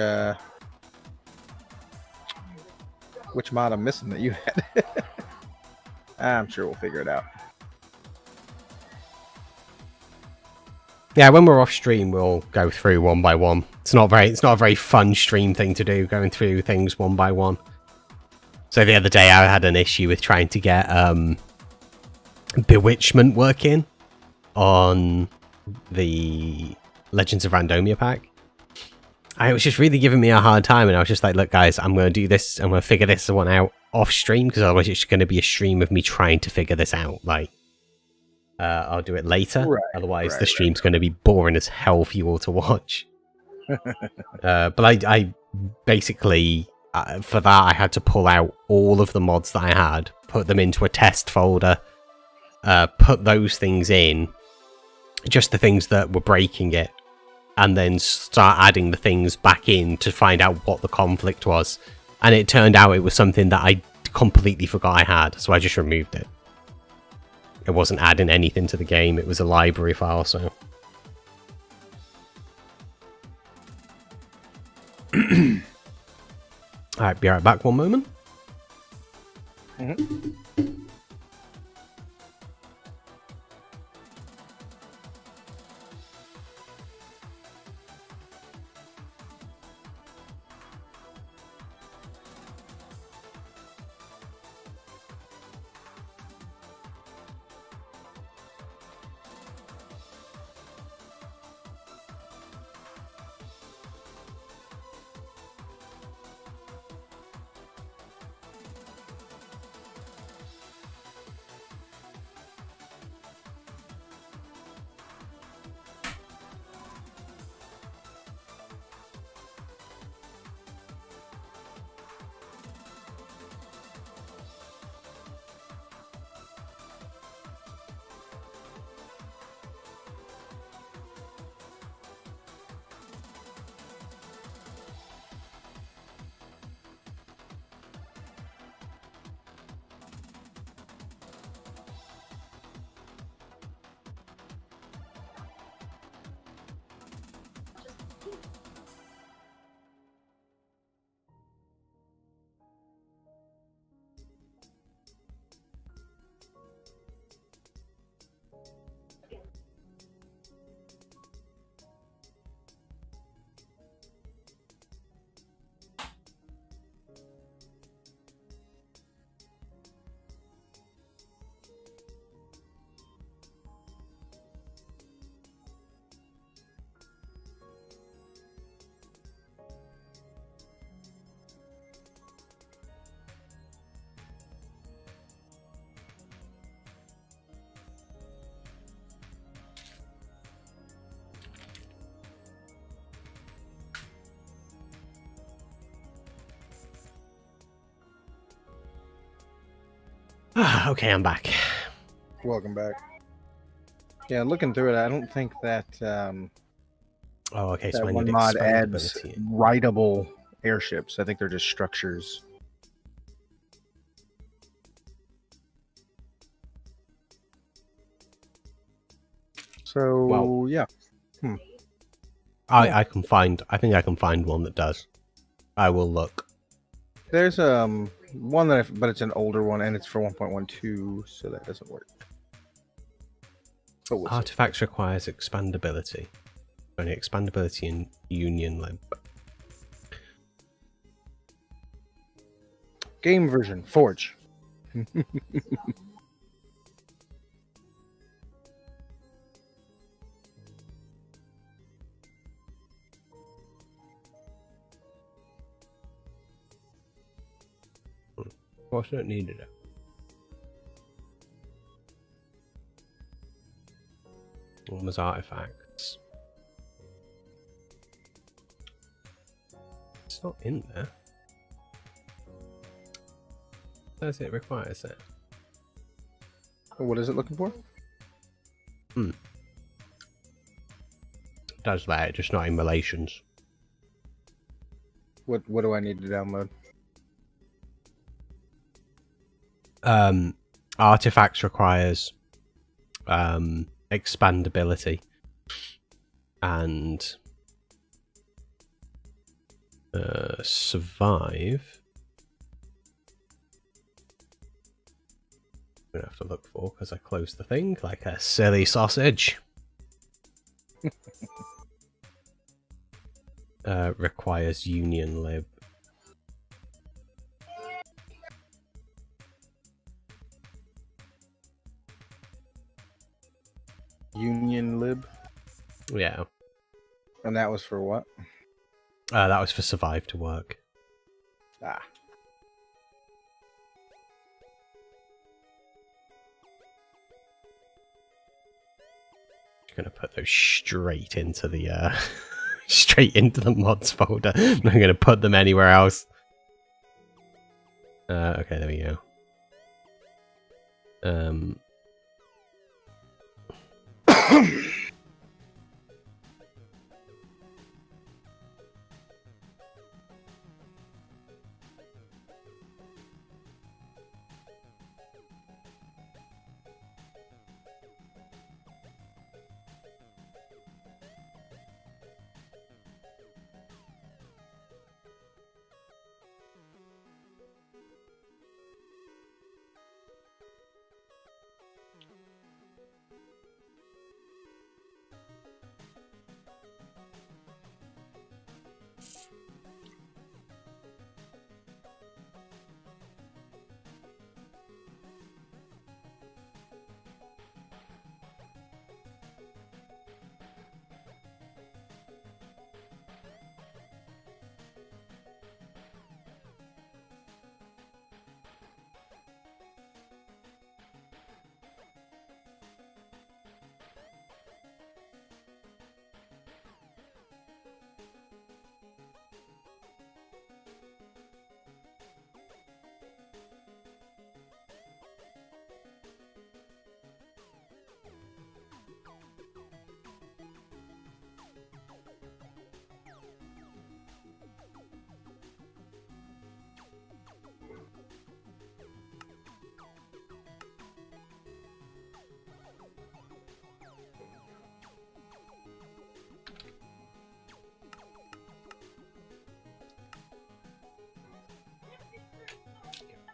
mod I'm missing that you had. I'm sure we'll figure it out. Yeah, when we're off stream, we'll go through one by one. It's not a very fun stream thing to do, going through things one by one. So the other day, I had an issue with trying to get Bewitchment working on the Legends of Randomia pack. It was just really giving me a hard time, and I was just like, look, guys, I'm going to do this. I'm going to figure this one out off stream, because otherwise it's going to be a stream of me trying to figure this out. Like, I'll do it later. Right, otherwise, the stream's going to be boring as hell for you all to watch. But I basically, for that, I had to pull out all of the mods that I had, put them into a test folder, put those things in, just the things that were breaking it, and then start adding the things back in to find out what the conflict was. And it turned out it was something that I completely forgot I had, so I just removed it. It wasn't adding anything to the game, it was a library file, so... Alright, be right back one moment. Mm-hmm. Okay, I'm back. Welcome back. Yeah, looking through it, I don't think that Oh, okay, so that I one need mod adds expandability. rideable airships. I think they're just structures. So Well- yeah, I can find. I think I can find one that does. I will look. there's one that, but it's an older one and it's for 1.12, so that doesn't work. But we'll see. Artifacts requires expandability. Only expandability in Union Lib. Game version Forge. Of course, I don't need it. One was artifacts. It's not in there. Says it requires it. What is it looking for? It does that, just not in relations. What do I need to download? Artifacts requires expandability and survive. I'm gonna have to look for because I closed the thing like a silly sausage. Requires Union Lib. Union Lib, Yeah. and that was for what? That was for survive to work. Ah, Just gonna put those straight into the straight into the mods folder. I'm not gonna put them anywhere else. Okay, there we go.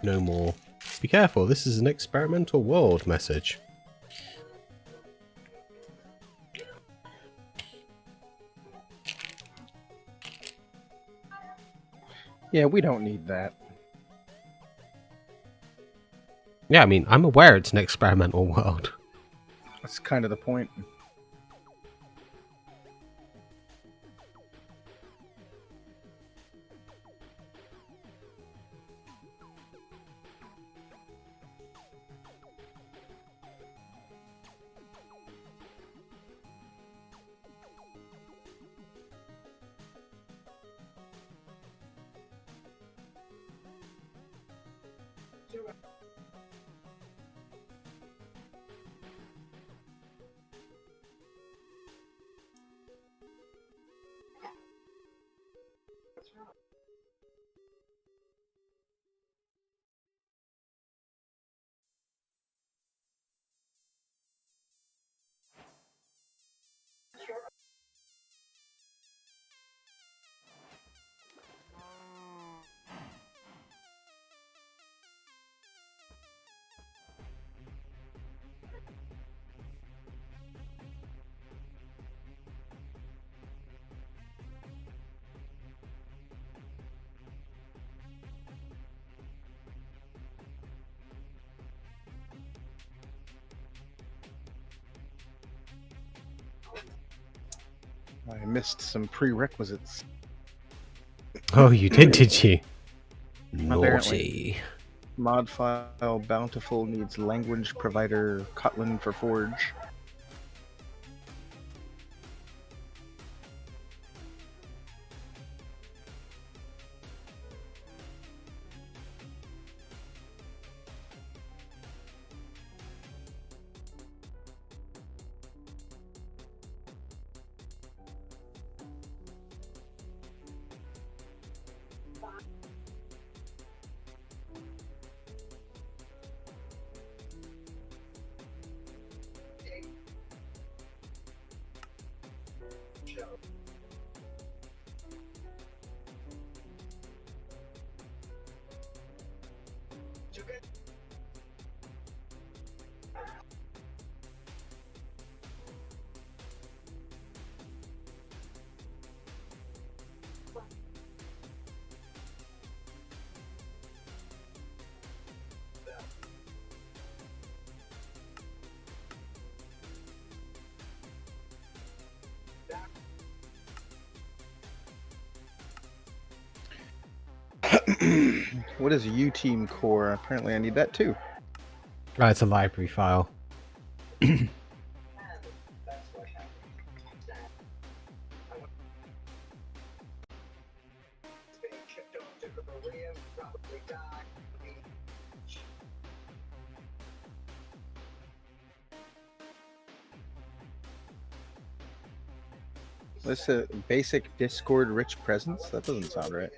No more. Be careful, this is an experimental world message. yeah, we don't need that. Yeah, I mean, I'm aware it's an experimental world. That's kind of the point. I missed some prerequisites. Oh, you did you? Apparently. Naughty. Mod file bountiful needs language provider Kotlin for Forge. What is U-Team Core? Apparently I need that too. Oh, it's a library file. What's a basic Discord rich presence? That doesn't sound right.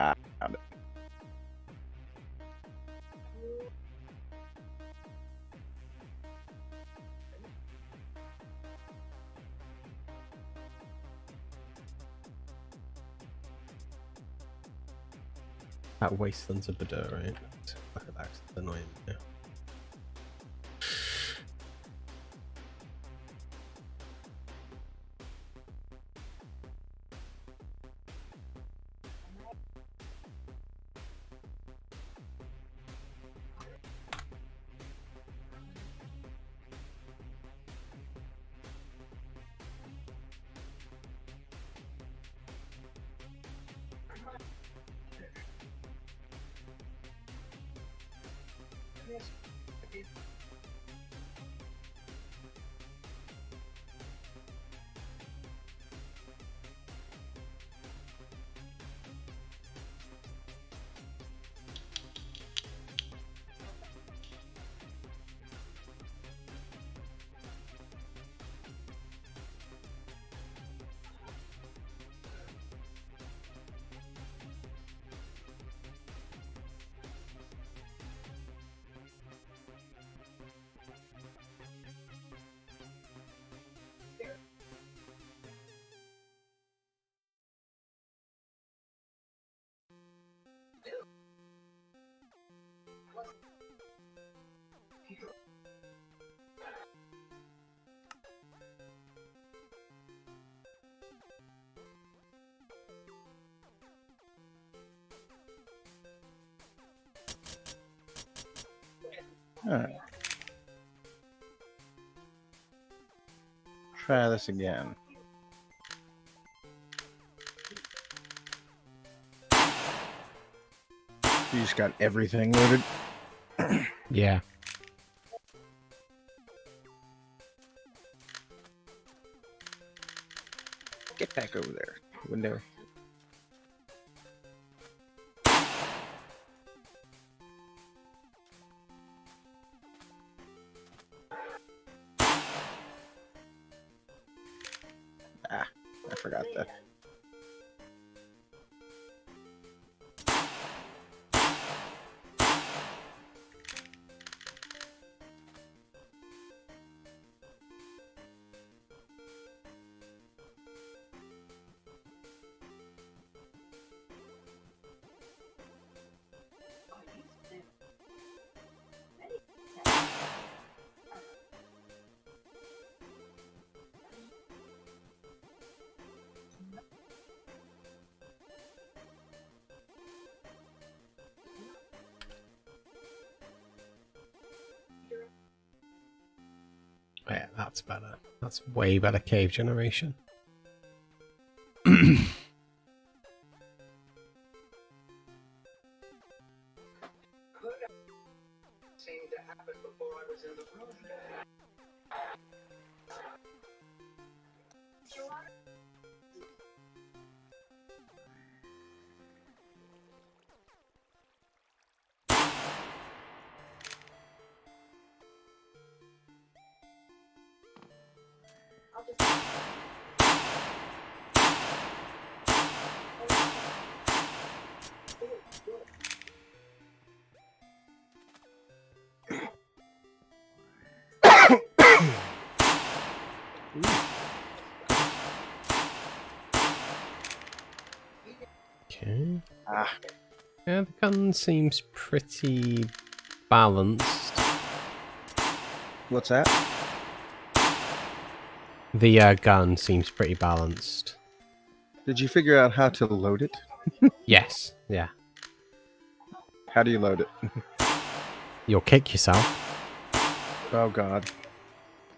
Ah, found it. That wastelands of 𝗥𝗘, right? Look at that, it's annoying. Yeah. Alright. Try this again. You just got everything loaded. Yeah. Get back over there. Window. forgot that. Yeah, that's better. That's way better cave generation. Seemed to happen before I was in the room. Okay. Ah, Yeah, the gun seems pretty balanced. what's that? The gun seems pretty balanced. Did you figure out how to load it? Yes, yeah. How do you load it? You'll kick yourself. Oh God.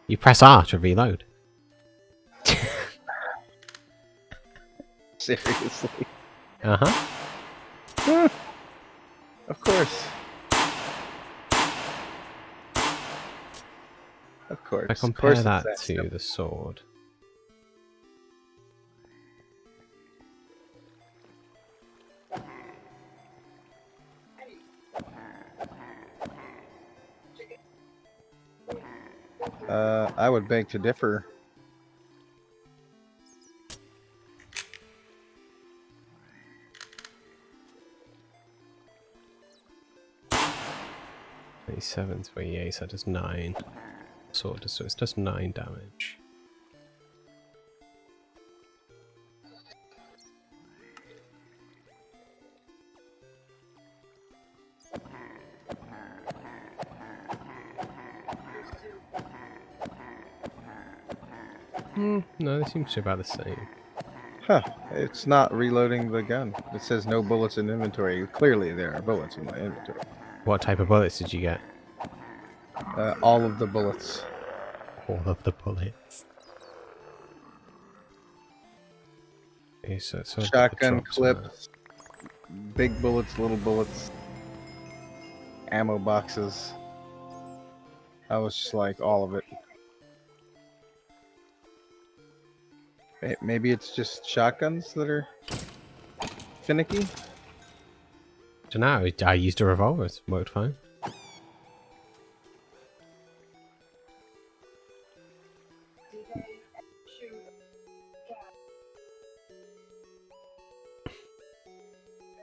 You press R to reload. Seriously. Uh-huh. Of course. Of course. I Of compare course it's that to simple. the sword. I would beg to differ. Seven, 28, so it does 9. Sword does, so it does 9 damage. No, they seem to be about the same. Huh. It's not reloading the gun. It says no bullets in inventory. Clearly there are bullets in my inventory. What type of bullets did you get? All of the bullets. All of the bullets. Okay, so it's sort of Shotgun drops on that. clips. Big bullets, little bullets. Ammo boxes. I was just like all of it. Maybe it's just shotguns that are finicky? Don't know, I used a revolver, it worked fine.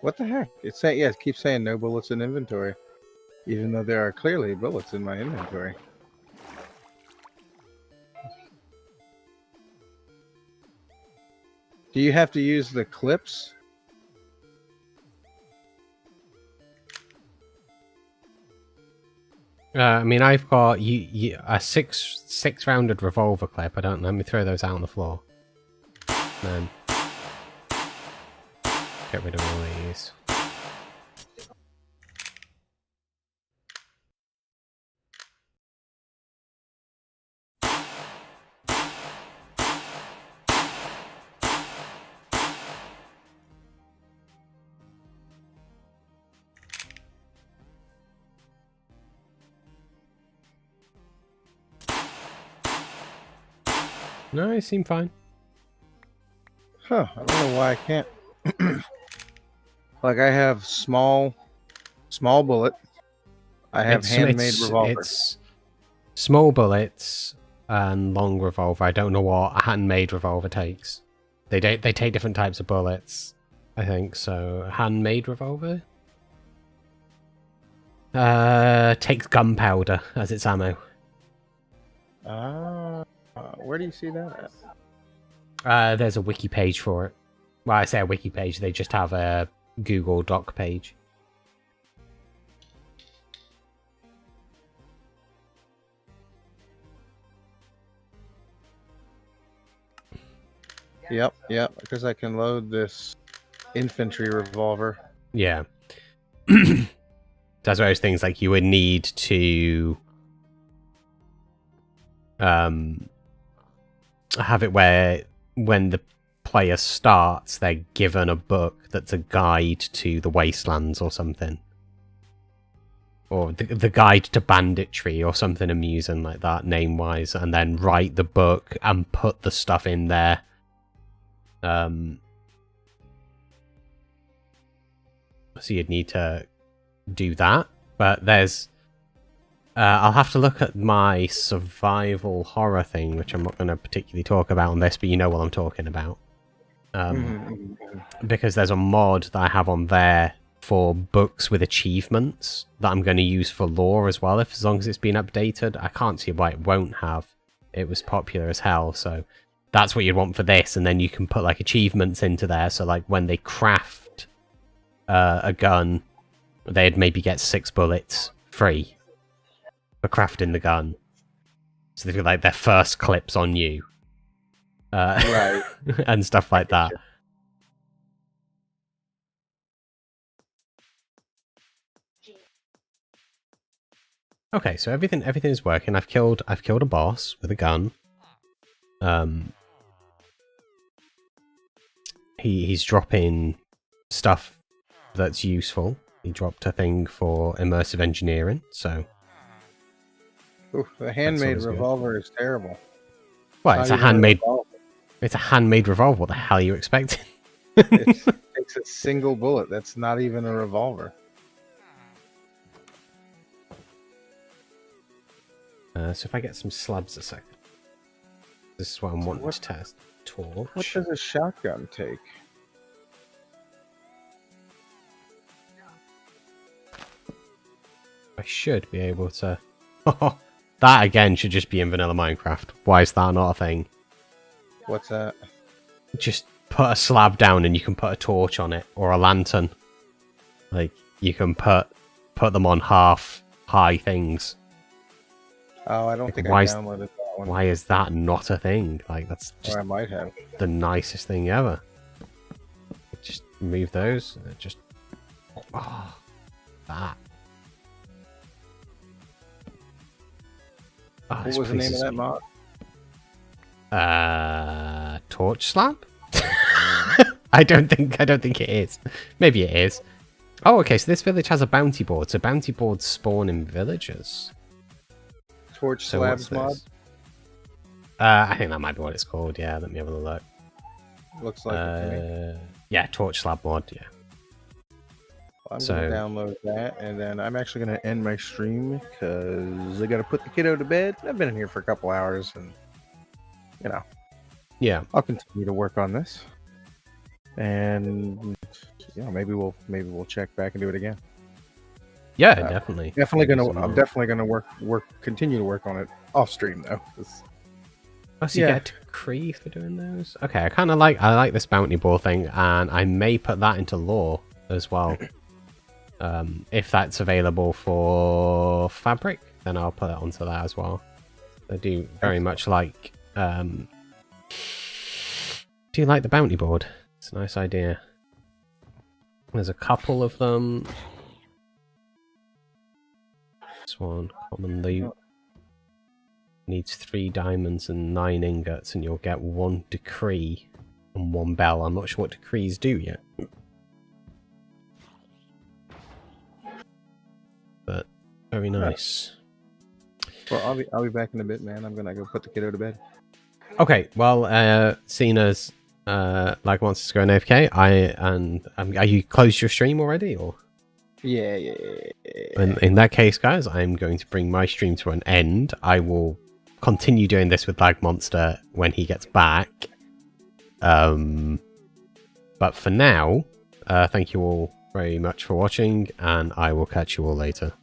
What the heck? It's saying, yeah, it keeps saying no bullets in inventory. Even though there are clearly bullets in my inventory. Do you have to use the clips? I mean, I've got a six rounded revolver clip. I don't. Let me throw those out on the floor. Then get rid of all these. No, they seem fine. Huh, I don't know why I can't. Like I have small bullet. I have handmade revolver. It's small bullets and long revolver. I don't know what a handmade revolver takes. They take different types of bullets, I think. So handmade revolver takes gunpowder as its ammo. Where do you see that at? There's a wiki page for it. Well, I say a wiki page. They just have a Google Doc page. Yep, because I can load this infantry revolver. Yeah. That's those things like you would need to have it where when the player starts, they're given a book that's a guide to the wastelands or something. Or the guide to banditry or something amusing like that, name-wise, and then write the book and put the stuff in there. So you'd need to do that, but there's I'll have to look at my survival horror thing, which I'm not going to particularly talk about on this, but you know what I'm talking about. Because there's a mod that I have on there for books with achievements that I'm going to use for lore as well, as long as it's been updated. I can't see why it won't have. It was popular as hell, so that's what you'd want for this, and then you can put like achievements into there, so like when they craft a gun, they'd maybe get 6 bullets free for crafting the gun. So they've got like their first clips on you. Right. And stuff like that. Okay, so everything is working. I've killed a boss with a gun. He's dropping stuff that's useful. He dropped a thing for immersive engineering, so... Ooh, the handmade revolver is terrible. Well, it's a handmade... It's a handmade revolver. What the hell are you expecting? It takes a single bullet. That's not even a revolver. So if I get some slabs a second. This is what I'm wanting to test. Torch. What does a shotgun take? I should be able to... That, again, should just be in vanilla Minecraft. Why is that not a thing? What's that? Just put a slab down and you can put a torch on it. Or a lantern. Like, you can put them on half-high things. Oh, I don't think I downloaded that one. Why is that not a thing? Like, that's just I might have. the nicest thing ever. Just remove those. Just... Oh, that. Oh, what was the name of that mod? Torch slab? I don't think it is. Maybe it is. Oh, okay, so this village has a bounty board. So bounty boards spawn in villages. Torch Slab Mod? I think that might be what it's called, yeah. Let me have a look. Looks like it to me. Yeah, Torch Slab Mod, yeah. I'm going to download that, and then I'm actually going to end my stream because I got to put the kiddo to bed. I've been in here for a couple hours, and, you know. Yeah. I'll continue to work on this. And, you know, maybe we'll check back and do it again. Yeah, definitely. I'm definitely gonna continue to work on it off stream though. Oh, so you get a decree for doing those? Okay, I like this bounty board thing, and I may put that into lore as well. If that's available for fabric, then I'll put it onto that as well. I do very much like. Do you like the bounty board? It's a nice idea. There's a couple of them. This one, common loot. Needs 3 diamonds and 9 ingots, and you'll get 1 decree and 1 bell. I'm not sure what decrees do yet. But very nice. Well, I'll be back in a bit, man. I'm gonna go put the kiddo to bed. Okay, well, seeing as Lagmonster's going AFK, are you closed your stream already, or? Yeah. In that case, guys, I'm going to bring my stream to an end. I will continue doing this with Lagmonster when he gets back. But for now, thank you all very much for watching, and I will catch you all later.